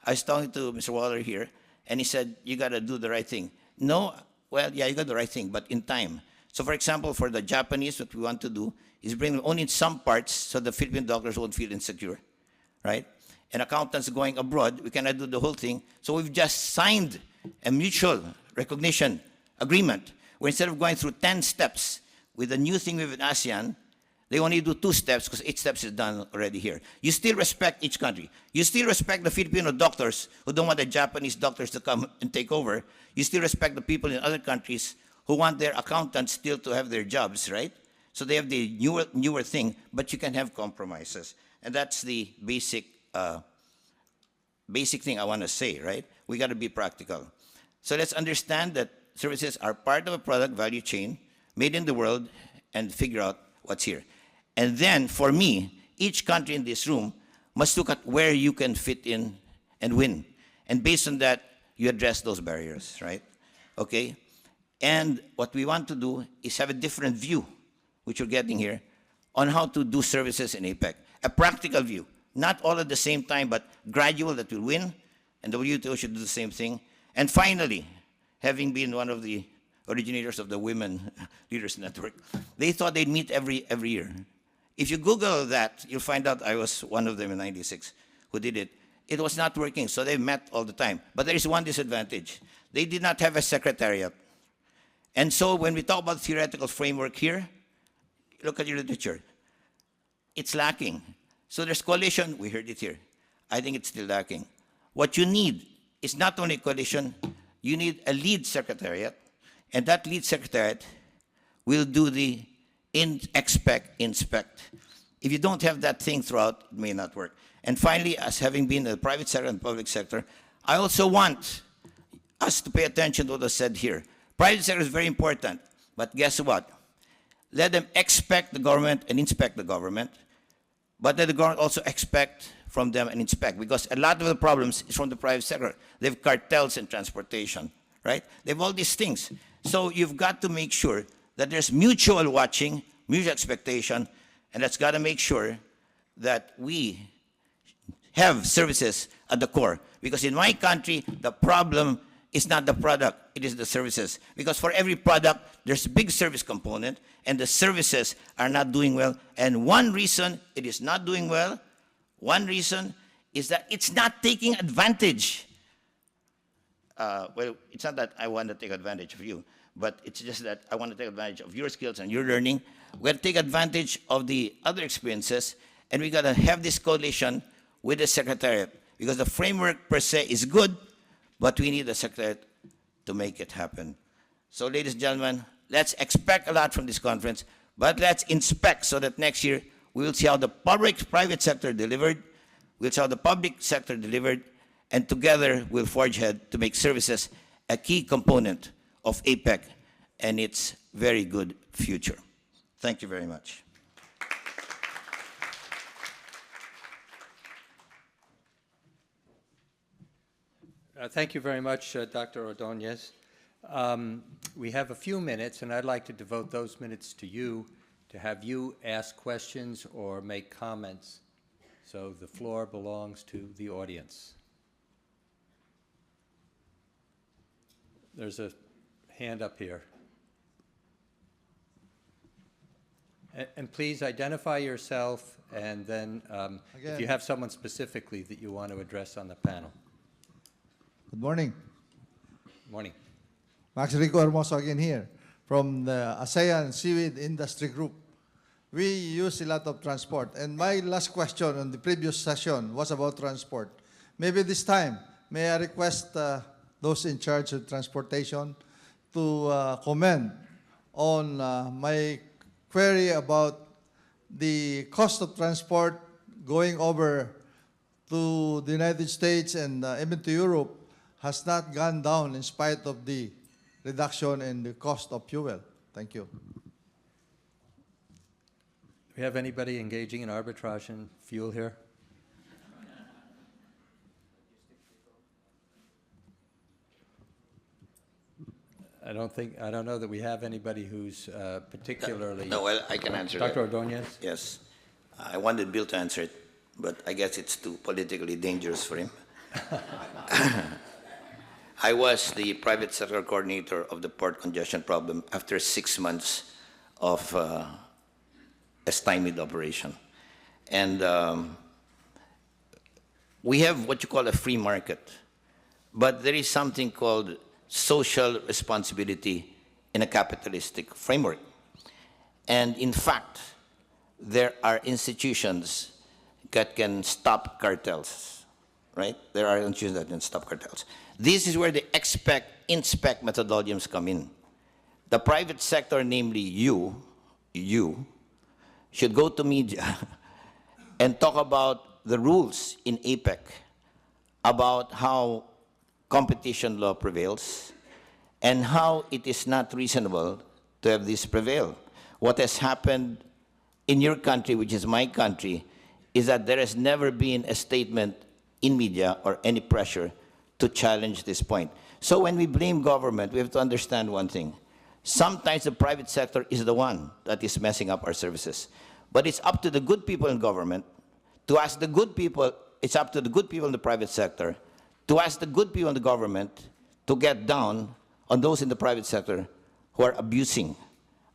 I was talking to Mr. Waller here, and he said, you got to do the right thing. No, well, yeah, you got the right thing, but in time. So, for example, for the Japanese, what we want to do is bring them only in some parts so the Philippine doctors won't feel insecure, right? And accountants going abroad, we cannot do the whole thing. So we've just signed a mutual recognition agreement where instead of going through 10 steps with the new thing with ASEAN, they only do 2 steps because 8 steps is done already here. You still respect each country. You still respect the Filipino doctors who don't want the Japanese doctors to come and take over. You still respect the people in other countries who want their accountants still to have their jobs, right? So they have the newer thing, but you can have compromises. And that's the basic thing I want to say, right? We got to be practical. So let's understand that services are part of a product value chain made in the world and figure out what's here. And then, for me, each country in this room must look at where you can fit in and win. And based on that, you address those barriers, right? Okay? And what we want to do is have a different view, which you're getting here, on how to do services in APEC. A practical view. Not all at the same time, but gradual that will win, and the WTO should do the same thing. And finally, having been one of the originators of the Women Leaders Network, they thought they'd meet every year. If you Google that, you'll find out I was one of them in '96 who did it. It was not working, so they met all the time. But there is one disadvantage. They did not have a secretariat. And so when we talk about theoretical framework here, look at your literature. It's lacking. So there's coalition, we heard it here. I think it's still lacking. What you need is not only coalition, you need a lead secretariat, and that lead secretariat will do the inspect. If you don't have that thing throughout, it may not work. And finally, as having been in the private sector and public sector, I also want us to pay attention to what was said here. Private sector is very important, but guess what? Let them expect the government and inspect the government, but let the government also expect from them and inspect, because a lot of the problems is from the private sector. They have cartels in transportation, right? They have all these things. So you've got to make sure that there's mutual watching, mutual expectation, and that's got to make sure that we have services at the core. Because in my country, the problem is not the product, it is the services. Because for every product, there's a big service component, and the services are not doing well. And one reason it is not doing well, one reason is that it's not taking advantage. Well, it's not that I want to take advantage of you, but it's just that I want to take advantage of your skills and your learning. We got to take advantage of the other experiences, and we got to have this coalition with the Secretariat, because the framework per se is good, but we need the Secretariat to make it happen. So, ladies and gentlemen, let's expect a lot from this conference, but let's inspect so that next year we will see how the public-private sector delivered, we'll see how the public sector delivered, and together we'll forge ahead to make services a key component of APEC and its very good future. Thank you very much. Thank you very much, Dr. Ordonez. We have a few minutes, and I'd like to devote those minutes to you, to have you ask questions or make comments. So the floor belongs to the audience. There's a hand up here. And please identify yourself, and then if you have someone specifically that you want to address on the panel. Good morning. Morning. Max Rico Hermoso again here from the ASEAN Seaweed Industry Group. We use a lot of transport, and my last question on the previous session was about transport. Maybe this time, may I request those in charge of transportation to comment on my query about the cost of transport going over to the United States and even to Europe has not gone down in spite of the reduction in the cost of fuel. Thank you. Do we have anybody engaging in arbitrage and fuel here? I don't know that we have anybody who's particularly... No, well, I can answer Dr. that. Ordonez? Yes. I wanted Bill to answer it, but I guess it's too politically dangerous for him. I was the private sector coordinator of the port congestion problem after 6 months of a stymied operation. And we have what you call a free market, but there is something called social responsibility in a capitalistic framework. And in fact, there are institutions that can stop cartels, right? There are institutions that can stop cartels. This is where the inspect methodologies come in. The private sector, namely you, should go to media and talk about the rules in APEC, about how competition law prevails, and how it is not reasonable to have this prevail. What has happened in your country, which is my country, is that there has never been a statement in media or any pressure to challenge this point. So when we blame government, we have to understand one thing. Sometimes the private sector is the one that is messing up our services. But it's up to the good people in government to ask the good people, it's up to the good people in the private sector to ask the good people in the government to get down on those in the private sector who are abusing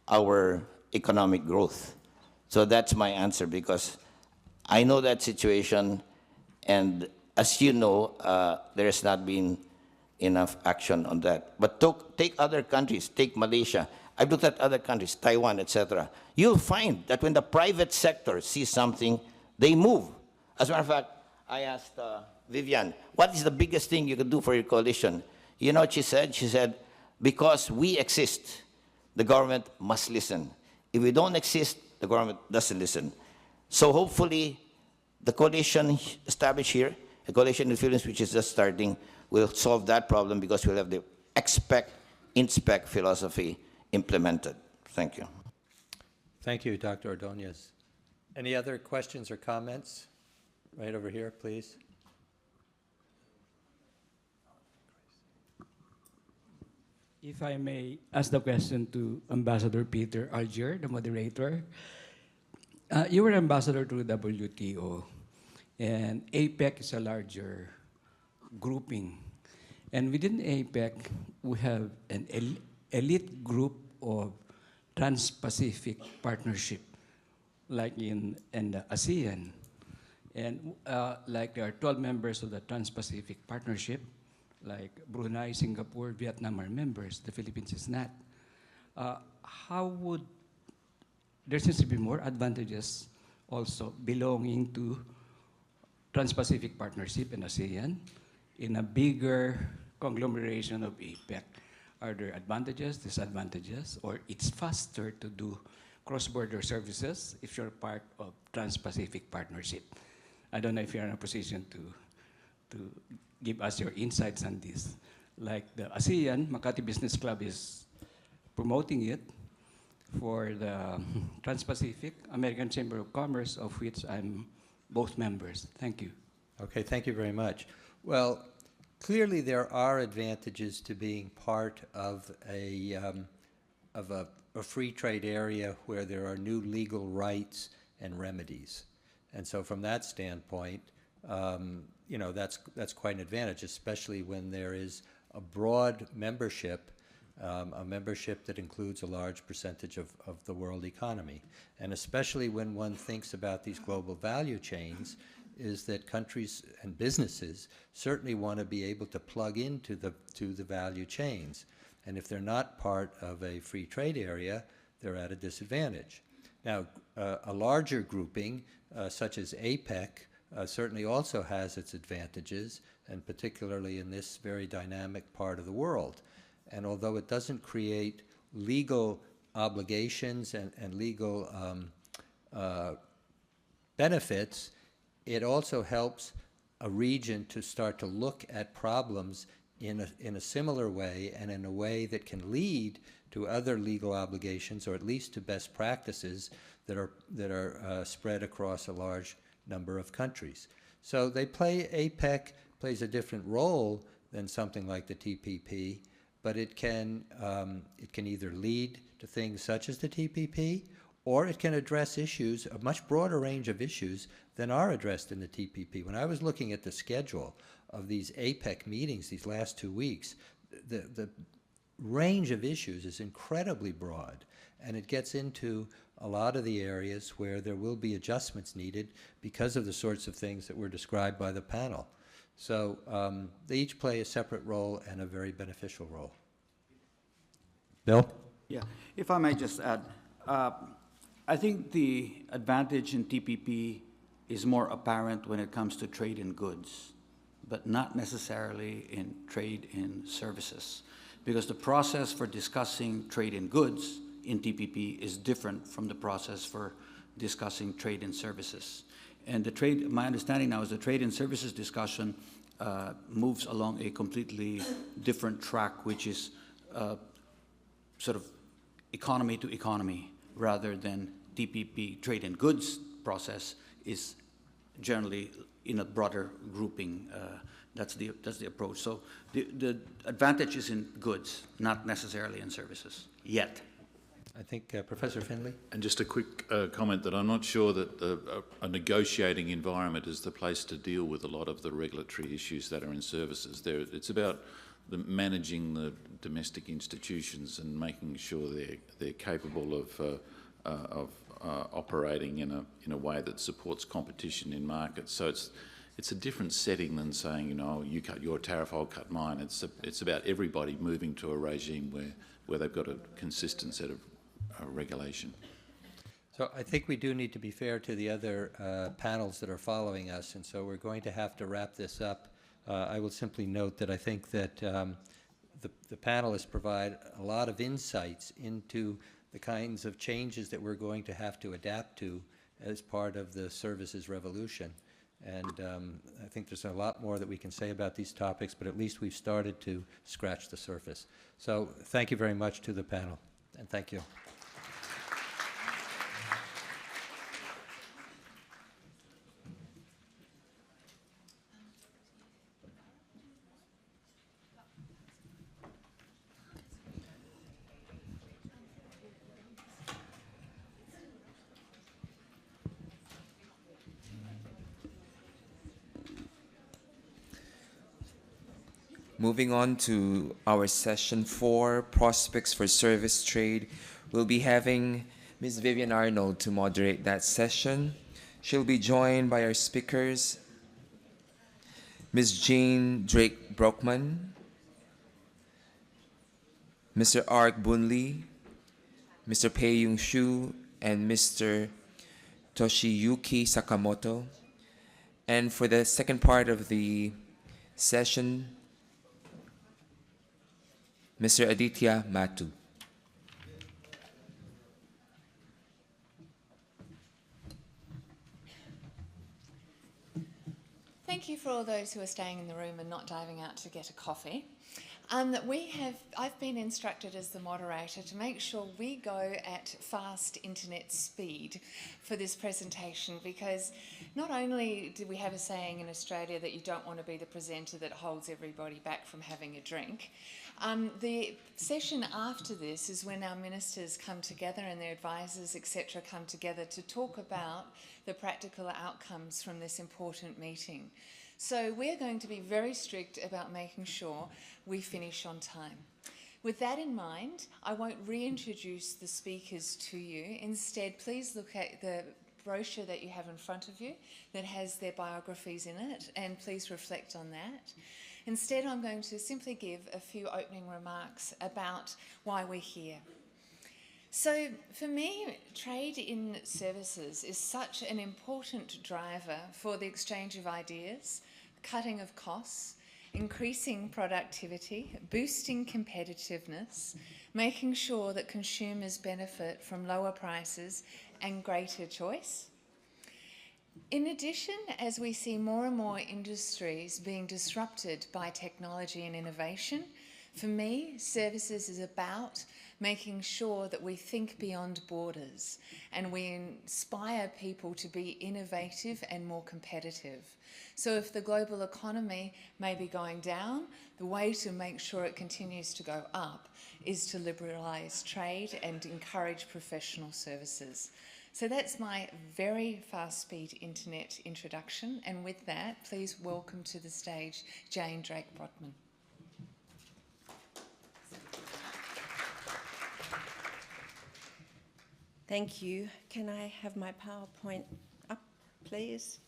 our economic growth. So that's my answer, because I know that situation, and as you know, there has not been enough action on that. But take other countries, take Malaysia. I've looked at other countries, Taiwan, etc. You'll find that when the private sector sees something, they move. As a matter of fact, I asked Vivian, what is the biggest thing you can do for your coalition? You know what she said? She said, because we exist, the government must listen. If we don't exist, the government doesn't listen. So hopefully, the coalition established here, a coalition in the Philippines which is just starting, will solve that problem because we'll have the expect, inspect philosophy implemented. Thank you. Thank you, Dr. Ordonez. Any other questions or comments? Right over here, please. If I may ask the question to Ambassador Peter Algier, the moderator. You were ambassador to WTO, and APEC is a larger grouping. And within APEC, we have an elite group of Trans-Pacific Partnership, like in the ASEAN. And like there are 12 members of the Trans-Pacific Partnership, like Brunei, Singapore, Vietnam are members, the Philippines is not. How would, there seems to be more advantages also belonging to Trans-Pacific Partnership and ASEAN in a bigger conglomeration of APEC. Are there advantages, disadvantages, or it's faster to do cross-border services if you're part of Trans-Pacific Partnership? I don't know if you're in a position to give us your insights on this. Like the ASEAN, Makati Business Club is promoting it for the Trans-Pacific, American Chamber of Commerce, of which I'm both members. Thank you. Okay, thank you very much. Well, clearly there are advantages to being part of a free trade area where there are new legal rights and remedies. And so from that standpoint, you know, that's quite an advantage, especially when there is a broad membership, a membership that includes a large percentage of the world economy. And especially when one thinks about these global value chains, is that countries and businesses certainly want to be able to plug into the value chains. And if they're not part of a free trade area, they're at a disadvantage. Now, a larger grouping, such as APEC, certainly also has its advantages, and particularly in this very dynamic part of the world. And although it doesn't create legal obligations and legal benefits, it also helps a region to start to look at problems in a similar way, and in a way that can lead to other legal obligations, or at least to best practices that are spread across a large number of countries. So APEC plays a different role than something like the TPP, but it can either lead to things such as the TPP, or it can address issues, a much broader range of issues than are addressed in the TPP. When I was looking at the schedule of these APEC meetings these last 2 weeks, the range of issues is incredibly broad, and it gets into a lot of the areas where there will be adjustments needed because of the sorts of things that were described by the panel. So they each play a separate role and a very beneficial role. Bill? Yeah, if I might just add, I think the advantage in TPP is more apparent when it comes to trade in goods, but not necessarily in trade in services, because the process for discussing trade in goods in TPP is different from the process for discussing trade in services. And my understanding now is the trade in services discussion moves along a completely different track, which is sort of economy to economy rather than TPP trade in goods process is generally in a broader grouping. That's the approach. So the advantage is in goods, not necessarily in services, yet. I think Professor Finley? And just a quick comment that I'm not sure that a negotiating environment is the place to deal with a lot of the regulatory issues that are in services. It's about managing the domestic institutions and making sure they're capable of operating in a way that supports competition in markets. So it's a different setting than saying, you know, you cut your tariff, I'll cut mine. It's about everybody moving to a regime where they've got a consistent set of regulation. So I think we do need to be fair to the other panels that are following us, and so we're going to have to wrap this up. I will simply note that I think that the panelists provide a lot of insights into the kinds of changes that we're going to have to adapt to as part of the services revolution. And I think there's a lot more that we can say about these topics, but at least we've started to scratch the surface. So thank you very much to the panel, and thank you. Moving on to our session 4, Prospects for Service Trade. We'll be having Ms. Vivian Arnold to moderate that session. She'll be joined by our speakers, Ms. Jane Drake Brockman, Mr. Ark Bunli, Mr. Pei Yung Shu, and Mr. Toshiyuki Sakamoto. And for the second part of the session, Mr. Aditya Matu. Thank you for all those who are staying in the room and not diving out to get a coffee. I've been instructed as the moderator to make sure we go at fast internet speed for this presentation, because not only do we have a saying in Australia that you don't want to be the presenter that holds everybody back from having a drink, the session after this is when our ministers come together and their advisors, etc., come together to talk about the practical outcomes from this important meeting. So we're going to be very strict about making sure we finish on time. With that in mind, I won't reintroduce the speakers to you. Instead, please look at the brochure that you have in front of you that has their biographies in it, and please reflect on that. Instead, I'm going to simply give a few opening remarks about why we're here. So for me, trade in services is such an important driver for the exchange of ideas, cutting of costs, increasing productivity, boosting competitiveness, making sure that consumers benefit from lower prices and greater choice. In addition, as we see more and more industries being disrupted by technology and innovation, for me, services is about making sure that we think beyond borders and we inspire people to be innovative and more competitive. So if the global economy may be going down, the way to make sure it continues to go up is to liberalise trade and encourage professional services. So that's my very fast-speed internet introduction, and with that, please welcome to the stage Jane Drake Brockman. Thank you. Can I have my PowerPoint up, please?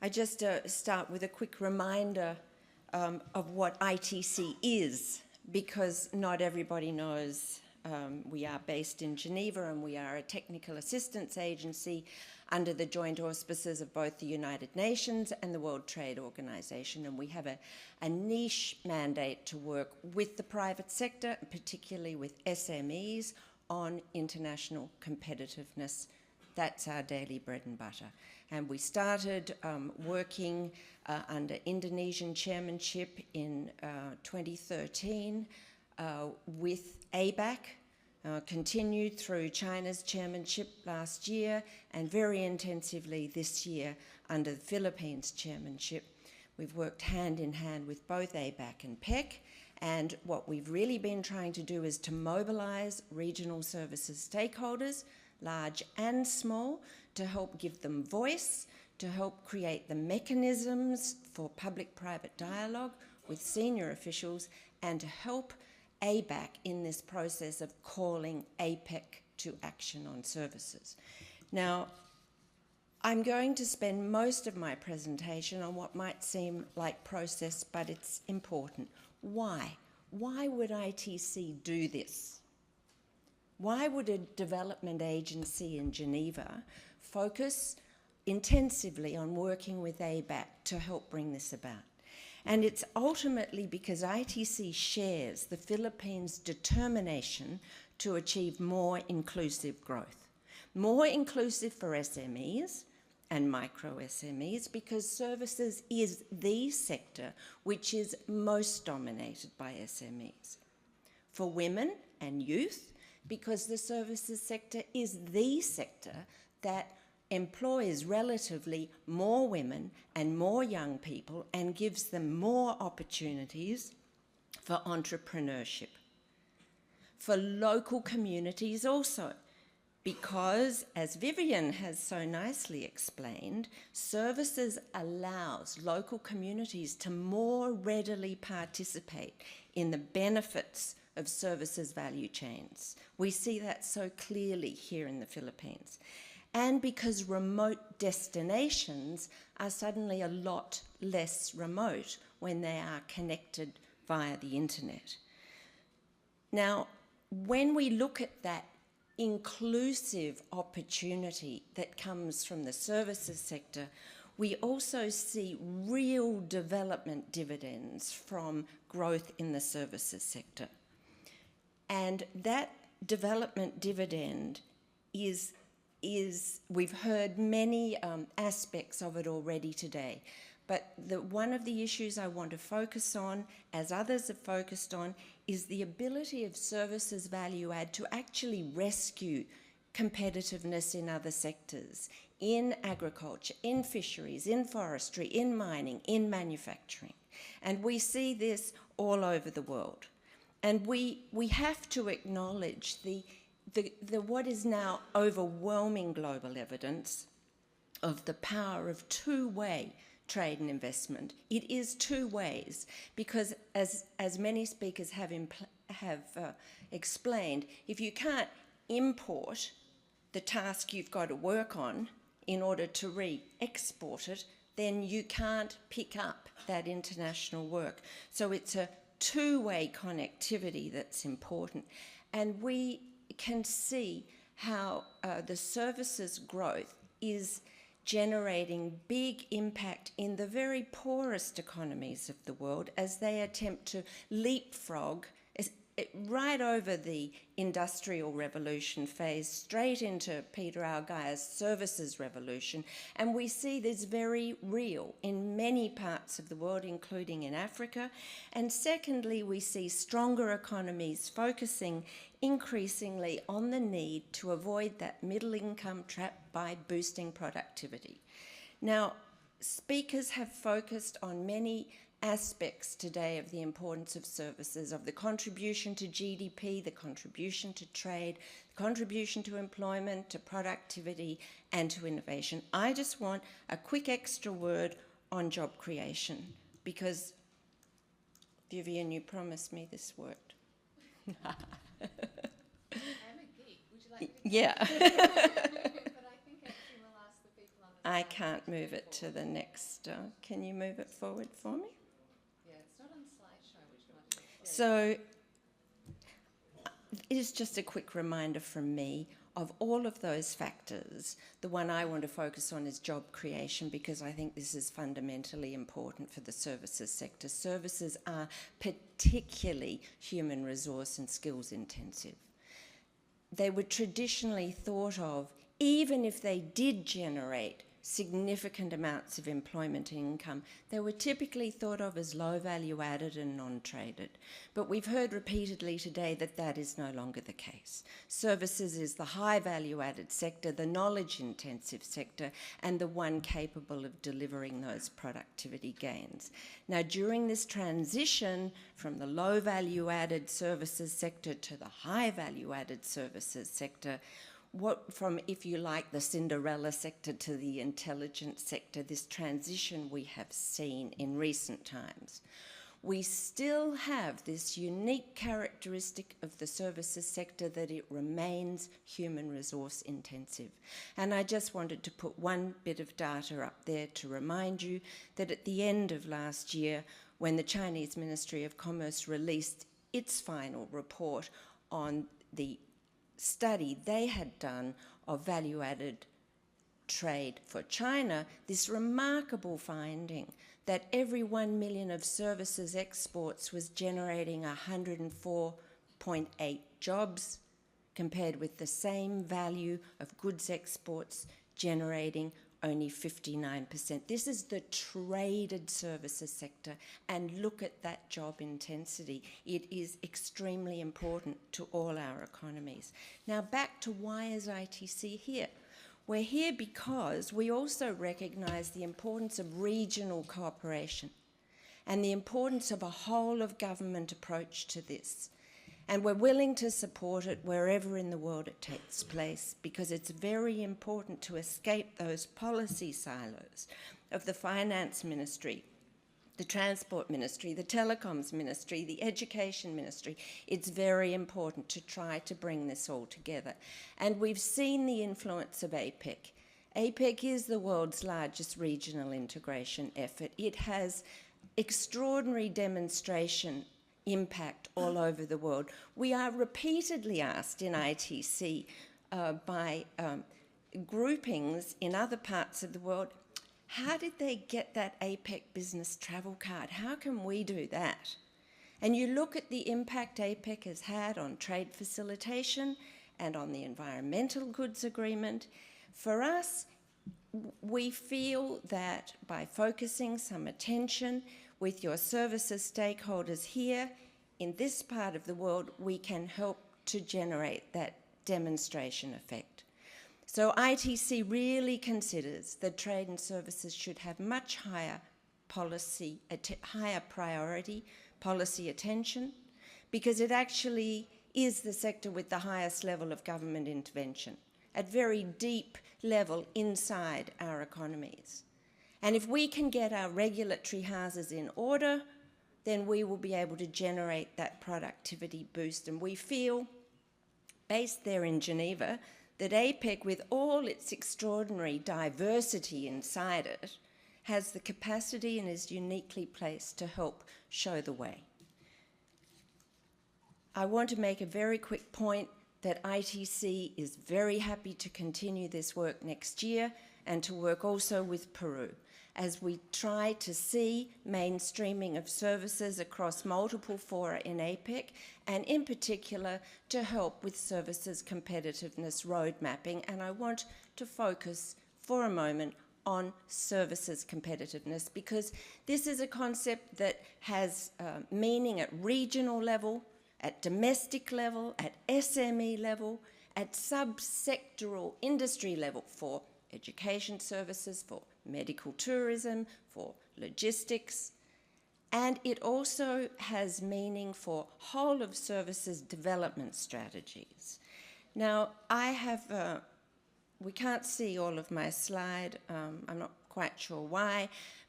I just start with a quick reminder of what ITC is, because not everybody knows. We are based in Geneva, and we are a technical assistance agency under the joint auspices of both the United Nations and the World Trade Organization, and we have a niche mandate to work with the private sector, particularly with SMEs, on international competitiveness. That's our daily bread and butter. And we started working under Indonesian chairmanship in 2013 with ABAC continued through China's chairmanship last year and very intensively this year under the Philippines chairmanship. We've worked hand in hand with both ABAC and PEC, and what we've really been trying to do is to mobilise regional services stakeholders, large and small, to help give them voice, to help create the mechanisms for public-private dialogue with senior officials, and to help ABAC in this process of calling APEC to action on services. Now, I'm going to spend most of my presentation on what might seem like process, but it's important. Why? Why would ITC do this? Why would a development agency in Geneva focus intensively on working with ABAC to help bring this about? And it's ultimately because ITC shares the Philippines' determination to achieve more inclusive growth. More inclusive for SMEs and micro SMEs, because services is the sector which is most dominated by SMEs. For women and youth, because the services sector is the sector that employs relatively more women and more young people and gives them more opportunities for entrepreneurship. For local communities also, because, as Vivian has so nicely explained, services allows local communities to more readily participate in the benefits of services value chains. We see that so clearly here in the Philippines. And because remote destinations are suddenly a lot less remote when they are connected via the internet. Now, when we look at that inclusive opportunity that comes from the services sector, we also see real development dividends from growth in the services sector. And that development dividend is we've heard many aspects of it already today, but one of the issues I want to focus on, as others have focused on, is the ability of services value add to actually rescue competitiveness in other sectors, in agriculture, in fisheries, in forestry, in mining, in manufacturing. And we see this all over the world. And we have to acknowledge the what is now overwhelming global evidence of the power of two-way trade and investment. It is two ways, because as many speakers have explained, if you can't import the task you've got to work on in order to re-export it, then you can't pick up that international work. So it's a two-way connectivity that's important. And we can see how the services growth is generating big impact in the very poorest economies of the world as they attempt to leapfrog right over the industrial revolution phase, straight into Peter Algire's services revolution. And we see this very real in many parts of the world, including in Africa. And secondly, we see stronger economies focusing increasingly on the need to avoid that middle income trap by boosting productivity. Now, speakers have focused on many aspects today of the importance of services, of the contribution to GDP, the contribution to trade, the contribution to employment, to productivity, and to innovation. I just want a quick extra word on job creation, because, Vivian, you promised me this worked. I'm a geek. Would you like me to Yeah. But I think actually we'll ask the people on the I side can't to move move it to forward. the next. Can you move it forward for me? Yeah, it's not on slideshow. Which do you want to do? So it is just a quick reminder from me of all of those factors. The one I want to focus on is job creation, because I think this is fundamentally important for the services sector. Services are particularly human resource and skills intensive. They were traditionally thought of, even if they did generate significant amounts of employment and income, they were typically thought of as low value added and non-traded. But we've heard repeatedly today that that is no longer the case. Services is the high value added sector, the knowledge intensive sector, and the one capable of delivering those productivity gains. Now, during this transition from the low value added services sector to the high value added services sector, from, if you like, the Cinderella sector to the intelligence sector, this transition we have seen in recent times. We still have this unique characteristic of the services sector that it remains human resource intensive. And I just wanted to put one bit of data up there to remind you that at the end of last year, when the Chinese Ministry of Commerce released its final report on the study they had done of value-added trade for China, this remarkable finding that every 1 million of services exports was generating 104.8 jobs, compared with the same value of goods exports generating only 59%. This is the traded services sector, and look at that job intensity. It is extremely important to all our economies. Now back to why is ITC here? We're here because we also recognise the importance of regional cooperation and the importance of a whole-of-government approach to this. And we're willing to support it wherever in the world it takes place, because it's very important to escape those policy silos of the Finance Ministry, the Transport Ministry, the Telecoms Ministry, the Education Ministry. It's very important to try to bring this all together. And we've seen the influence of APEC. APEC is the world's largest regional integration effort. It has extraordinary demonstration impact all over the world. We are repeatedly asked in ITC by groupings in other parts of the world, how did they get that APEC business travel card? How can we do that? And you look at the impact APEC has had on trade facilitation and on the environmental goods agreement. For us, we feel that by focusing some attention with your services stakeholders here in this part of the world, we can help to generate that demonstration effect. So ITC really considers that trade and services should have much higher higher priority policy attention, because it actually is the sector with the highest level of government intervention at very deep level inside our economies. And if we can get our regulatory houses in order, then we will be able to generate that productivity boost. And we feel, based there in Geneva, that APEC, with all its extraordinary diversity inside it, has the capacity and is uniquely placed to help show the way. I want to make a very quick point that ITC is very happy to continue this work next year and to work also with Peru as we try to see mainstreaming of services across multiple fora in APEC, and in particular to help with services competitiveness road mapping. And I want to focus for a moment on services competitiveness, because this is a concept that has meaning at regional level, at domestic level, at SME level, at sub-sectoral industry level for education services, for medical tourism, for logistics. And it also has meaning for whole of services development strategies. Now, I have, we can't see all of my slide. I'm not quite sure why,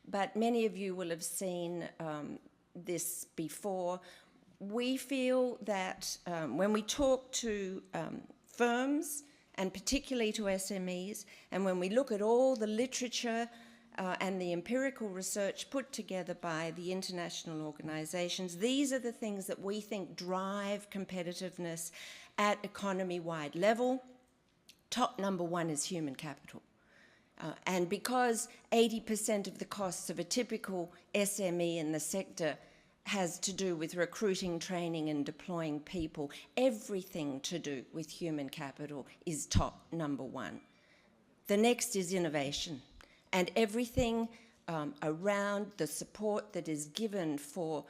but many of you will have seen this before. We feel that when we talk to firms, and particularly to SMEs, and when we look at all the literature and the empirical research put together by the international organizations, these are the things that we think drive competitiveness at economy-wide level. Top number one is human capital. And because 80% of the costs of a typical SME in the sector has to do with recruiting, training, and deploying people, everything to do with human capital is top number one. The next is innovation. and everything around the support that is given for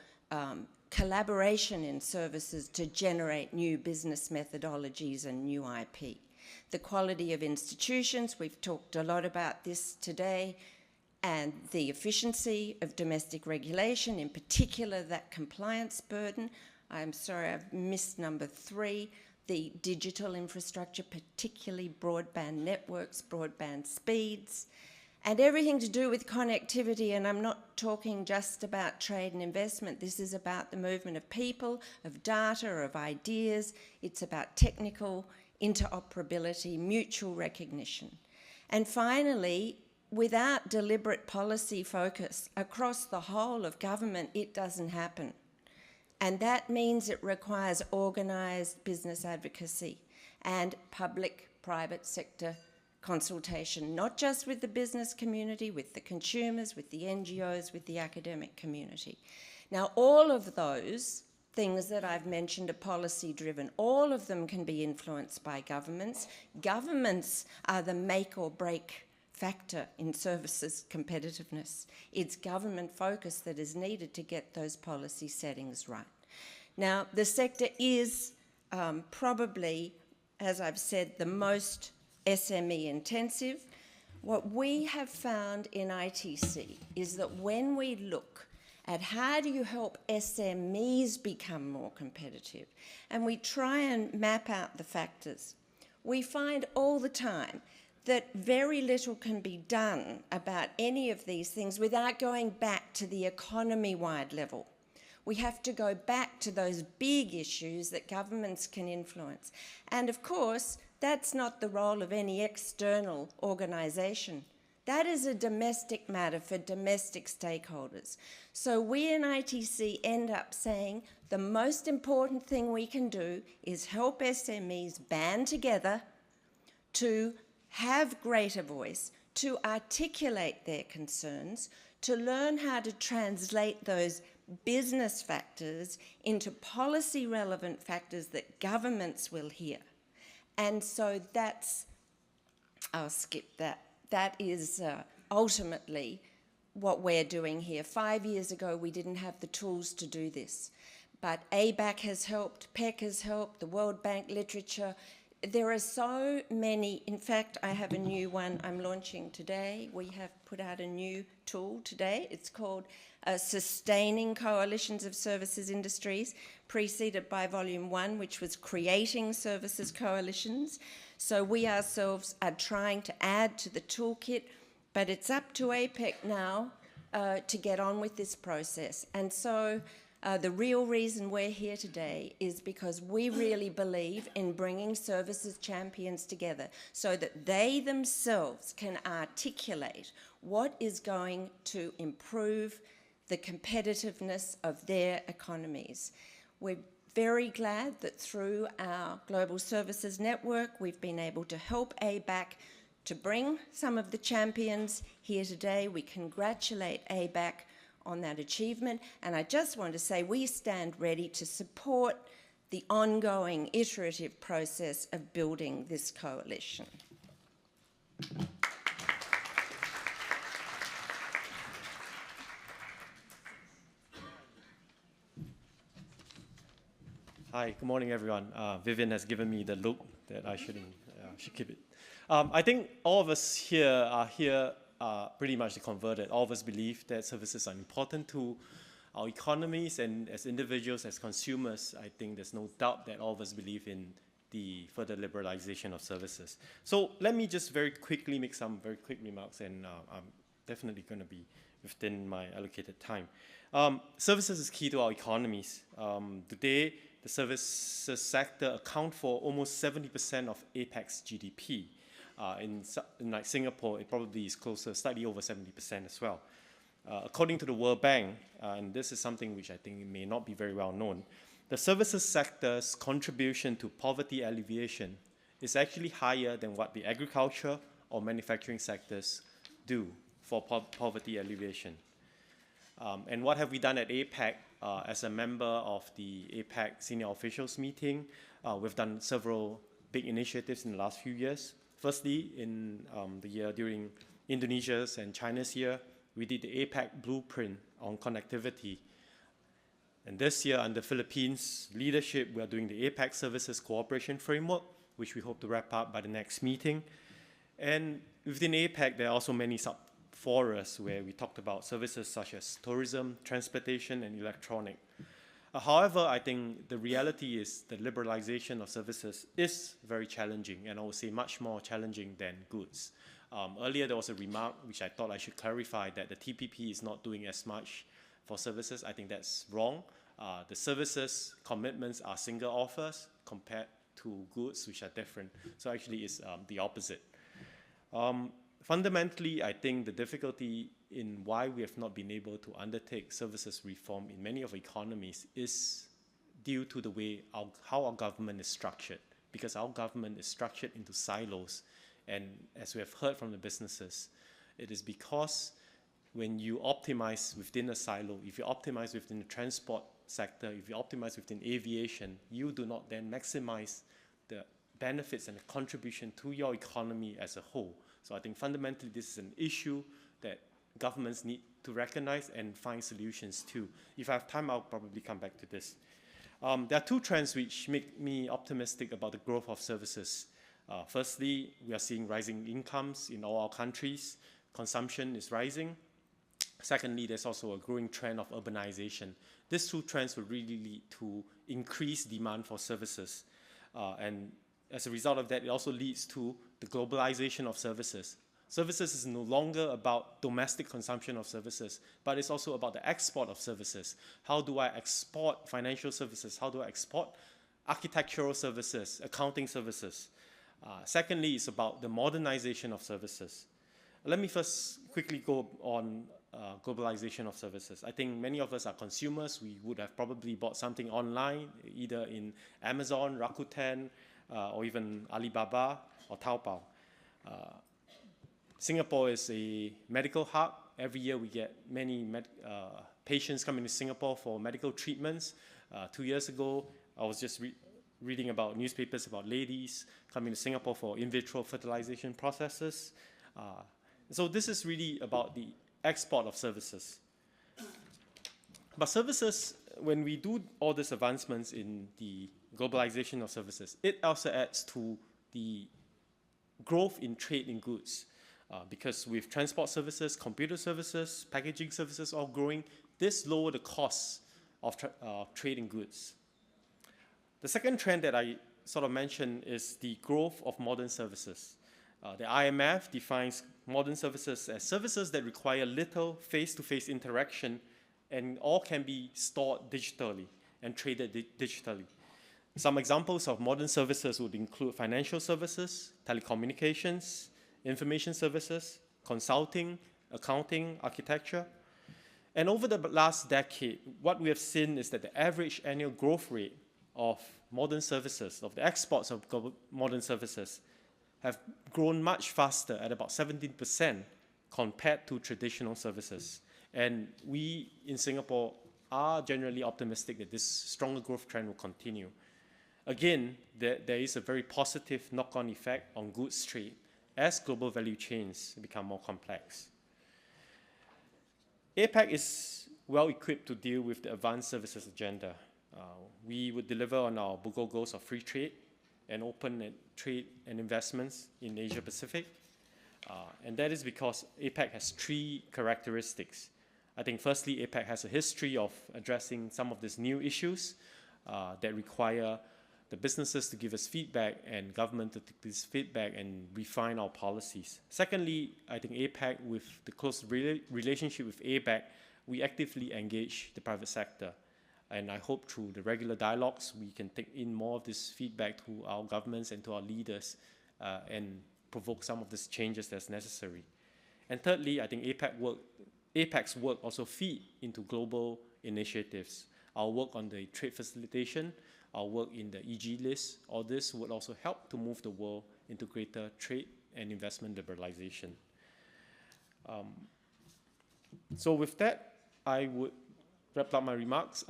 collaboration in services to generate new business methodologies and new IP. The quality of institutions, we've talked a lot about this today, and the efficiency of domestic regulation, in particular that compliance burden. I'm sorry, I've missed number 3, the digital infrastructure, particularly broadband networks, broadband speeds, and everything to do with connectivity. And I'm not talking just about trade and investment. This is about the movement of people, of data, of ideas. It's about technical interoperability, mutual recognition. And finally, without deliberate policy focus across the whole of government, it doesn't happen. And that means it requires organised business advocacy and public-private sector consultation, not just with the business community, with the consumers, with the NGOs, with the academic community. Now, all of those things that I've mentioned are policy-driven. All of them can be influenced by governments. Governments are the make or break factor in services competitiveness. It's government focus that is needed to get those policy settings right. Now, the sector is probably, as I've said, the most SME intensive. What we have found in ITC is that when we look at how do you help SMEs become more competitive, and we try and map out the factors, we find all the time that very little can be done about any of these things without going back to the economy-wide level. We have to go back to those big issues that governments can influence. And of course, that's not the role of any external organisation. That is a domestic matter for domestic stakeholders. So we in ITC end up saying the most important thing we can do is help SMEs band together to have greater voice, to articulate their concerns, to learn how to translate those business factors into policy relevant factors that governments will hear. And so that's, I'll skip that. That is ultimately what we're doing here. 5 years ago, we didn't have the tools to do this. But ABAC has helped, PEC has helped, the World Bank literature. There are so many. In fact, I have a new one I'm launching today. We have put out a new tool today. It's called Sustaining Coalitions of Services Industries, preceded by Volume 1, which was Creating Services Coalitions. So we ourselves are trying to add to the toolkit, but it's up to APEC now to get on with this process. And so the real reason we're here today is because we really believe in bringing services champions together so that they themselves can articulate what is going to improve the competitiveness of their economies. We're very glad that through our Global Services Network, we've been able to help ABAC to bring some of the champions here today. We congratulate ABAC on that achievement, and I just want to say we stand ready to support the ongoing iterative process of building this coalition. Hi, good morning, everyone. Vivian has given me the look that I should keep it. I think all of us here are pretty much converted. All of us believe that services are important to our economies, and as individuals, as consumers, I think there's no doubt that all of us believe in the further liberalization of services. So let me just very quickly make some very quick remarks, and I'm definitely going to be within my allocated time. Services is key to our economies. Today, the services sector account for almost 70% of APEC's GDP. In like Singapore, it probably is closer, slightly over 70% as well. According to the World Bank, and this is something which I think may not be very well known, the services sector's contribution to poverty alleviation is actually higher than what the agriculture or manufacturing sectors do for poverty alleviation. And what have we done at APEC? As a member of the APEC senior officials meeting, we've done several big initiatives in the last few years. Firstly, in the year Indonesia's and China's year, we did the APEC blueprint on connectivity. And this year, under Philippines leadership, we are doing the APEC Services Cooperation Framework, which we hope to wrap up by the next meeting. And within APEC, there are also many sub-forums where we talked about services such as tourism, transportation, and electronic. However, I think the reality is the liberalization of services is very challenging, and I would say much more challenging than goods. Earlier, there was a remark which I thought I should clarify, that the TPP is not doing as much for services. I think that's wrong. The services commitments are single offers compared to goods, which are different. So actually, it's the opposite. Fundamentally, I think the difficulty in why we have not been able to undertake services reform in many of our economies is due to the way how our government is structured, because our government is structured into silos. And as we have heard from the businesses, it is because when you optimize within a silo, if you optimize within the transport sector, if you optimize within aviation, you do not then maximize the benefits and the contribution to your economy as a whole. So I think fundamentally this is an issue that governments need to recognize and find solutions to. If I have time, I'll probably come back to this. There are two trends which make me optimistic about the growth of services. Firstly, we are seeing rising incomes in all our countries. Consumption is rising. Secondly, there's also a growing trend of urbanization. These two trends will really lead to increased demand for services. And as a result of that, it also leads to the globalization of services. Services is no longer about domestic consumption of services, but it's also about the export of services. How do I export financial services? How do I export architectural services, accounting services? Secondly, it's about the modernization of services. Let me first quickly go on globalization of services. I think many of us are consumers. We would have probably bought something online, either in Amazon, Rakuten, or even Alibaba or Taobao. Singapore is a medical hub. Every year we get many patients coming to Singapore for medical treatments. 2 years ago, I was just reading about newspapers about ladies coming to Singapore for in vitro fertilization processes. So this is really about the export of services. But services, when we do all these advancements in the globalization of services, it also adds to the growth in trade in goods. Because with transport services, computer services, packaging services all growing, this lowers the costs of trade in goods. The second trend that I sort of mentioned is the growth of modern services. The IMF defines modern services as services that require little face-to-face interaction and all can be stored digitally and traded digitally. Some examples of modern services would include financial services, telecommunications, information services, consulting, accounting, architecture. And over the last decade, what we have seen is that the average annual growth rate of modern services, of the exports of modern services, have grown much faster at about 17% compared to traditional services. And we in Singapore are generally optimistic that this stronger growth trend will continue. Again, there is a very positive knock-on effect on goods trade as global value chains become more complex. APEC is well equipped to deal with the advanced services agenda. We would deliver on our Bugo goals of free trade and open trade and investments in Asia Pacific. And that is because APEC has three characteristics. I think firstly, APEC has a history of addressing some of these new issues that require the businesses to give us feedback and government to take this feedback and refine our policies. Secondly, I think APEC, with the close relationship with APEC, we actively engage the private sector. And I hope through the regular dialogues, we can take in more of this feedback to our governments and to our leaders and provoke some of these changes that's necessary. And thirdly, I think APEC's work also feed into global initiatives. Our work on the trade facilitation, our work in the EG list, all this would also help to move the world into greater trade and investment liberalization. So with that, I would wrap up my remarks.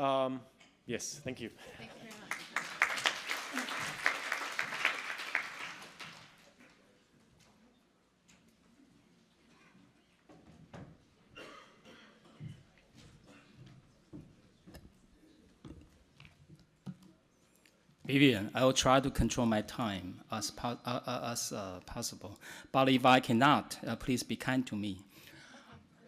Yes, thank you. Thank you very much. Vivian, I will try to control my time as possible. But if I cannot, please be kind to me.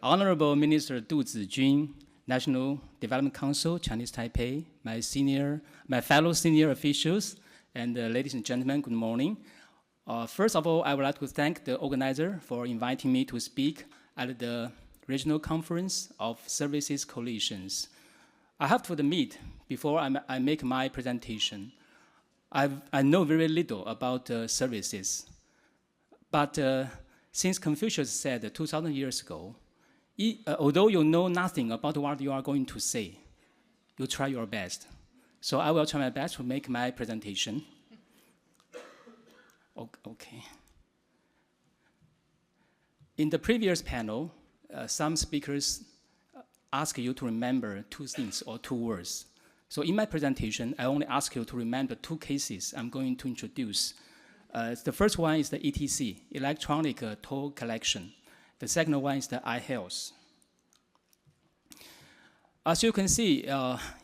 Honorable Minister Du Zijun, National Development Council, Chinese Taipei, my fellow senior officials, and ladies and gentlemen, good morning. First of all, I would like to thank the organizer for inviting me to speak at the Regional Conference of Services Coalitions. I have to admit, before I make my presentation, I know very little about services. But since Confucius said 2,000 years ago, although you know nothing about what you are going to say, you try your best. So I will try my best to make my presentation. Okay. In the previous panel, some speakers ask you to remember two things or two words. So in my presentation, I only ask you to remember two cases I'm going to introduce. The first one is the ETC, electronic toll collection. The second one is the iHealth. As you can see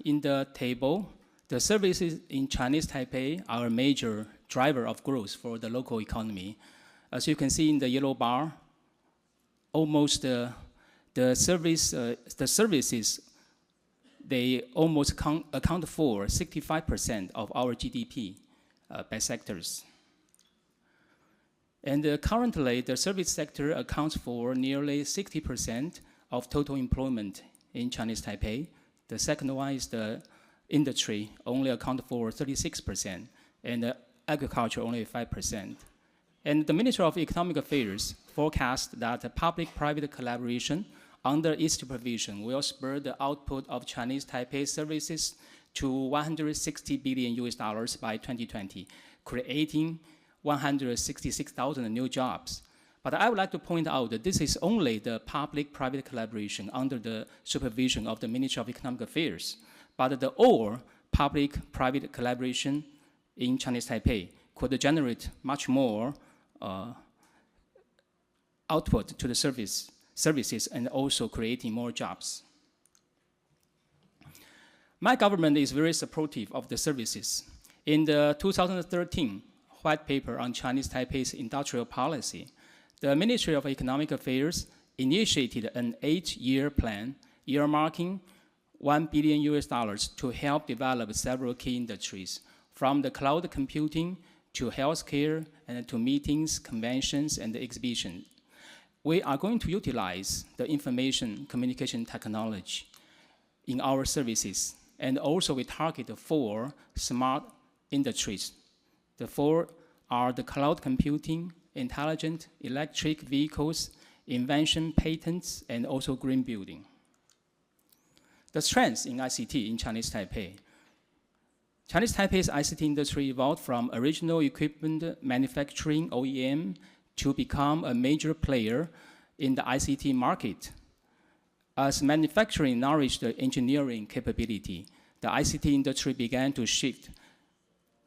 in the table, the services in Chinese Taipei are a major driver of growth for the local economy. As you can see in the yellow bar, almost the services, they almost account for 65% of our GDP by sectors. And currently, the service sector accounts for nearly 60% of total employment in Chinese Taipei. The second one is the industry, only account for 36%, and agriculture only 5%. And the Ministry of Economic Affairs forecasts that public-private collaboration under its supervision will spur the output of Chinese Taipei services to $160 billion by 2020, creating 166,000 new jobs. But I would like to point out that this is only the public-private collaboration under the supervision of the Ministry of Economic Affairs. But the all public-private collaboration in Chinese Taipei could generate much more output to the services and also creating more jobs. My government is very supportive of the services. In the 2013 white paper on Chinese Taipei's industrial policy, the Ministry of Economic Affairs initiated an 8-year plan earmarking $1 billion to help develop several key industries, from the cloud computing to healthcare and to meetings, conventions, and exhibitions. We are going to utilize the information communication technology in our services, and also we target 4 smart industries. The 4 are the cloud computing, intelligent electric vehicles, invention patents, and also green building. The strengths in ICT in Chinese Taipei. Chinese Taipei's ICT industry evolved from original equipment manufacturing OEM to become a major player in the ICT market. As manufacturing nourished the engineering capability, the ICT industry began to shift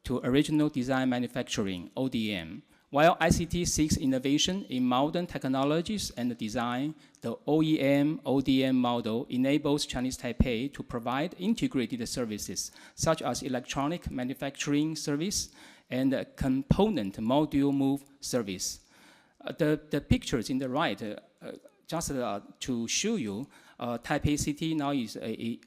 to original design manufacturing, ODM. While ICT seeks innovation in modern technologies and design, the OEM-ODM model enables Chinese Taipei to provide integrated services, such as electronic manufacturing service and component module move service. The pictures in the right, just to show you, Taipei City now is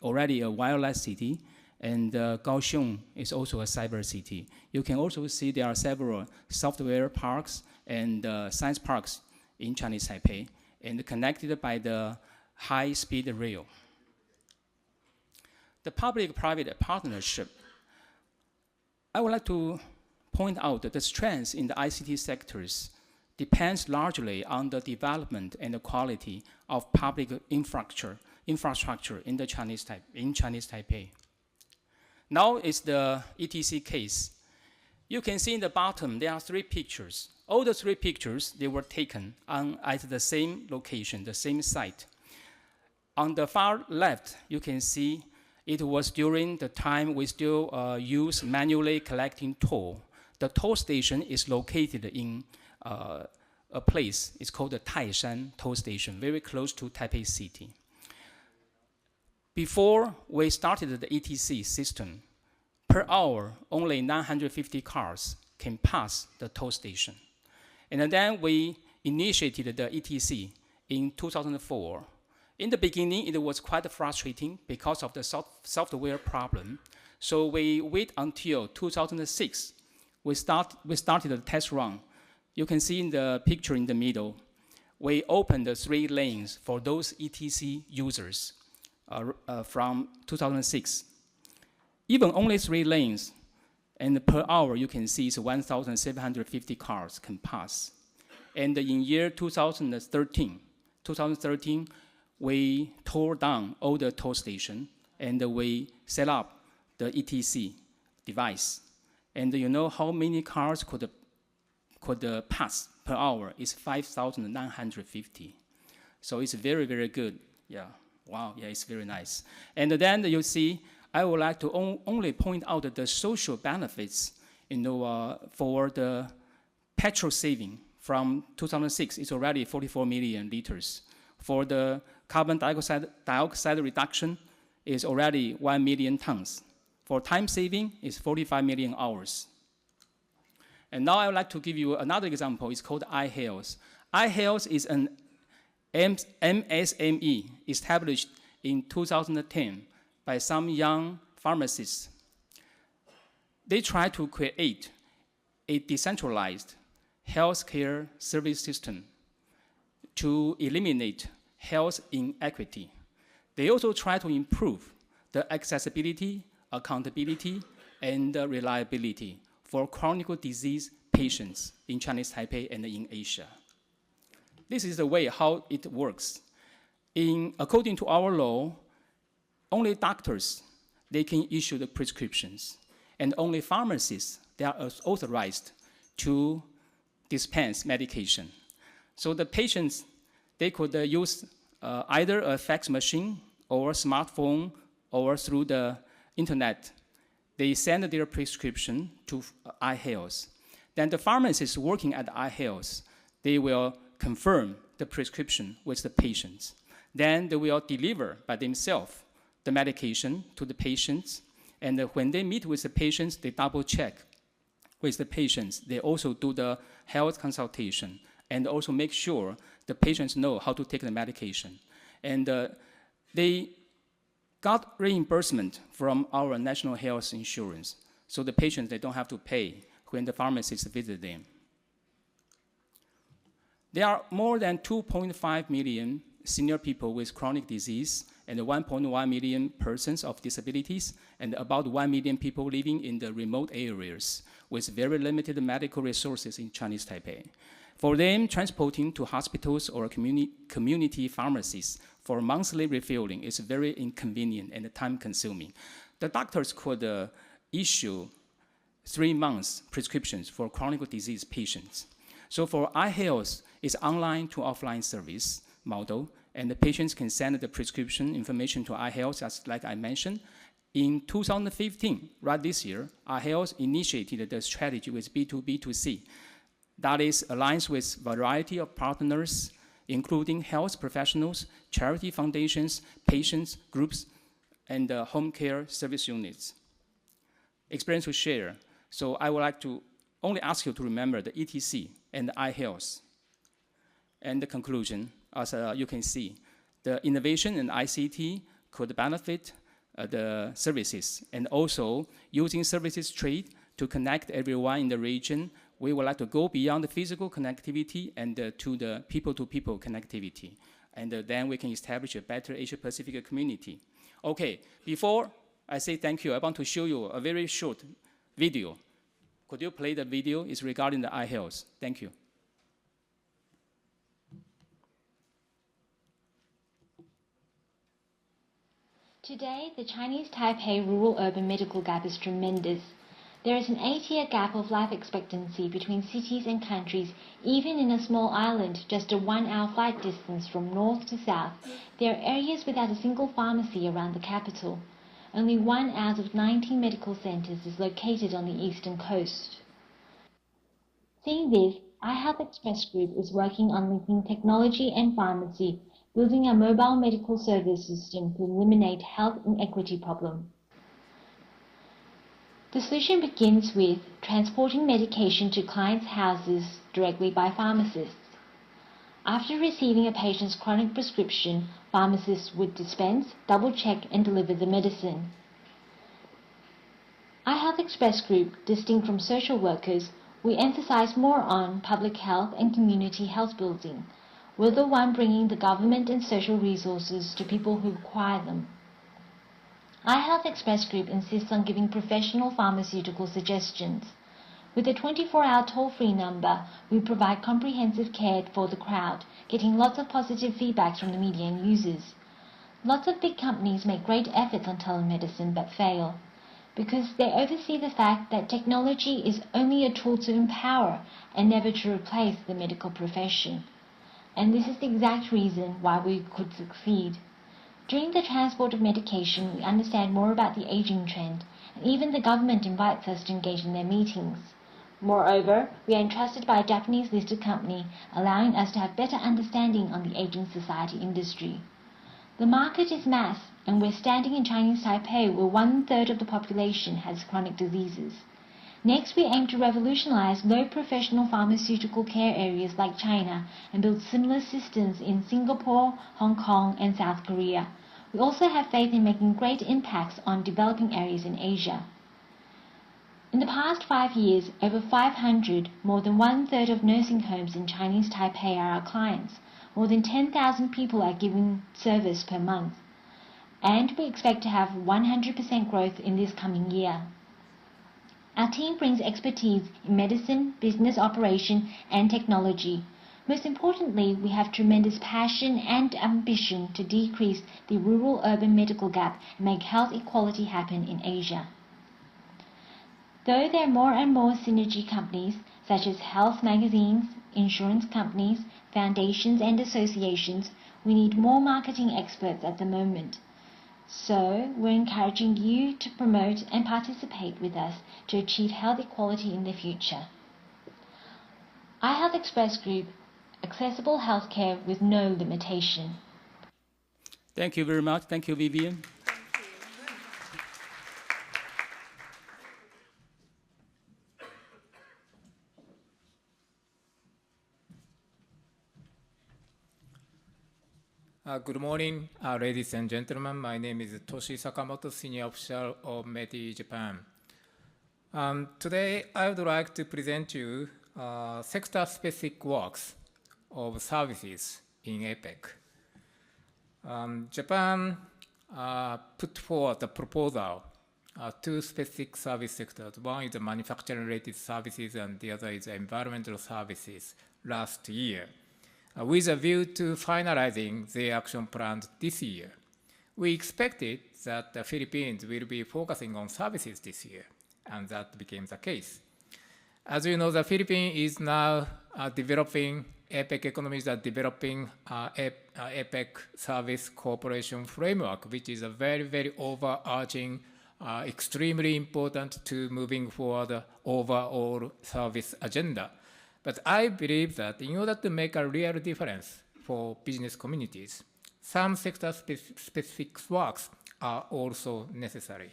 already a wireless city, and Kaohsiung is also a cyber city. You can also see there are several software parks and science parks in Chinese Taipei, and connected by the high-speed rail. The public-private partnership. I would like to point out that the strengths in the ICT sectors depends largely on the development and the quality of public infrastructure in the Chinese Taipei. Now is the ETC case. You can see in the bottom there are 3 pictures. All the 3 pictures, they were taken at the same location, the same site. On the far left, you can see it was during the time we still use manually collecting toll. The toll station is located in a place, it's called the Taishan toll station, very close to Taipei City. Before we started the ETC system, per hour, only 950 cars can pass the toll station. And then we initiated the ETC in 2004. In the beginning, it was quite frustrating because of the software problem. So we wait until 2006. We started the test run. You can see in the picture in the middle, we opened the 3 lanes for those ETC users from 2006. Even only 3 lanes, and per hour you can see is 1,750 cars can pass. And in year 2013, we tore down all the toll stations and we set up the ETC device. And you know how many cars could pass per hour? It's 5,950. So it's very, very good. Yeah, wow, yeah, it's very nice. And then you see, I would like to only point out the social benefits, for the petrol saving. From 2006, it's already 44 million liters. For the carbon dioxide reduction, is already 1 million tons. For time saving, it's 45 million hours. And now I would like to give you another example. It's called iHealth. iHealth is an MSME established in 2010 by some young pharmacists. They try to create a decentralized healthcare service system to eliminate health inequity. They also try to improve the accessibility, accountability, and reliability for chronic disease patients in Chinese Taipei and in Asia. This is the way how it works. According to our law, only doctors, they can issue the prescriptions, and only pharmacists, they are authorized to dispense medication. So the patients, they could use either a fax machine or smartphone or through the internet. They send their prescription to iHealth. Then the pharmacists working at iHealth, they will confirm the prescription with the patients. Then they will deliver by themselves the medication to the patients. And when they meet with the patients, they double check with the patients. They also do the health consultation and also make sure the patients know how to take the medication. And they got reimbursement from our national health insurance. So the patients, they don't have to pay when the pharmacists visit them. There are more than 2.5 million senior people with chronic disease and 1.1 million persons of disabilities and about 1 million people living in the remote areas with very limited medical resources in Chinese Taipei. For them, transporting to hospitals or community pharmacies for monthly refueling is very inconvenient and time-consuming. The doctors could issue 3 months prescriptions for chronic disease patients. So for iHealth, it's online to offline service model, and the patients can send the prescription information to iHealth, as like I mentioned. In 2015, right this year, iHealth initiated the strategy with B2B2C. That is aligns with a variety of partners, including health professionals, charity foundations, patients, groups, and home care service units. Experience to share. So I would like to only ask you to remember the ETC and the iHealth. And the conclusion, as you can see, the innovation in ICT could benefit the services, and also using services trade to connect everyone in the region. We would like to go beyond the physical connectivity and to the people-to-people connectivity. And then we can establish a better Asia-Pacific community. Okay, before I say thank you, I want to show you a very short video. Could you play the video? It's regarding the iHealth. Thank you. Today, the Chinese Taipei rural-urban medical gap is tremendous. There is an 8-year gap of life expectancy between cities and countries. Even in a small island, just a 1-hour flight distance from north to south, there are areas without a single pharmacy around the capital. Only 1 out of 19 medical centers is located on the eastern coast. Seeing this, iHealth Express Group is working on linking technology and pharmacy, building a mobile medical service system to eliminate health inequity problem. The solution begins with transporting medication to clients' houses directly by pharmacists. After receiving a patient's chronic prescription, pharmacists would dispense, double-check and deliver the medicine. iHealth Express Group, distinct from social workers, we emphasize more on public health and community health building. We're the one bringing the government and social resources to people who require them. iHealth Express Group insists on giving professional pharmaceutical suggestions. With a 24-hour toll-free number, we provide comprehensive care for the crowd, getting lots of positive feedback from the media and users. Lots of big companies make great efforts on telemedicine but fail, because they oversee the fact that technology is only a tool to empower and never to replace the medical profession. And this is the exact reason why we could succeed. During the transport of medication, we understand more about the aging trend, and even the government invites us to engage in their meetings. Moreover, we are entrusted by a Japanese listed company, allowing us to have better understanding on the aging society industry. The market is mass, and we're standing in Chinese Taipei where 1/3 of the population has chronic diseases. Next, we aim to revolutionize low professional pharmaceutical care areas like China and build similar systems in Singapore, Hong Kong, and South Korea. We also have faith in making great impacts on developing areas in Asia. In the past 5 years, over 500, more than 1/3 of nursing homes in Chinese Taipei are our clients. More than 10,000 people are given service per month. And we expect to have 100% growth in this coming year. Our team brings expertise in medicine, business operation, and technology. Most importantly, we have tremendous passion and ambition to decrease the rural-urban medical gap and make health equality happen in Asia. Though there are more and more synergy companies, such as health magazines, insurance companies, foundations and associations, we need more marketing experts at the moment. So, we're encouraging you to promote and participate with us to achieve health equality in the future. iHealth Express Group, accessible healthcare with no limitation. Thank you very much. Thank you, Vivian. Good morning, ladies and gentlemen. My name is Toshi Sakamoto, Senior Official of METI Japan. Today, I would like to present you sector-specific works of services in APEC. Japan put forward a proposal, two specific service sectors. One is the manufacturing-related services and the other is environmental services last year. With a view to finalizing the action plans this year. We expected that the Philippines will be focusing on services this year, and that became the case. As you know, the Philippines is now developing, APEC economies are developing APEC Service Cooperation Framework, which is a very, very overarching, extremely important to moving forward the overall service agenda. But I believe that in order to make a real difference for business communities, some sector-specific works are also necessary.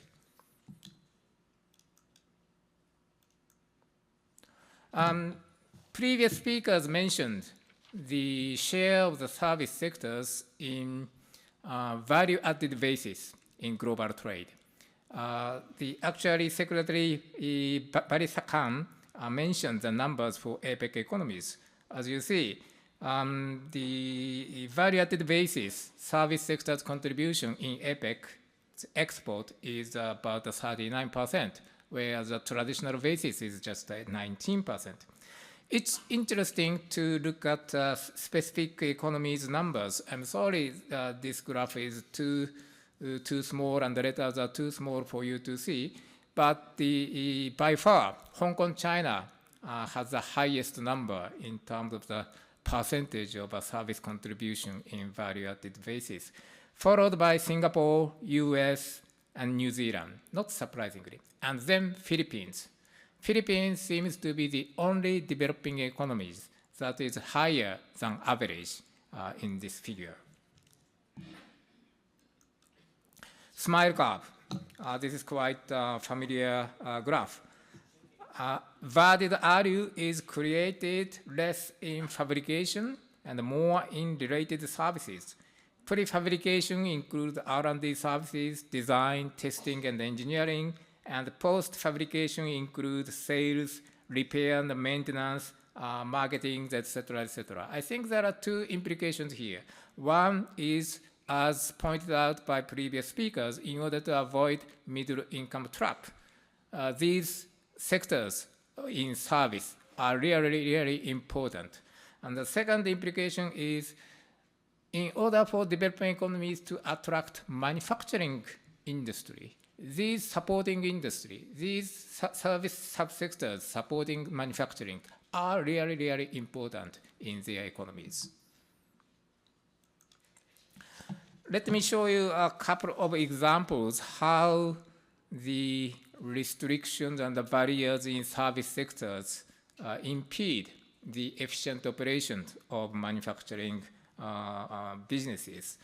Previous speakers mentioned the share of the service sectors in value-added basis in global trade. Actually, Secretary Balisakan mentioned the numbers for APEC economies. As you see, the value-added basis service sector's contribution in APEC export is about 39%, whereas the traditional basis is just 19%. It's interesting to look at specific economies numbers. I'm sorry this graph is too small and the letters are too small for you to see. But by far, Hong Kong, China has the highest number in terms of the percentage of a service contribution in value-added basis, followed by Singapore, US, and New Zealand, not surprisingly, and then Philippines. Philippines seems to be the only developing economies that is higher than average in this figure. Smile curve. This is quite a familiar graph. Value value is created less in fabrication and more in related services. Prefabrication includes R&D services, design, testing, and engineering, and post-fabrication includes sales, repair and maintenance, marketing, etc., etc. I think there are two implications here. One is, as pointed out by previous speakers, in order to avoid middle income trap, these sectors in service are really, really important. And the second implication is, in order for developing economies to attract manufacturing industry, these supporting industry, these service subsectors supporting manufacturing are really, really important in their economies. Let me show you a couple of examples how the restrictions and the barriers in service sectors impede the efficient operations of manufacturing businesses.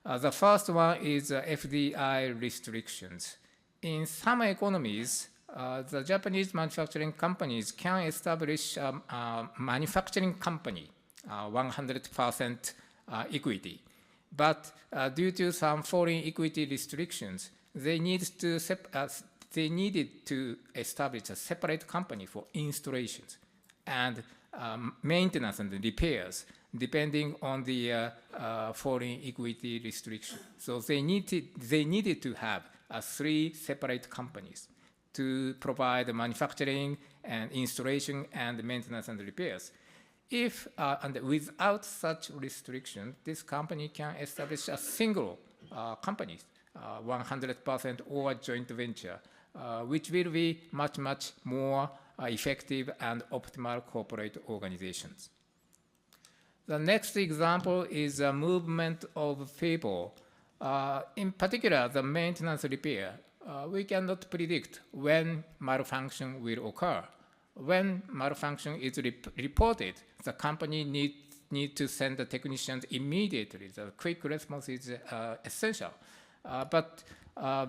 The first one is FDI restrictions. In some economies, the Japanese manufacturing companies can establish a manufacturing company, 100% equity. But due to some foreign equity restrictions, they needed to establish a separate company for installations and maintenance and repairs, depending on the foreign equity restriction. So they needed to have 3 separate companies to provide manufacturing and installation and maintenance and repairs. If and without such restriction, this company can establish a single company, 100% or joint venture, which will be much, much more effective and optimal corporate organizations. The next example is a movement of people. In particular, the maintenance repair. We cannot predict when malfunction will occur. When malfunction is reported, the company needs to send the technicians immediately. The quick response is essential. But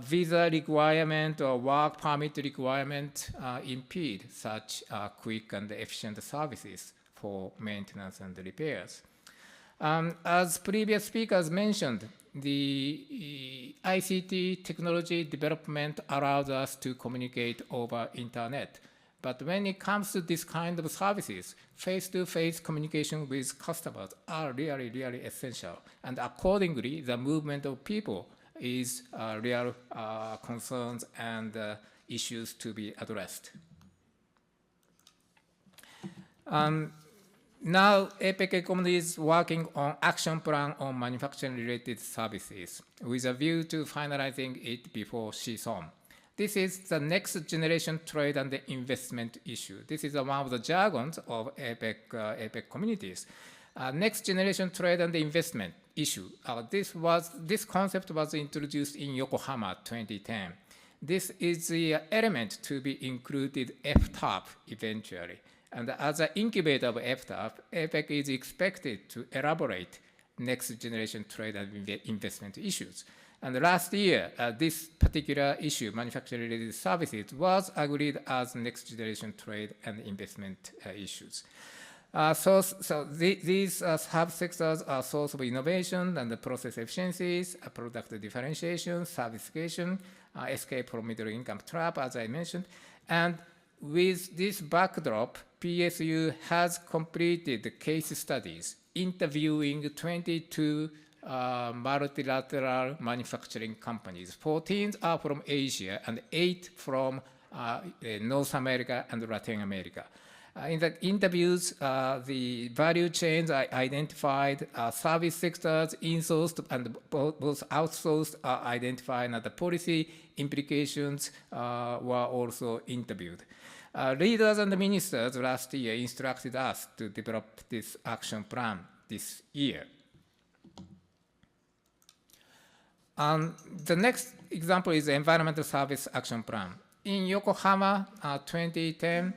visa requirement or work permit requirement impede such quick and efficient services for maintenance and repairs. As previous speakers mentioned, the ICT technology development allows us to communicate over internet. But when it comes to this kind of services, face-to-face communication with customers are really, really essential. And accordingly, the movement of people is real concerns and issues to be addressed. Now, APEC economy is working on action plan on manufacturing-related services with a view to finalizing it before CSOM. This is the next generation trade and investment issue. This is one of the jargons of APEC communities. Next generation trade and investment issue. This concept was introduced in Yokohama 2010. This is the element to be included FTAP eventually. And as an incubator of FTAP, APEC is expected to elaborate next generation trade and investment issues. And last year, this particular issue, manufacturing-related services, was agreed as next generation trade and investment issues. These subsectors are source of innovation and process efficiencies, product differentiation, servification, escape from middle income trap, as I mentioned. And with this backdrop, PSU has completed case studies interviewing 22 multilateral manufacturing companies. 14 are from Asia and 8 from North America and Latin America. In the interviews, the value chains are identified, service sectors, insourced and both outsourced are identified, and the policy implications were also interviewed. Leaders and ministers last year instructed us to develop this action plan this year. The next example is the Environmental Service Action Plan. In Yokohama 2010,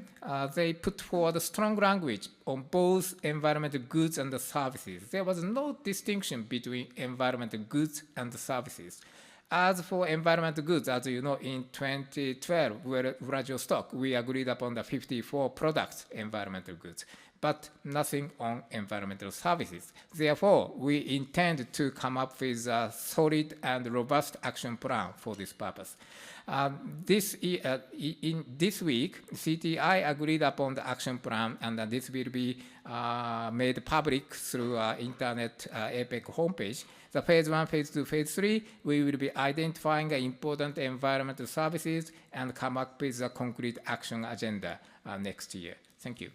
they put forward a strong language on both environmental goods and the services. There was no distinction between environmental goods and the services. as for environmental goods, as you know, in 2012, Vladivostok, we agreed upon the 54 products, environmental goods, but nothing on environmental services. Therefore, we intend to come up with a solid and robust action plan for this purpose. This week, CTI agreed upon the action plan, and this will be made public through internet APEC homepage. The phase 1, phase 2, phase 3, we will be identifying important environmental services and come up with a concrete action agenda next year. Thank you.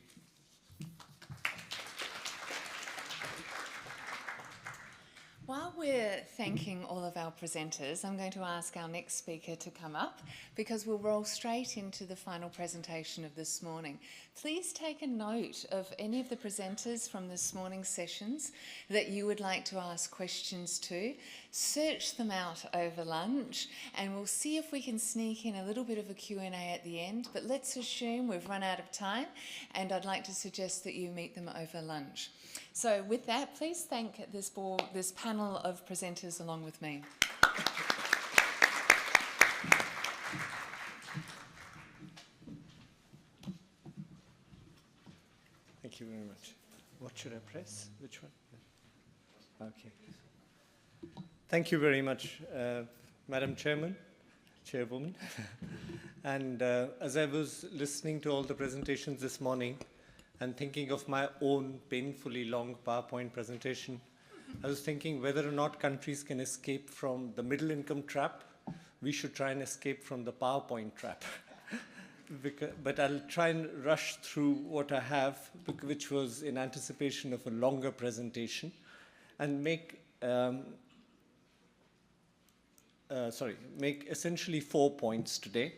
While we're thanking all of our presenters, I'm going to ask our next speaker to come up because we'll roll straight into the final presentation of this morning. Please take a note of any of the presenters from this morning's sessions that you would like to ask questions to. Search them out over lunch and we'll see if we can sneak in a little bit of a Q&A at the end, but let's assume we've run out of time and I'd like to suggest that you meet them over lunch. So with that, please thank this panel of presenters along with me. Thank you very much. What should I press? Which one? Okay. Thank you very much, Madam Chairwoman. And as I was listening to all the presentations this morning, and thinking of my own painfully long PowerPoint presentation, I was thinking whether or not countries can escape from the middle income trap, we should try and escape from the PowerPoint trap. But I'll try and rush through what I have, which was in anticipation of a longer presentation, and make essentially 4 points today.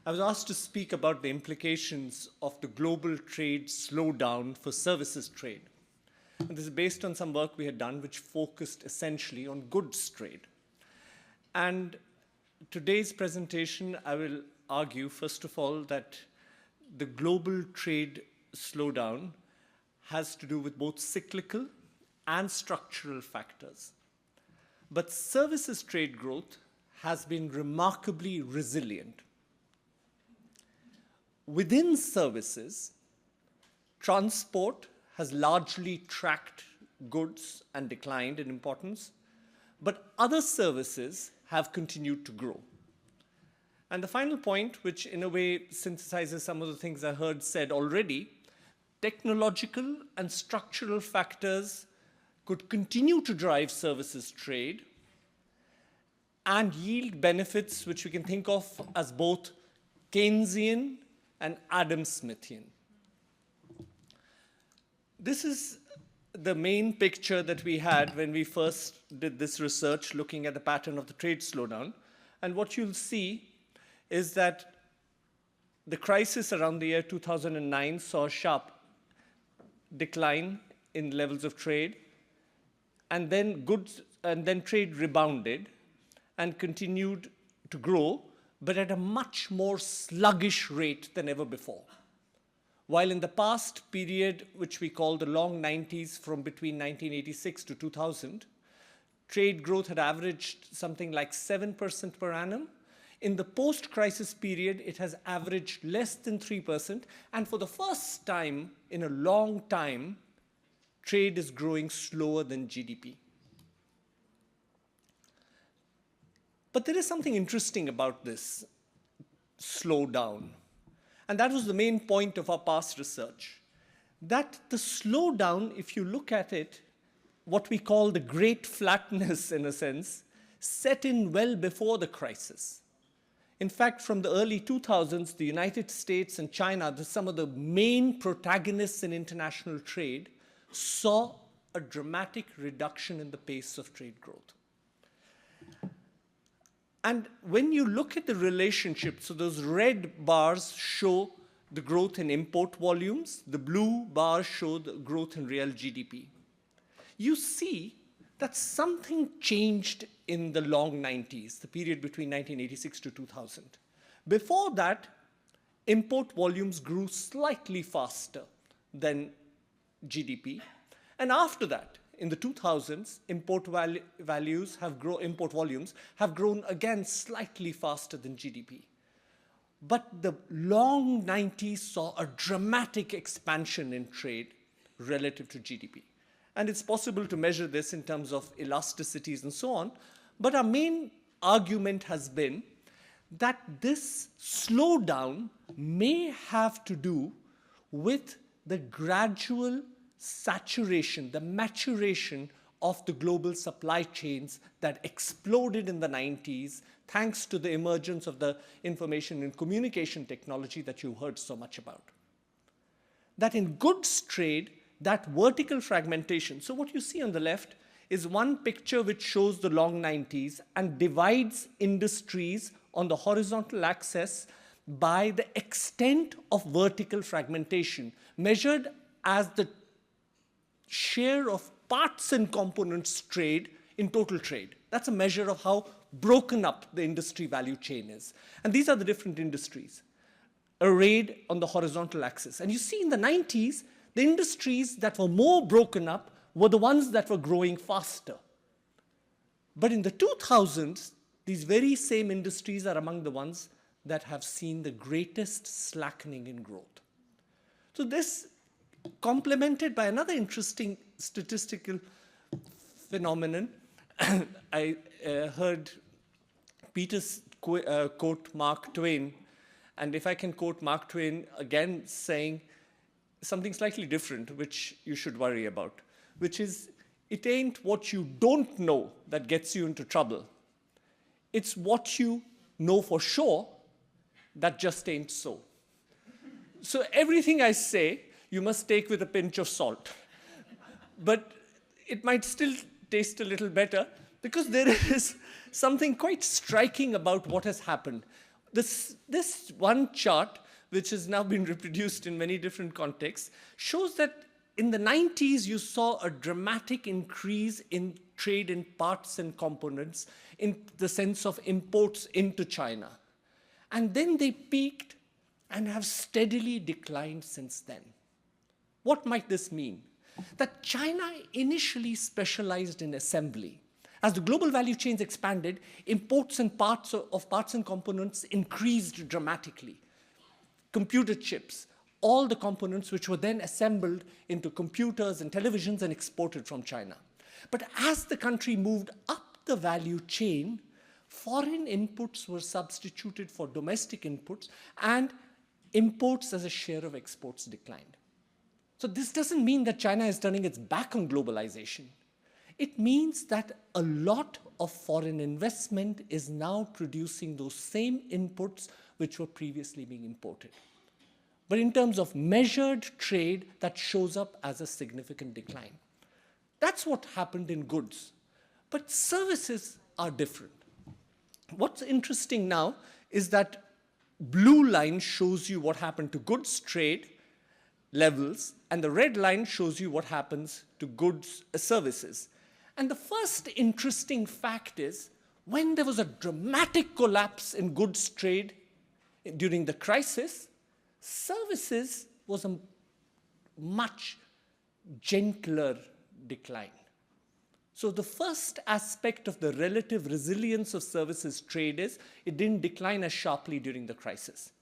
I was asked to speak about the implications of the global trade slowdown for services trade. And this is based on some work we had done which focused essentially on goods trade. And today's presentation, I will argue, first of all, that the global trade slowdown has to do with both cyclical and structural factors. But services trade growth has been remarkably resilient. Within services, transport has largely tracked goods and declined in importance, but other services have continued to grow. And the final point, which in a way synthesizes some of the things I heard said already, technological and structural factors could continue to drive services trade and yield benefits which we can think of as both Keynesian and Adam Smithian. This is the main picture that we had when we first did this research looking at the pattern of the trade slowdown. And what you'll see is that the crisis around the year 2009 saw a sharp decline in levels of trade, and then trade rebounded and continued to grow, but at a much more sluggish rate than ever before. While in the past period, which we call the long 90s from between 1986 to 2000, trade growth had averaged something like 7% per annum. In the post-crisis period, it has averaged less than 3%, and for the first time in a long time, trade is growing slower than GDP. But there is something interesting about this slowdown. And that was the main point of our past research. That the slowdown, if you look at it, what we call the great flatness in a sense, set in well before the crisis. In fact, from the early 2000s, the United States and China, some of the main protagonists in international trade, saw a dramatic reduction in the pace of trade growth. And when you look at the relationship, so those red bars show the growth in import volumes, the blue bars show the growth in real GDP. You see that something changed in the long 90s, the period between 1986 to 2000. Before that, import volumes grew slightly faster than GDP. And after that, in the 2000s, import volumes have grown again slightly faster than GDP. But the long 90s saw a dramatic expansion in trade relative to GDP. And it's possible to measure this in terms of elasticities and so on. But our main argument has been that this slowdown may have to do with the gradual saturation, the maturation of the global supply chains that exploded in the 90s thanks to the emergence of the information and communication technology that you heard so much about. That in goods trade, that vertical fragmentation, so what you see on the left is one picture which shows the long 90s and divides industries on the horizontal axis by the extent of vertical fragmentation, measured as the share of parts and components trade in total trade. That's a measure of how broken up the industry value chain is. And these are the different industries arrayed on the horizontal axis. And you see in the 90s, the industries that were more broken up were the ones that were growing faster. But in the 2000s, these very same industries are among the ones that have seen the greatest slackening in growth. So this, complemented by another interesting statistical phenomenon, I heard Peter quote Mark Twain, and if I can quote Mark Twain again saying something slightly different, which you should worry about, which is, it ain't what you don't know that gets you into trouble. It's what you know for sure that just ain't so. So everything I say, you must take with a pinch of salt. But it might still taste a little better because there is something quite striking about what has happened. This one chart, which has now been reproduced in many different contexts, shows that in the 90s, you saw a dramatic increase in trade in parts and components in the sense of imports into China. And then they peaked and have steadily declined since then. What might this mean? That China initially specialized in assembly. As the global value chains expanded, imports and parts and components increased dramatically. Computer chips, all the components which were then assembled into computers and televisions and exported from China. But as the country moved up the value chain, foreign inputs were substituted for domestic inputs, and imports as a share of exports declined. So this doesn't mean that China is turning its back on globalization. It means that a lot of foreign investment is now producing those same inputs which were previously being imported. But in terms of measured trade, that shows up as a significant decline. That's what happened in goods. But services are different. What's interesting now is that blue line shows you what happened to goods trade levels, and the red line shows you what happens to goods services. And the first interesting fact is, when there was a dramatic collapse in goods trade during the crisis, services was a much gentler decline. So the first aspect of the relative resilience of services trade is it didn't decline as sharply during the crisis.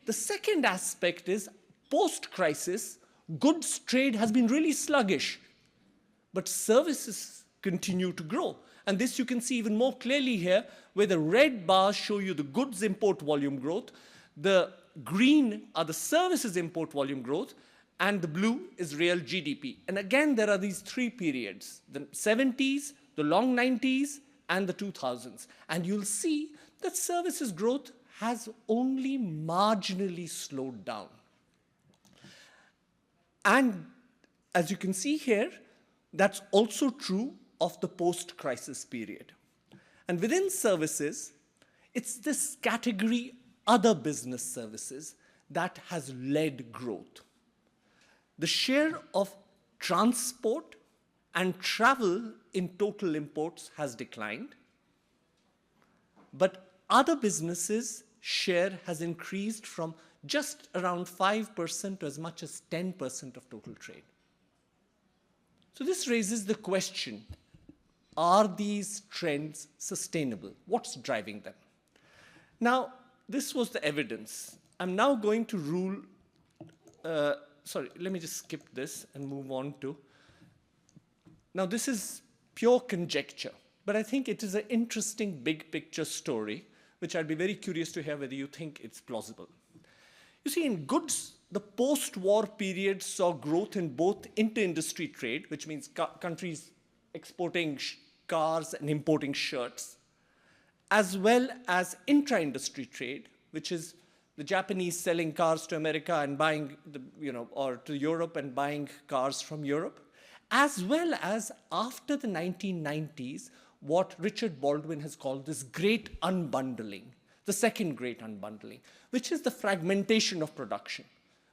The second aspect is post-crisis, goods trade has been really sluggish, but services continue to grow. And this you can see even more clearly here, where the red bars show you the goods import volume growth, the green are the services import volume growth, and the blue is real GDP. And again, there are these three periods, the 70s, the long 90s, and the 2000s. And you'll see that services growth has only marginally slowed down. And as you can see here, that's also true of the post-crisis period. And within services, it's this category, other business services, that has led growth. The share of transport and travel in total imports has declined, but other businesses' share has increased from just around 5% to as much as 10% of total trade. So this raises the question, are these trends sustainable? What's driving them? Now, this was the evidence. I'm now going to rule, sorry, let me just skip this and move on to, now this is pure conjecture, but I think it is an interesting big picture story, which I'd be very curious to hear whether you think it's plausible. You see, in goods, the post-war period saw growth in both inter-industry trade, which means countries exporting cars and importing shirts, as well as intra-industry trade, which is the Japanese selling cars to America and buying, or to Europe and buying cars from Europe, as well as after the 1990s, what Richard Baldwin has called this great unbundling, the second great unbundling, which is the fragmentation of production,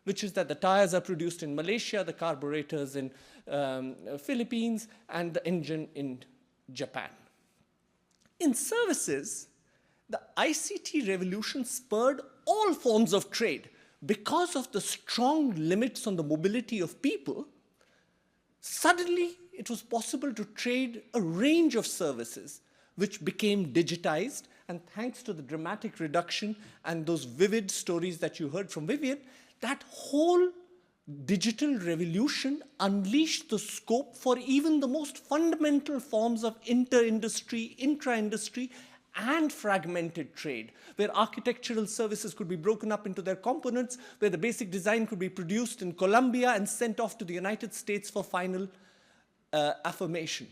which is that the tires are produced in Malaysia, the carburetors in Philippines, and the engine in Japan. In services, the ICT revolution spurred all forms of trade. Because of the strong limits on the mobility of people, suddenly it was possible to trade a range of services which became digitized, and thanks to the dramatic reduction and those vivid stories that you heard from Vivian, that whole digital revolution unleashed the scope for even the most fundamental forms of inter-industry, intra-industry, and fragmented trade, where architectural services could be broken up into their components, where the basic design could be produced in Colombia and sent off to the United States for final affirmation.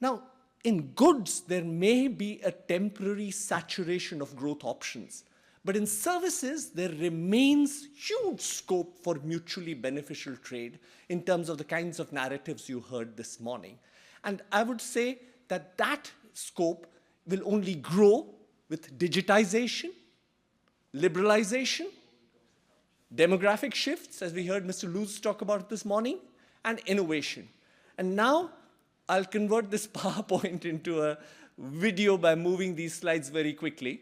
Now, in goods, there may be a temporary saturation of growth options, but in services, there remains huge scope for mutually beneficial trade in terms of the kinds of narratives you heard this morning. And I would say that that scope will only grow with digitization, liberalization, demographic shifts, as we heard Mr. Luz talk about this morning, and innovation. And now I'll convert this PowerPoint into a video by moving these slides very quickly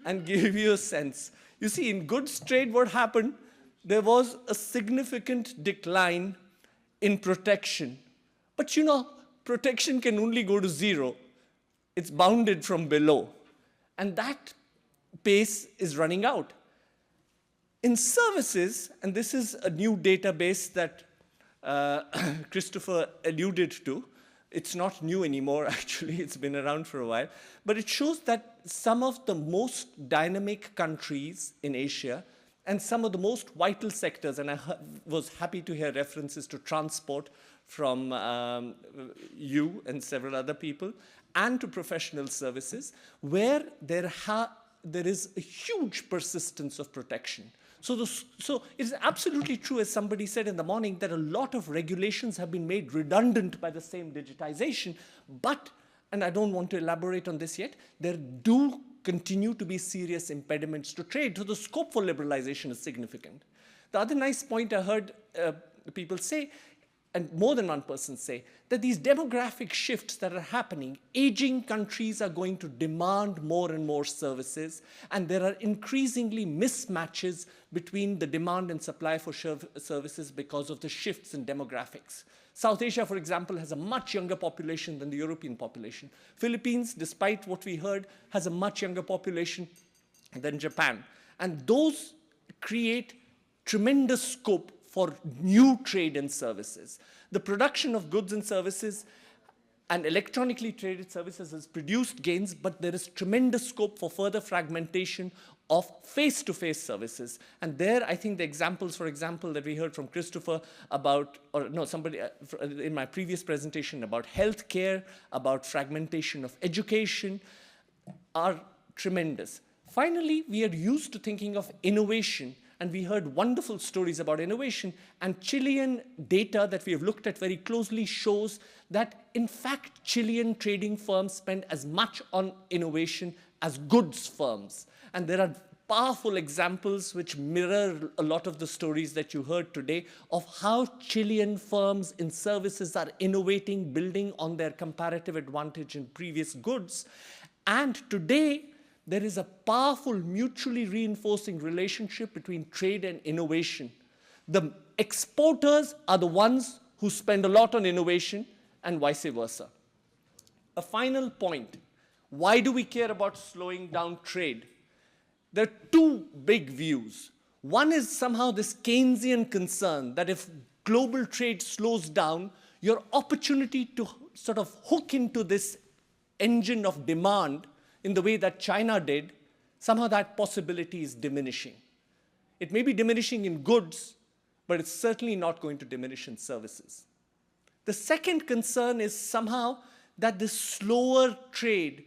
and give you a sense. You see, in goods trade, what happened? There was a significant decline in protection. But you know, protection can only go to zero. It's bounded from below. And that pace is running out. In services, and this is a new database that Christopher alluded to, it's not new anymore, actually, it's been around for a while, but it shows that some of the most dynamic countries in Asia and some of the most vital sectors, and I was happy to hear references to transport from you and several other people, and to professional services, where there is a huge persistence of protection. So it is absolutely true, as somebody said in the morning, that a lot of regulations have been made redundant by the same digitization, but, and I don't want to elaborate on this yet, there do continue to be serious impediments to trade, so the scope for liberalization is significant. The other nice point I heard people say, and more than one person say, that these demographic shifts that are happening, aging countries are going to demand more and more services, and there are increasingly mismatches between the demand and supply for services because of the shifts in demographics. South Asia, for example, has a much younger population than the European population. Philippines, despite what we heard, has a much younger population than Japan. And those create tremendous scope for new trade and services. The production of goods and services and electronically traded services has produced gains, but there is tremendous scope for further fragmentation of face-to-face services. And there, I think the examples, for example, that we heard from Christopher about, or no, somebody in my previous presentation about healthcare, about fragmentation of education, are tremendous. Finally, we are used to thinking of innovation, and we heard wonderful stories about innovation, and Chilean data that we have looked at very closely shows that, in fact, Chilean trading firms spend as much on innovation as goods firms. And there are powerful examples which mirror a lot of the stories that you heard today of how Chilean firms in services are innovating, building on their comparative advantage in previous goods. And today, there is a powerful mutually reinforcing relationship between trade and innovation. The exporters are the ones who spend a lot on innovation, and vice versa. A final point. Why do we care about slowing down trade? There are two big views. One is somehow this Keynesian concern that if global trade slows down, your opportunity to sort of hook into this engine of demand in the way that China did, somehow that possibility is diminishing. It may be diminishing in goods, but it's certainly not going to diminish in services. The second concern is somehow that the slower trade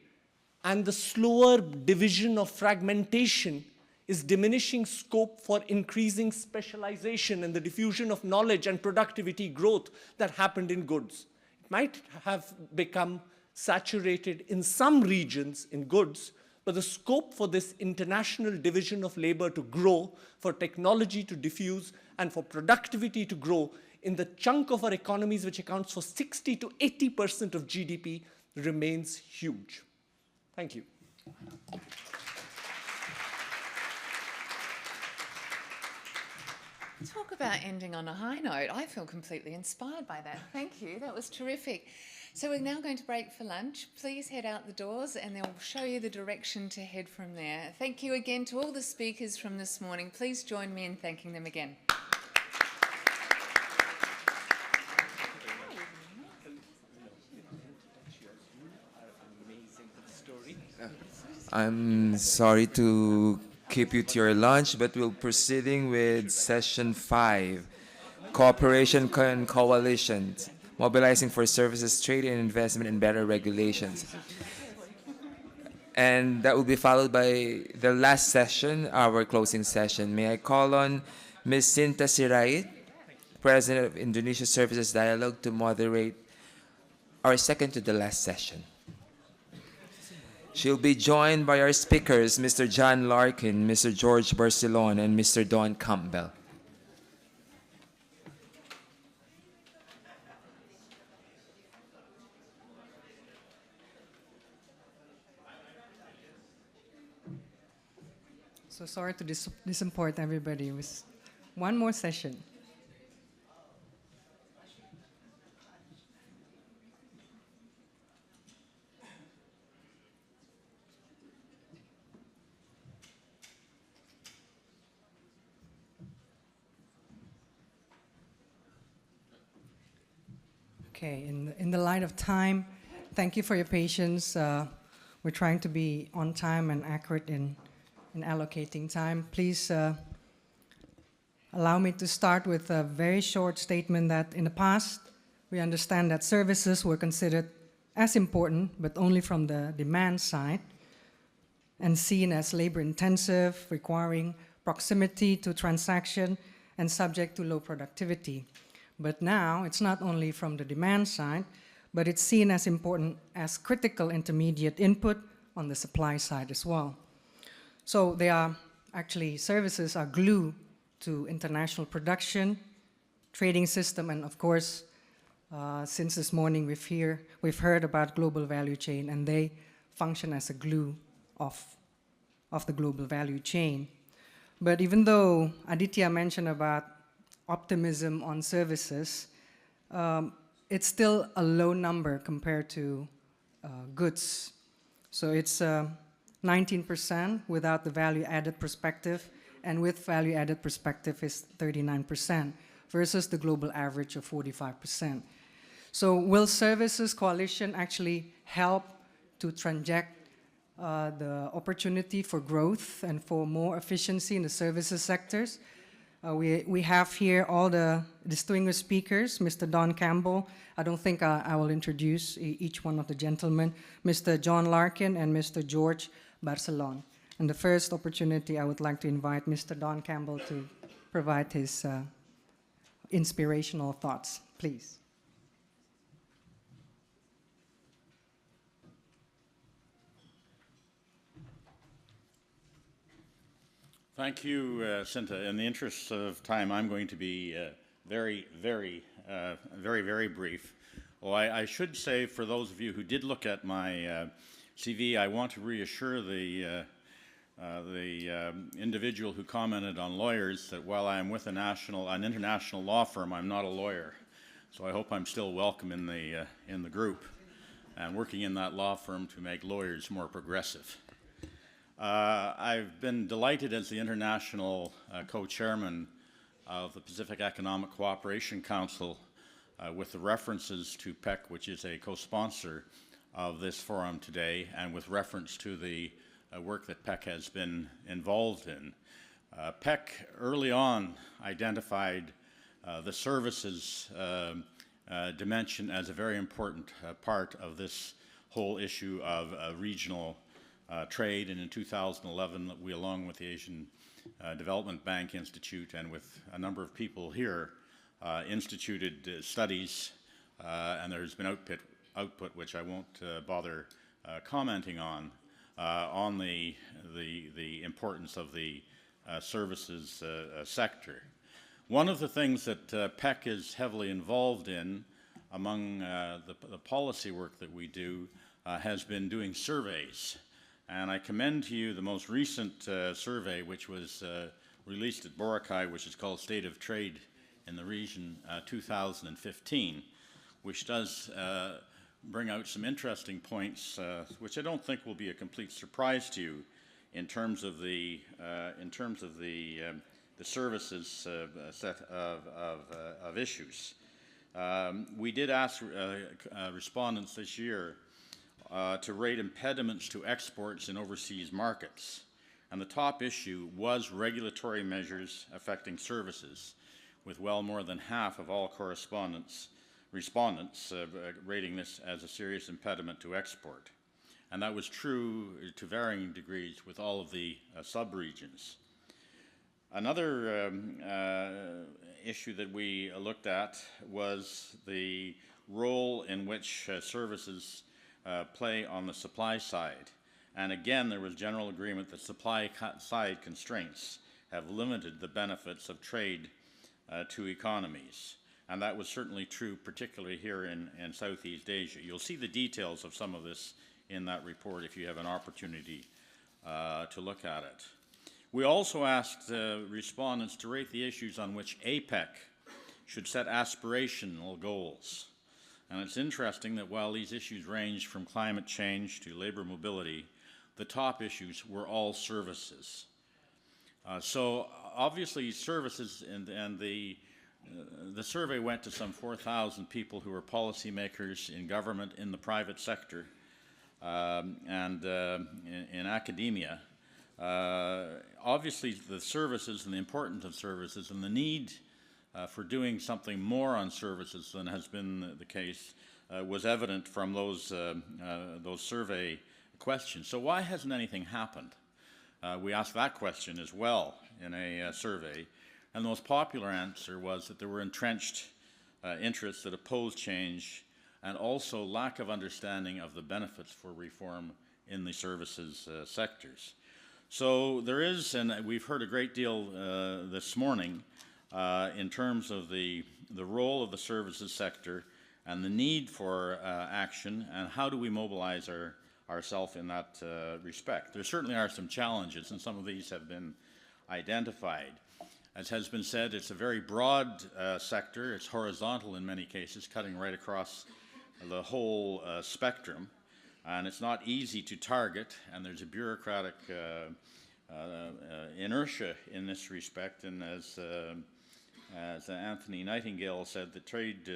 and the slower division of fragmentation is diminishing scope for increasing specialization and the diffusion of knowledge and productivity growth that happened in goods. It might have become saturated in some regions in goods, but the scope for this international division of labor to grow, for technology to diffuse, and for productivity to grow in the chunk of our economies which accounts for 60 to 80% of GDP remains huge. Thank you. Talk about ending on a high note. I feel completely inspired by that. Thank you. That was terrific. So we're now going to break for lunch. Please head out the doors and they'll show you the direction to head from there. Thank you again to all the speakers from this morning. Please join me in thanking them again. I'm sorry to keep you to your lunch, but we're proceeding with session 5, Cooperation and Coalitions, Mobilizing for Services, Trade and Investment, and Better Regulations. And that will be followed by the last session, our closing session. May I call on Ms. Sinta Sirait, President of Indonesia Services Dialogue, to moderate our second to the last session. She'll be joined by our speakers, Mr. John Larkin, Mr. George Barcelon, and Mr. Don Campbell. So sorry to disappoint everybody with one more session. Okay, in the light of time, thank you for your patience. We're trying to be on time and accurate in allocating time. Please allow me to start with a very short statement that in the past, we understand that services were considered as important, but only from the demand side, and seen as labor-intensive, requiring proximity to transaction, and subject to low productivity. But now, it's not only from the demand side, but it's seen as important as critical intermediate input on the supply side as well. So they are actually, services are glue to international production, trading system, and of course, since this morning we've heard about global value chain, and they function as a glue of the global value chain. But even though Aditya mentioned about optimism on services, it's still a low number compared to goods. So it's 19% without the value-added perspective, and with value-added perspective is 39% versus the global average of 45%. So will Services Coalition actually help to transject the opportunity for growth and for more efficiency in the services sectors? We have here all the distinguished speakers. Mr. Don Campbell, I don't think I will introduce each one of the gentlemen, Mr. John Larkin and Mr. George Barcelon. And the first opportunity, I would like to invite Mr. Don Campbell to provide his inspirational thoughts, please. Thank you, Sinta. In the interest of time, I'm going to be very brief. Well, I should say, for those of you who did look at my CV, I want to reassure the individual who commented on lawyers that while I am with an international law firm, I'm not a lawyer. So I hope I'm still welcome in the group and working in that law firm to make lawyers more progressive. I've been delighted as the international co-chairman of the Pacific Economic Cooperation Council with the references to PEC, which is a co-sponsor of this forum today, and with reference to the work that PEC has been involved in. PEC early on identified the services dimension as a very important part of this whole issue of regional trade, and in 2011 we, along with the Asian Development Bank Institute and with a number of people here, instituted studies, and there's been output which I won't bother commenting on the importance of the services sector. One of the things that PEC is heavily involved in among the policy work that we do has been doing surveys. And I commend to you the most recent survey, which was released at Boracay, which is called State of Trade in the Region 2015, which does bring out some interesting points, which I don't think will be a complete surprise to you in terms of the services set of issues. We did ask respondents this year to rate impediments to exports in overseas markets, and the top issue was regulatory measures affecting services, with well more than half of all respondents rating this as a serious impediment to export. And that was true to varying degrees with all of the sub-regions. Another issue that we looked at was the role in which services play on the supply side. And again, there was general agreement that supply side constraints have limited the benefits of trade to economies. And that was certainly true, particularly here in Southeast Asia. You'll see the details of some of this in that report if you have an opportunity to look at it. We also asked respondents to rate the issues on which APEC should set aspirational goals. And it's interesting that while these issues range from climate change to labor mobility, the top issues were all services. So obviously services, and the survey went to some 4,000 people who were policymakers in government, in the private sector, and in academia. Obviously the services and the importance of services and the need for doing something more on services than has been the case was evident from those survey questions. So why hasn't anything happened? We asked that question as well in a survey, and the most popular answer was that there were entrenched interests that opposed change, and also lack of understanding of the benefits for reform in the services sectors. So there is, and we've heard a great deal this morning in terms of the role of the services sector and the need for action, and how do we mobilize ourselves in that respect. There certainly are some challenges, and some of these have been identified. As has been said, it's a very broad sector. It's horizontal in many cases, cutting right across the whole spectrum, and it's not easy to target, and there's a bureaucratic inertia in this respect. And as Anthony Nightingale said, the trade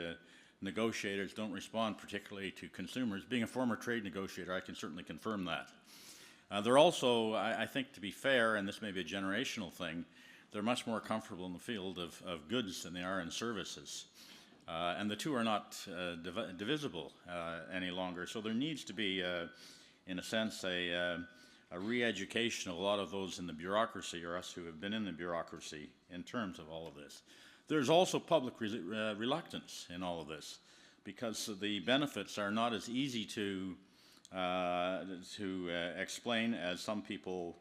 negotiators don't respond particularly to consumers. Being a former trade negotiator, I can certainly confirm that. They're also, I think, to be fair, and this may be a generational thing, they're much more comfortable in the field of goods than they are in services. And the two are not divisible any longer. So there needs to be, in a sense, a re-education of a lot of those in the bureaucracy, or us who have been in the bureaucracy, in terms of all of this. There's also public reluctance in all of this, because the benefits are not as easy to explain as some people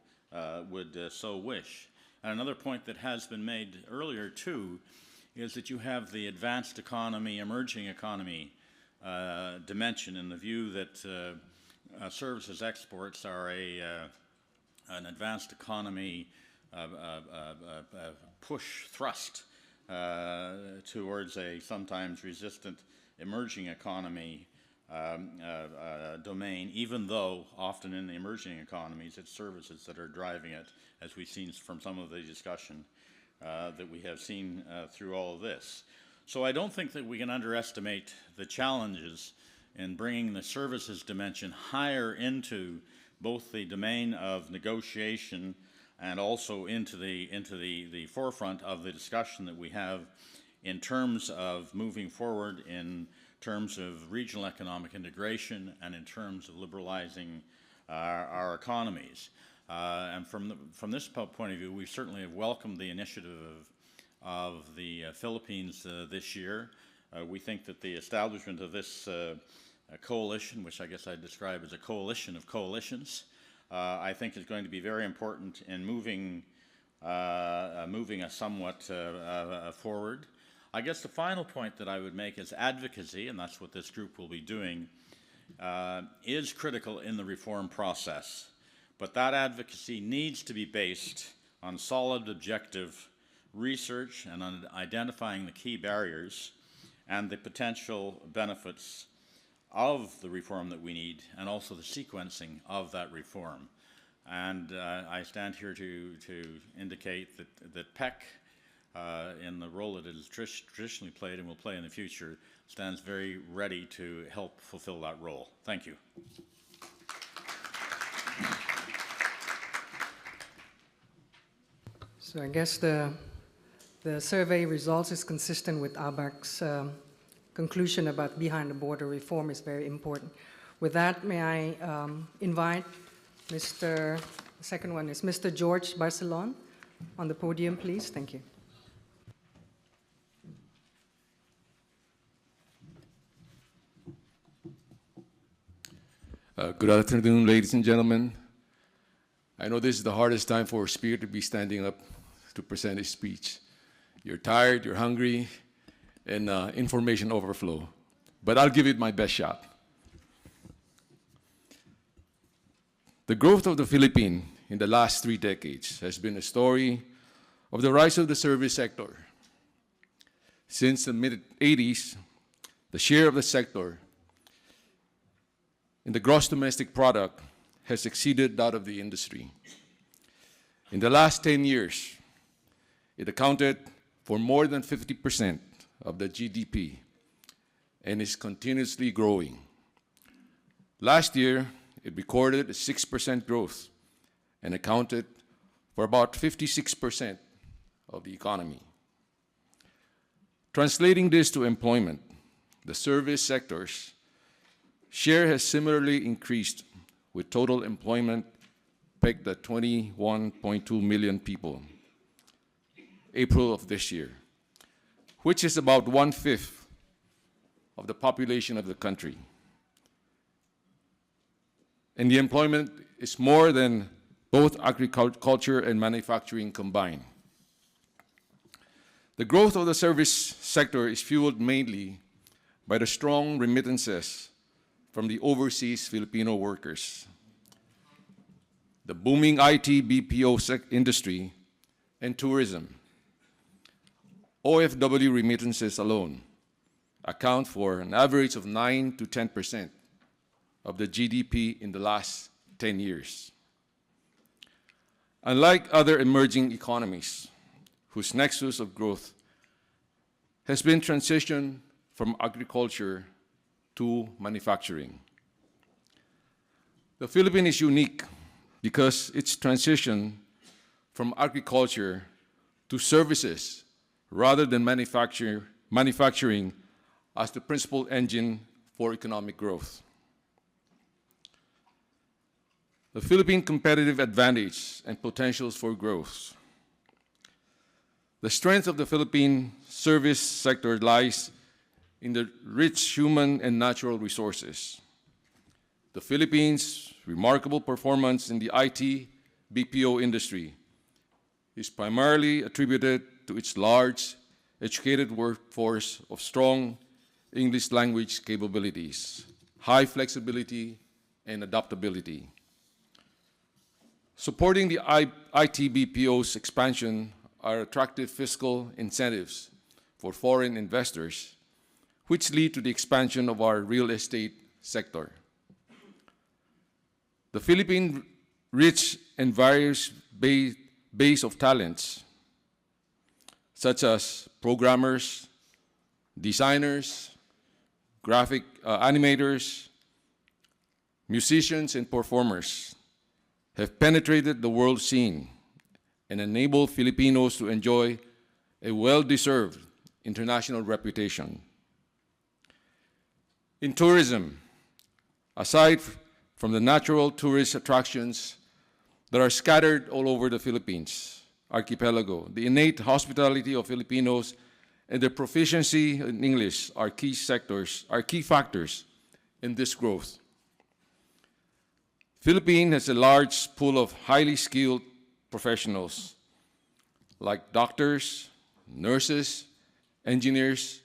would so wish. And another point that has been made earlier too is that you have the advanced economy, emerging economy dimension, in the view that services exports are an advanced economy push thrust towards a sometimes resistant emerging economy domain, even though often in the emerging economies it's services that are driving it, as we've seen from some of the discussion that we have seen through all of this. So I don't think that we can underestimate the challenges in bringing the services dimension higher into both the domain of negotiation and also into the forefront of the discussion that we have in terms of moving forward in terms of regional economic integration and in terms of liberalizing our economies. And from this point of view, we certainly have welcomed the initiative of the Philippines this year. We think that the establishment of this coalition, which I guess I'd describe as a coalition of coalitions, I think is going to be very important in moving us somewhat forward. I guess the final point that I would make is advocacy, and that's what this group will be doing, is critical in the reform process. But that advocacy needs to be based on solid, objective research and on identifying the key barriers and the potential benefits of the reform that we need, and also the sequencing of that reform. And I stand here to indicate that PEC, in the role that it has traditionally played and will play in the future, stands very ready to help fulfill that role. Thank you. So I guess the survey results is consistent with ABAC's conclusion about behind-the-border reform is very important. With that, may I invite the second one is Mr. George Barcelon on the podium, please. Thank you. Good afternoon, ladies and gentlemen. I know this is the hardest time for a speaker to be standing up to present his speech. You're tired, you're hungry, and information overflow. But I'll give it my best shot. The growth of the Philippines in the last 3 decades has been a story of the rise of the service sector. Since the mid-80s, the share of the sector in the gross domestic product has exceeded that of the industry. In the last 10 years, it accounted for more than 50% of the GDP and is continuously growing. Last year, it recorded a 6% growth and accounted for about 56% of the economy. Translating this to employment, the service sector's share has similarly increased, with total employment pegged at 21.2 million people, April of this year, which is about 1/5 of the population of the country. And the employment is more than both agriculture and manufacturing combined. The growth of the service sector is fueled mainly by the strong remittances from the overseas Filipino workers. The booming IT BPO industry and tourism, OFW remittances alone, account for an average of 9 to 10% of the GDP in the last 10 years. Unlike other emerging economies, whose nexus of growth has been transition from agriculture to manufacturing, the Philippines is unique because its transition from agriculture to services rather than manufacturing as the principal engine for economic growth. The Philippine competitive advantage and potentials for growth. The strength of the Philippine service sector lies in the rich human and natural resources. The Philippines' remarkable performance in the IT BPO industry is primarily attributed to its large, educated workforce of strong English language capabilities, high flexibility, and adaptability. Supporting the IT BPO's expansion are attractive fiscal incentives for foreign investors, which lead to the expansion of our real estate sector. The Philippines' rich and various base of talents, such as programmers, designers, graphic animators, musicians, and performers, have penetrated the world scene and enabled Filipinos to enjoy a well-deserved international reputation. In tourism, aside from the natural tourist attractions that are scattered all over the Philippines archipelago, the innate hospitality of Filipinos and their proficiency in English are key factors in this growth. Philippines has a large pool of highly skilled professionals like doctors, nurses, engineers,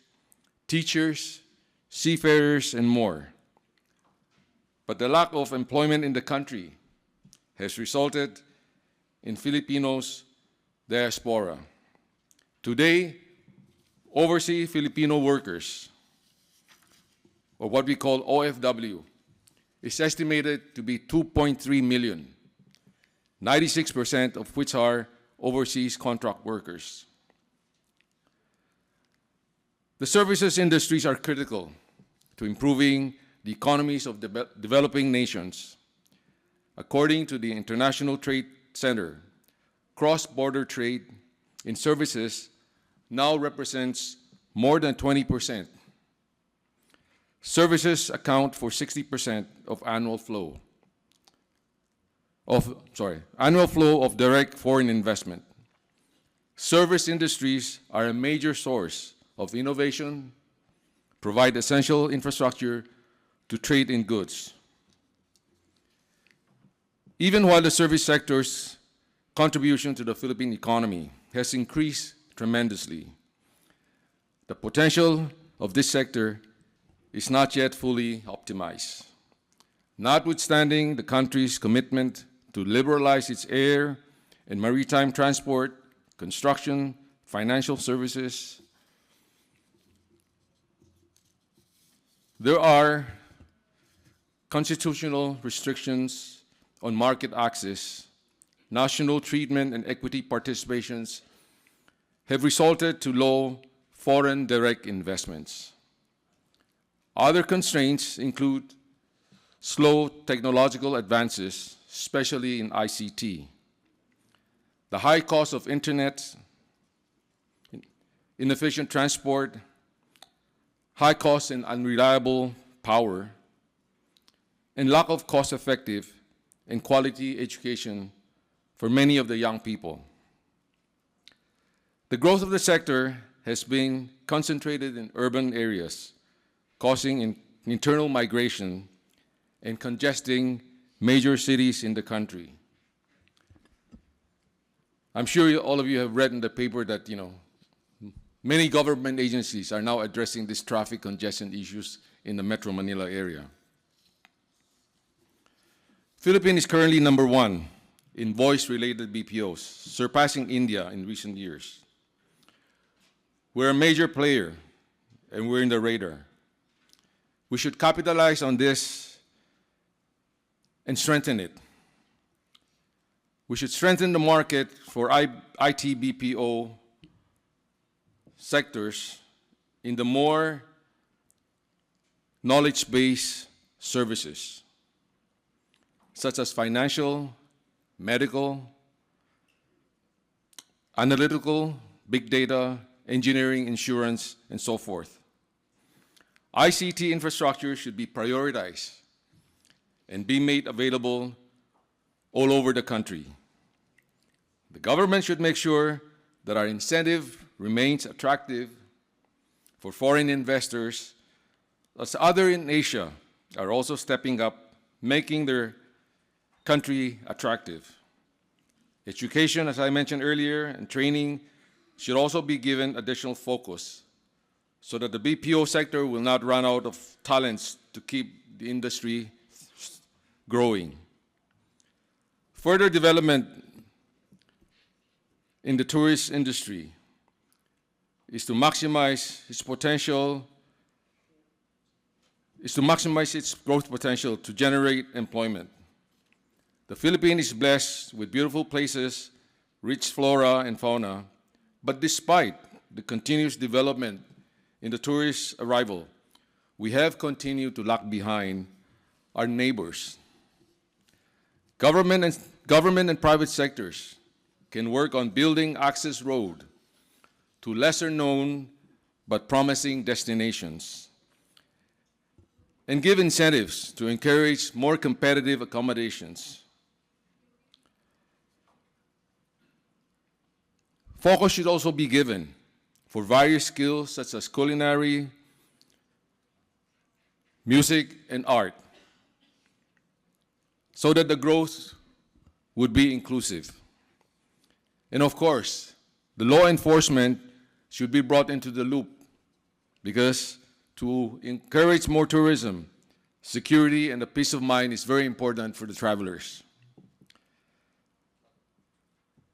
teachers, seafarers, and more. But the lack of employment in the country has resulted in Filipinos' diaspora. Today, overseas Filipino workers, or what we call OFW, is estimated to be 2.3 million, 96% of which are overseas contract workers. The services industries are critical to improving the economies of developing nations. According to the International Trade Center, cross-border trade in services now represents more than 20%. Services account for 60% of annual flow of direct foreign investment. Service industries are a major source of innovation, provide essential infrastructure to trade in goods. Even while the service sector's contribution to the Philippine economy has increased tremendously, the potential of this sector is not yet fully optimized. Notwithstanding the country's commitment to liberalize its air and maritime transport, construction, financial services, there are constitutional restrictions on market access. National treatment and equity participations have resulted to low foreign direct investments. Other constraints include slow technological advances, especially in ICT, the high cost of internet, inefficient transport, high cost and unreliable power, and lack of cost-effective and quality education for many of the young people. The growth of the sector has been concentrated in urban areas, causing internal migration and congesting major cities in the country. I'm sure all of you have read in the paper that, many government agencies are now addressing these traffic congestion issues in the Metro Manila area. Philippines is currently number 1 in voice-related BPOs, surpassing India in recent years. We're a major player, and we're in the radar. We should capitalize on this and strengthen it. We should strengthen the market for IT BPO sectors in the more knowledge-based services, such as financial, medical, analytical, big data, engineering, insurance, and so forth. ICT infrastructure should be prioritized and be made available all over the country. The government should make sure that our incentive remains attractive for foreign investors, as others in Asia are also stepping up, making their country attractive. Education, as I mentioned earlier, and training should also be given additional focus so that the BPO sector will not run out of talents to keep the industry growing. Further development in the tourist industry is to maximize its potential, is to maximize its growth potential to generate employment. The Philippines is blessed with beautiful places, rich flora and fauna, but despite the continuous development in the tourist arrival, we have continued to lag behind our neighbors. Government and private sectors can work on building access road to lesser known but promising destinations and give incentives to encourage more competitive accommodations. Focus should also be given for various skills such as culinary, music, and art, so that the growth would be inclusive. And of course, the law enforcement should be brought into the loop because to encourage more tourism, security and the peace of mind is very important for the travelers.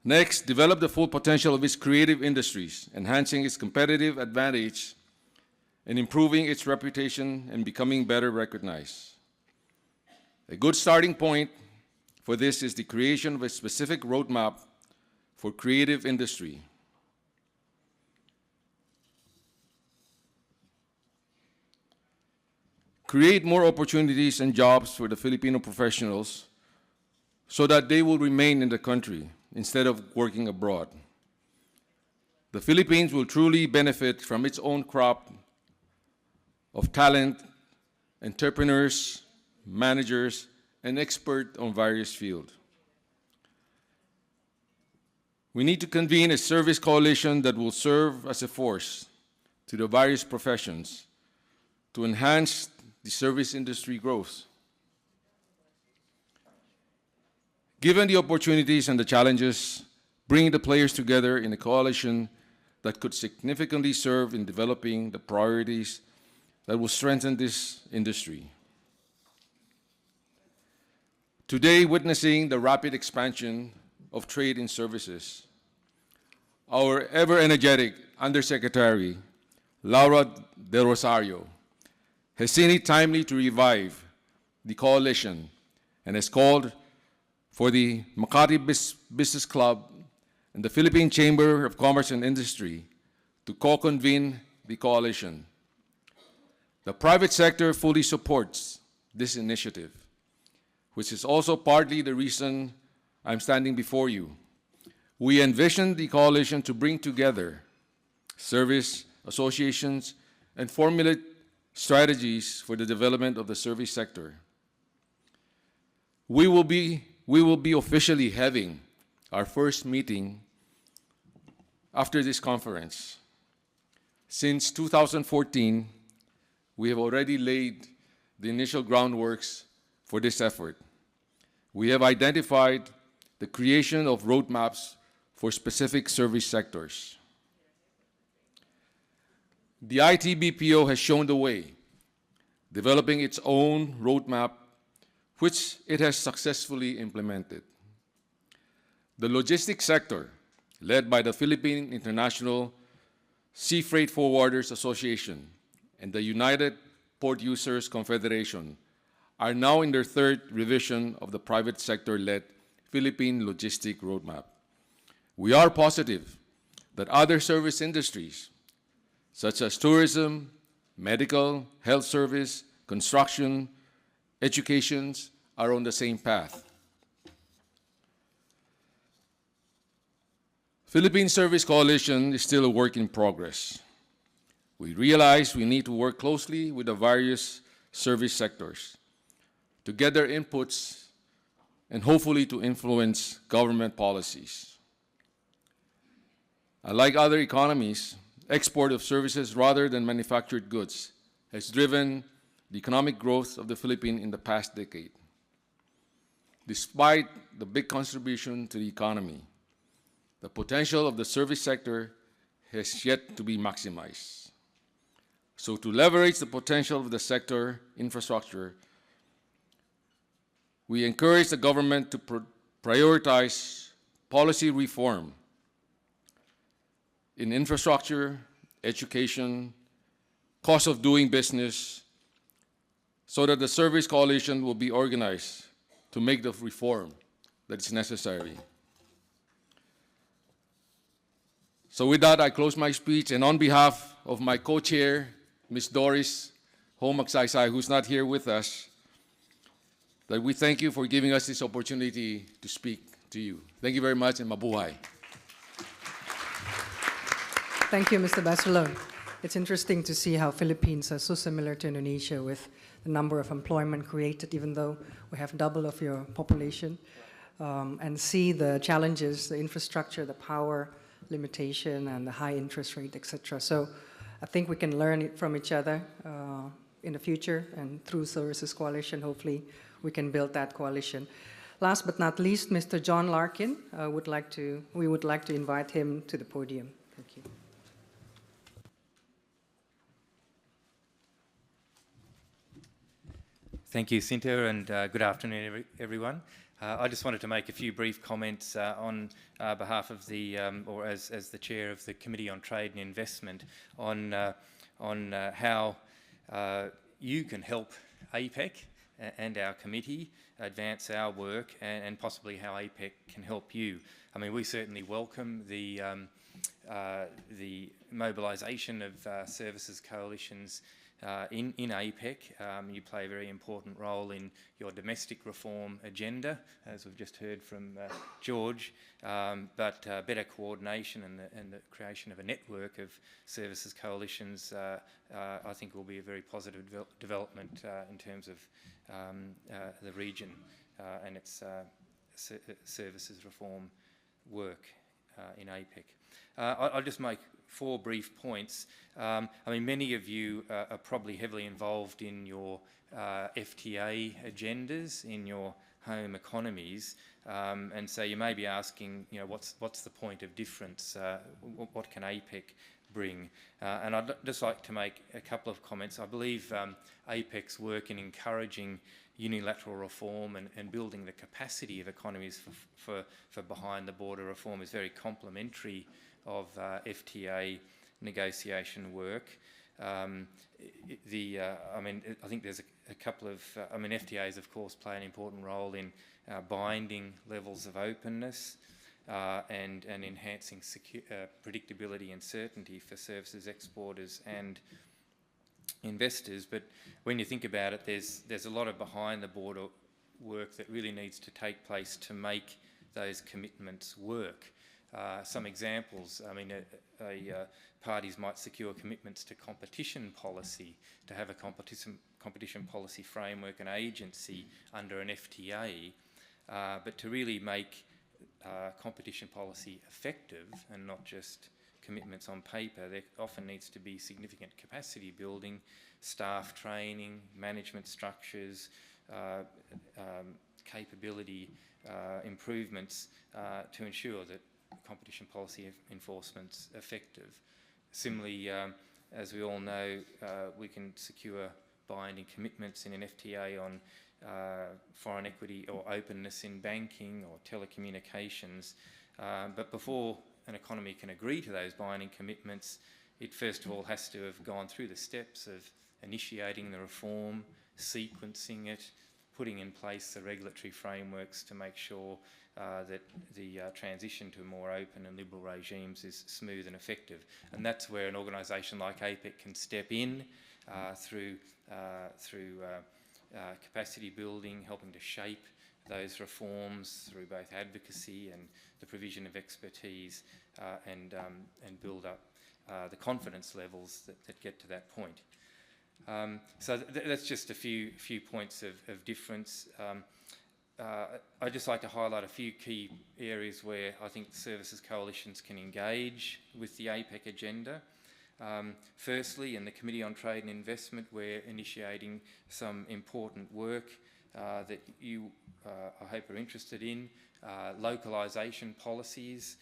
Next, develop the full potential of its creative industries, enhancing its competitive advantage and improving its reputation and becoming better recognized. A good starting point for this is the creation of a specific roadmap for creative industry. Create more opportunities and jobs for the Filipino professionals so that they will remain in the country instead of working abroad. The Philippines will truly benefit from its own crop of talent, entrepreneurs, managers, and experts on various fields. We need to convene a service coalition that will serve as a force to the various professions to enhance the service industry growth. Given the opportunities and the challenges, bring the players together in a coalition that could significantly serve in developing the priorities that will strengthen this industry. Today, witnessing the rapid expansion of trade in services, our ever-energetic Undersecretary, Laura Del Rosario, has seen it timely to revive the coalition and has called for the Makati Business Club and the Philippine Chamber of Commerce and Industry to co-convene the coalition. The private sector fully supports this initiative, which is also partly the reason I'm standing before you. We envision the coalition to bring together service associations and formulate strategies for the development of the service sector. We will be officially having our first meeting after this conference. Since 2014, we have already laid the initial groundworks for this effort. We have identified the creation of roadmaps for specific service sectors. The ITBPO has shown the way, developing its own roadmap, which it has successfully implemented. The logistics sector, led by the Philippine International Sea Freight Forwarders Association and the United Port Users Confederation, are now in their third revision of the private sector-led Philippine Logistic Roadmap. We are positive that other service industries, such as tourism, medical, health service, construction, education, are on the same path. Philippine Service Coalition is still a work in progress. We realize we need to work closely with the various service sectors to get their inputs and hopefully to influence government policies. Unlike other economies, export of services rather than manufactured goods has driven the economic growth of the Philippines in the past decade. Despite the big contribution to the economy, the potential of the service sector has yet to be maximized. So to leverage the potential of the sector infrastructure, we encourage the government to prioritize policy reform in infrastructure education, cost of doing business, so that the Service Coalition will be organized to make the reform that is necessary. So with that, I close my speech, and on behalf of my co-chair, Ms. Doris Ho-Magsaysay, who's not here with us, that we thank you for giving us this opportunity to speak to you. Thank you very much, and mabuhay. Thank you, Mr. Bachelor. It's interesting to see how Philippines are so similar to Indonesia with the number of employment created, even though we have double of your population, and see the challenges, the infrastructure, the power limitation, and the high interest rate, etc. So I think we can learn it from each other in the future, and through Services Coalition, hopefully we can build that coalition. Last but not least, Mr. John Larkin, we would like to invite him to the podium. Thank you. Thank you, Cynthia, and good afternoon, everyone. I just wanted to make a few brief comments on behalf of the, or as the chair of the Committee on Trade and Investment, on how you can help APEC and our committee advance our work, and possibly how APEC can help you. I mean, we certainly welcome the mobilisation of services coalitions in APEC. You play a very important role in your domestic reform agenda, as we've just heard from George, but better coordination and the creation of a network of services coalitions I think will be a very positive development in terms of the region and its services reform work in APEC. I'll just make 4 brief points. I mean, many of you are probably heavily involved in your FTA agendas in your home economies, and so you may be asking, you know, what's the point of difference? What can APEC bring? And I'd just like to make a couple of comments. I believe APEC's work in encouraging unilateral reform and building the capacity of economies for behind-the-border reform is very complementary of FTA negotiation work. I mean, I think there's a couple of, I mean, FTAs, of course, play an important role in binding levels of openness and enhancing predictability and certainty for services exporters and investors. But when you think about it, there's a lot of behind-the-border work that really needs to take place to make those commitments work. Some examples, I mean, parties might secure commitments to competition policy, to have a competition policy framework and agency under an FTA, but to really make competition policy effective and not just commitments on paper, there often needs to be significant capacity building, staff training, management structures, capability improvements to ensure that competition policy enforcement's effective. Similarly, as we all know, we can secure binding commitments in an FTA on foreign equity or openness in banking or telecommunications. But before an economy can agree to those binding commitments, it first of all has to have gone through the steps of initiating the reform, sequencing it, putting in place the regulatory frameworks to make sure that the transition to more open and liberal regimes is smooth and effective. And that's where an organisation like APEC can step in through capacity building, helping to shape those reforms through both advocacy and the provision of expertise, and build up the confidence levels that get to that point. So that's just a few points of difference. I'd just like to highlight a few key areas where I think services coalitions can engage with the APEC agenda. Firstly, in the Committee on Trade and Investment, we're initiating some important work that you, I hope, are interested in. Localisation policies.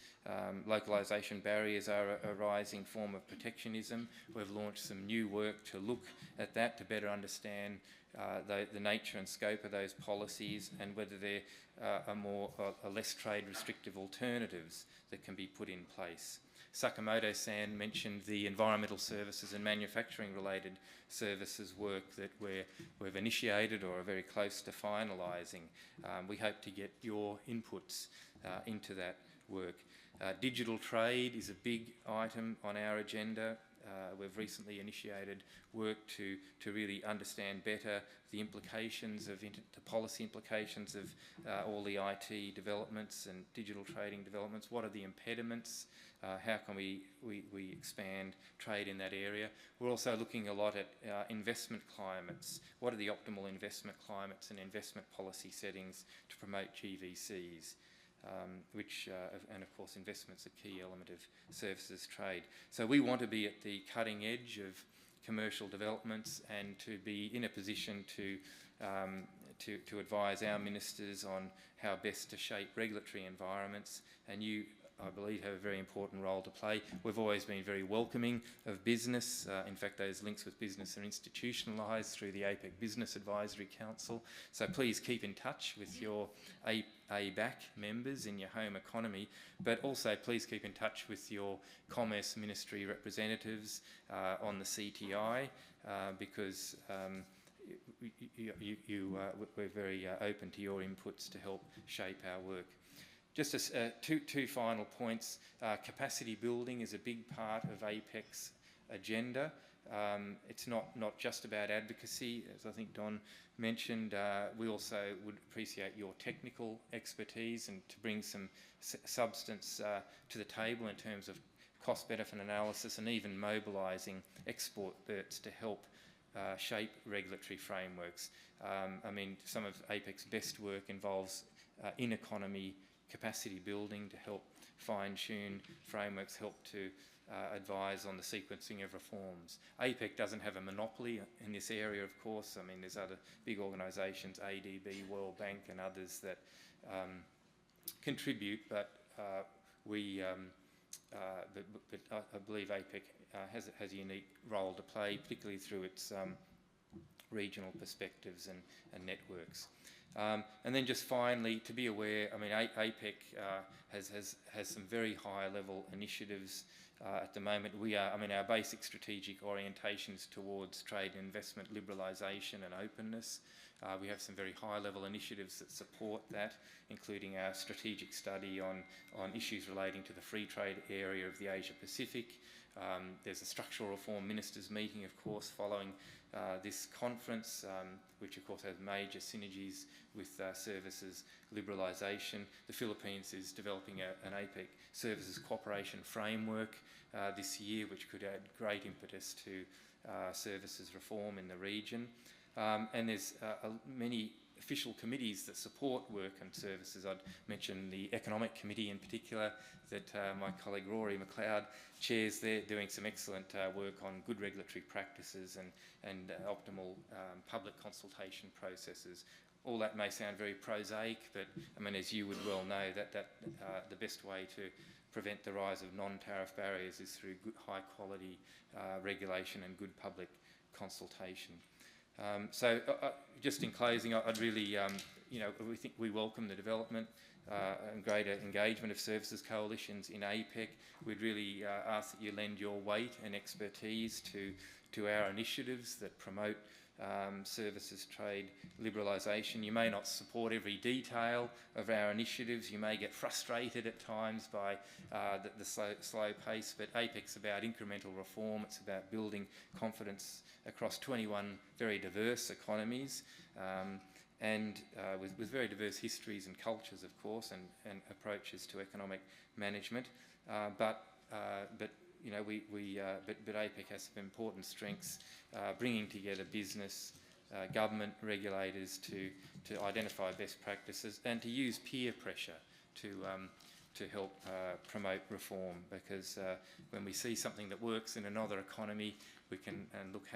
Localisation barriers are a rising form of protectionism. We've launched some new work to look at that, to better understand the nature and scope of those policies and whether there are less trade restrictive alternatives that can be put in place. Sakamoto-san mentioned the environmental services and manufacturing-related services work that we've initiated or are very close to finalising. We hope to get your inputs into that work. Digital trade is a big item on our agenda. We've recently initiated work to really understand better the implications of the policy implications of all the IT developments and digital trading developments. What are the impediments? How can we expand trade in that area? We're also looking a lot at investment climates. What are the optimal investment climates and investment policy settings to promote GVCs? And of course investment's a key element of services trade. So we want to be at the cutting edge of commercial developments and to be in a position to advise our ministers on how best to shape regulatory environments, and you, I believe, have a very important role to play. We've always been very welcoming of business. In fact, those links with business are institutionalised through the APEC Business Advisory Council. So please keep in touch with your ABAC members in your home economy, but also please keep in touch with your Commerce Ministry representatives on the CTI because we're very open to your inputs to help shape our work. Just two final points. Capacity building is a big part of APEC's agenda. It's not just about advocacy, as I think Don mentioned. We also would appreciate your technical expertise and to bring some substance to the table in terms of cost-benefit analysis and even mobilising experts to help shape regulatory frameworks. I mean, some of APEC's best work involves in-economy capacity building to help fine-tune frameworks, help to advise on the sequencing of reforms. APEC doesn't have a monopoly in this area, of course. I mean, there's other big organisations, ADB, World Bank and others that contribute, but I believe APEC has a unique role to play, particularly through its regional perspectives and networks. And then just finally, to be aware, I mean, APEC has some very high-level initiatives at the moment. Our basic strategic orientation is towards trade and investment liberalisation and openness. We have some very high-level initiatives that support that, including our strategic study on issues relating to the free trade area of the Asia-Pacific. There's a structural reform ministers meeting, of course, following this conference, which of course has major synergies with services liberalisation. The Philippines is developing an APEC services cooperation framework this year, which could add great impetus to services reform in the region. And there's many official committees that support work and services. I'd mention the Economic Committee in particular that my colleague Rory McLeod chairs. They're doing some excellent work on good regulatory practices and optimal public consultation processes. All that may sound very prosaic, but I mean, as you would well know, that the best way to prevent the rise of non-tariff barriers is through good, high-quality regulation and good public consultation. So just in closing, I'd really, we welcome the development and greater engagement of services coalitions in APEC. We'd really ask that you lend your weight and expertise to our initiatives that promote services trade liberalisation. You may not support every detail of our initiatives. You may get frustrated at times by the slow pace, but APEC's about incremental reform. It's about building confidence across 21 very diverse economies and with very diverse histories and cultures, of course, and approaches to economic management. But APEC has some important strengths, bringing together business, government, regulators to identify best practices and to use peer pressure to help promote reform. Because when we see something that works in another economy, we can look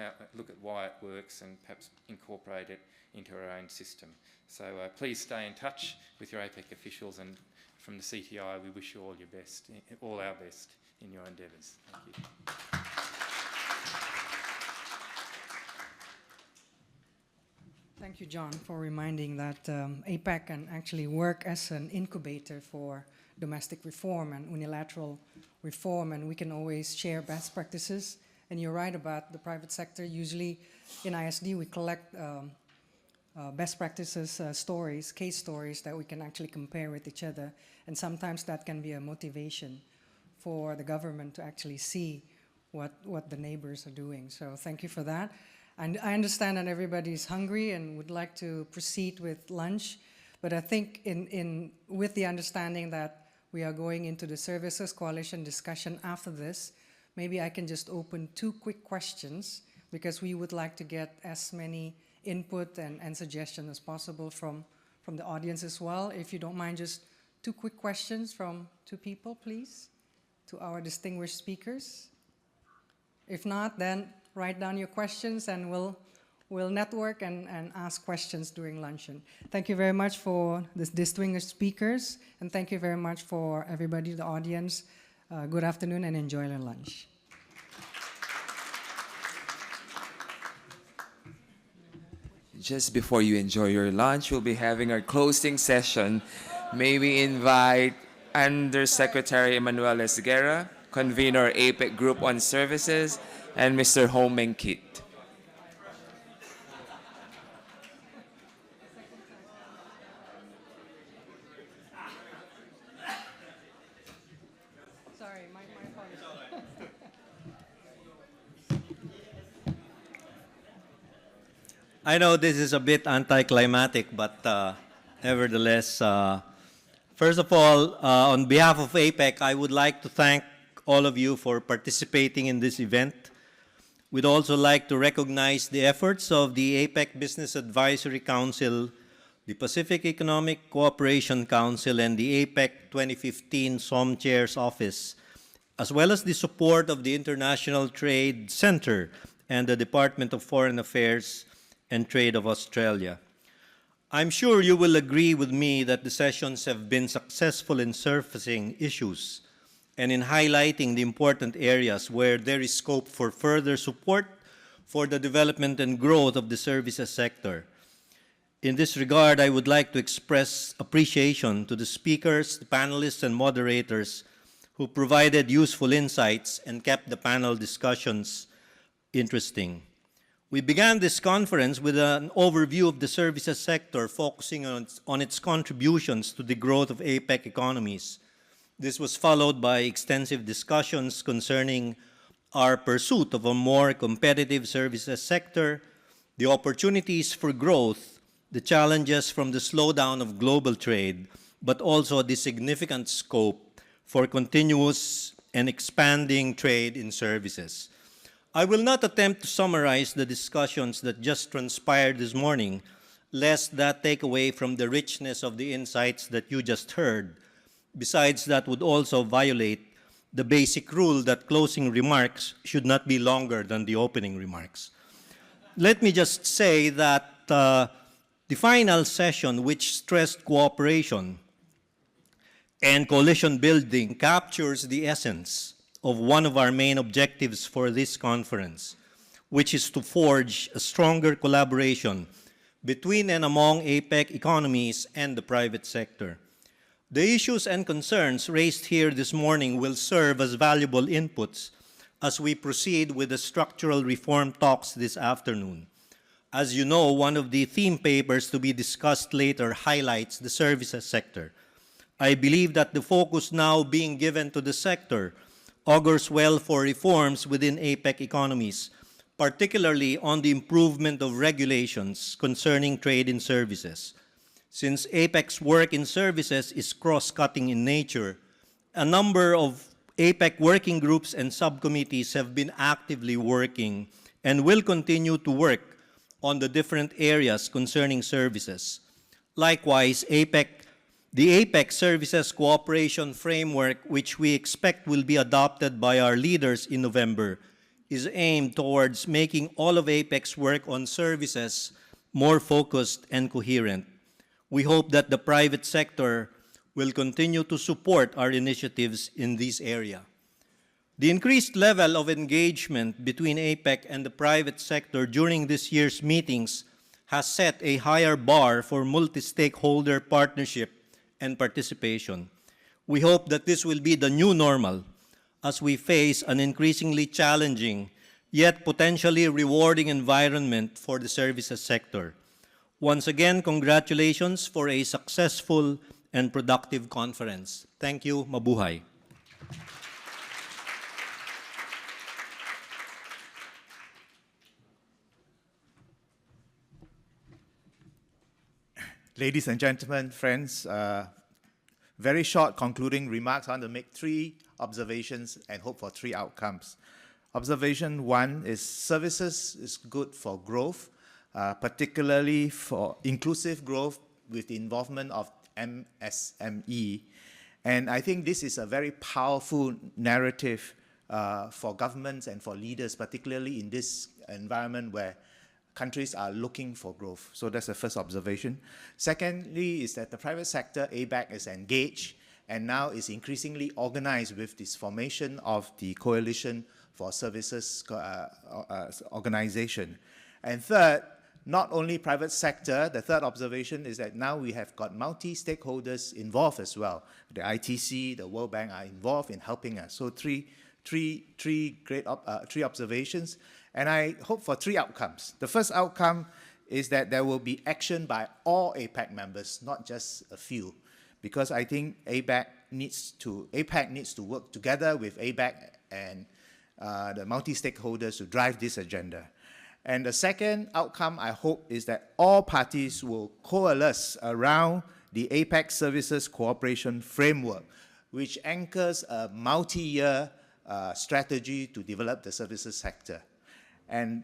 at why it works and perhaps incorporate it into our own system. So please stay in touch with your APEC officials, and from the CTI, we wish you all your best, all our best in your endeavours. Thank you. Thank you, John, for reminding that APEC can actually work as an incubator for domestic reform and unilateral reform, and we can always share best practices. And you're right about the private sector. Usually in ISD, we collect best practices stories, case stories that we can actually compare with each other. And sometimes that can be a motivation for the government to actually see what the neighbors are doing. So thank you for that. And I understand that everybody's hungry and would like to proceed with lunch. But I think with the understanding that we are going into the Services Coalition discussion after this, maybe I can just open 2 quick questions, because we would like to get as many input and suggestions as possible from the audience as well. If you don't mind, just 2 quick questions from 2 people, please, to our distinguished speakers. If not, then write down your questions and we'll network and ask questions during luncheon. Thank you very much for the distinguished speakers, and thank you very much for everybody, the audience. Good afternoon and enjoy your lunch. Just before you enjoy your lunch, we'll be having our closing session. May we invite Undersecretary Emmanuel Esguerra, convener APEC Group on Services, and Mr. Ho Meng Kit. Sorry, my apologies. I know this is a bit anticlimactic, but nevertheless, first of all, on behalf of APEC, I would like to thank all of you for participating in this event. We'd also like to recognize the efforts of the APEC Business Advisory Council, the Pacific Economic Cooperation Council, and the APEC 2015 SOM Chair's Office, as well as the support of the International Trade Center and the Department of Foreign Affairs and Trade of Australia. I'm sure you will agree with me that the sessions have been successful in surfacing issues and in highlighting the important areas where there is scope for further support for the development and growth of the services sector. In this regard, I would like to express appreciation to the speakers, the panelists, and moderators who provided useful insights and kept the panel discussions interesting. We began this conference with an overview of the services sector, focusing on its contributions to the growth of APEC economies. This was followed by extensive discussions concerning our pursuit of a more competitive services sector, the opportunities for growth, the challenges from the slowdown of global trade, but also the significant scope for continuous and expanding trade in services. I will not attempt to summarize the discussions that just transpired this morning, lest that take away from the richness of the insights that you just heard. Besides, that would also violate the basic rule that closing remarks should not be longer than the opening remarks. Let me just say that the final session, which stressed cooperation and coalition building, captures the essence of one of our main objectives for this conference, which is to forge a stronger collaboration between and among APEC economies and the private sector. The issues and concerns raised here this morning will serve as valuable inputs as we proceed with the structural reform talks this afternoon. As you know, one of the theme papers to be discussed later highlights the services sector. I believe that the focus now being given to the sector augurs well for reforms within APEC economies, particularly on the improvement of regulations concerning trade in services. Since APEC's work in services is cross-cutting in nature, a number of APEC working groups and subcommittees have been actively working and will continue to work on the different areas concerning services. Likewise, the APEC Services Cooperation Framework, which we expect will be adopted by our leaders in November, is aimed towards making all of APEC's work on services more focused and coherent. We hope that the private sector will continue to support our initiatives in this area. The increased level of engagement between APEC and the private sector during this year's meetings has set a higher bar for multi-stakeholder partnership and participation. We hope that this will be the new normal as we face an increasingly challenging yet potentially rewarding environment for the services sector. Once again, congratulations for a successful and productive conference. Thank you. Mabuhay. Ladies and gentlemen, friends, very short concluding remarks. I want to make 3 observations and hope for 3 outcomes. Observation 1 is services is good for growth, particularly for inclusive growth with the involvement of MSME. And I think this is a very powerful narrative for governments and for leaders, particularly in this environment where countries are looking for growth. So that's the first observation. Secondly is that the private sector, ABAC, is engaged and now is increasingly organized with this formation of the Coalition for Services organization. And third, not only private sector, the third observation is that now we have got multi-stakeholders involved as well. The ITC, the World Bank are involved in helping us. So three observations. And I hope for 3 outcomes. The first outcome is that there will be action by all APEC members, not just a few, because I think APEC needs to work together with ABAC and the multi-stakeholders to drive this agenda. And the second outcome, I hope, is that all parties will coalesce around the APEC Services Cooperation Framework, which anchors a multi-year strategy to develop the services sector. And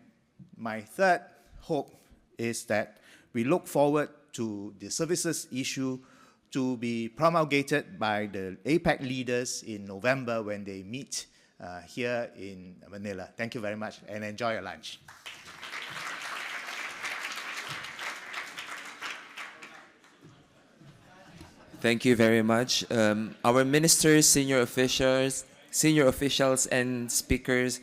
my third hope is that we look forward to the services issue to be promulgated by the APEC leaders in November when they meet here in Manila. Thank you very much and enjoy your lunch. Thank you very much. Our ministers, senior officials, and speakers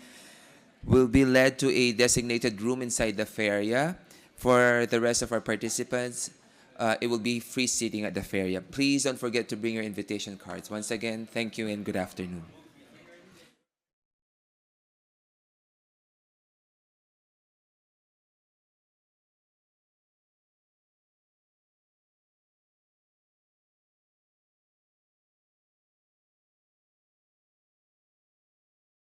will be led to a designated room inside the feria. For the rest of our participants, it will be free seating at the feria. Please don't forget to bring your invitation cards. Once again, thank you and good afternoon.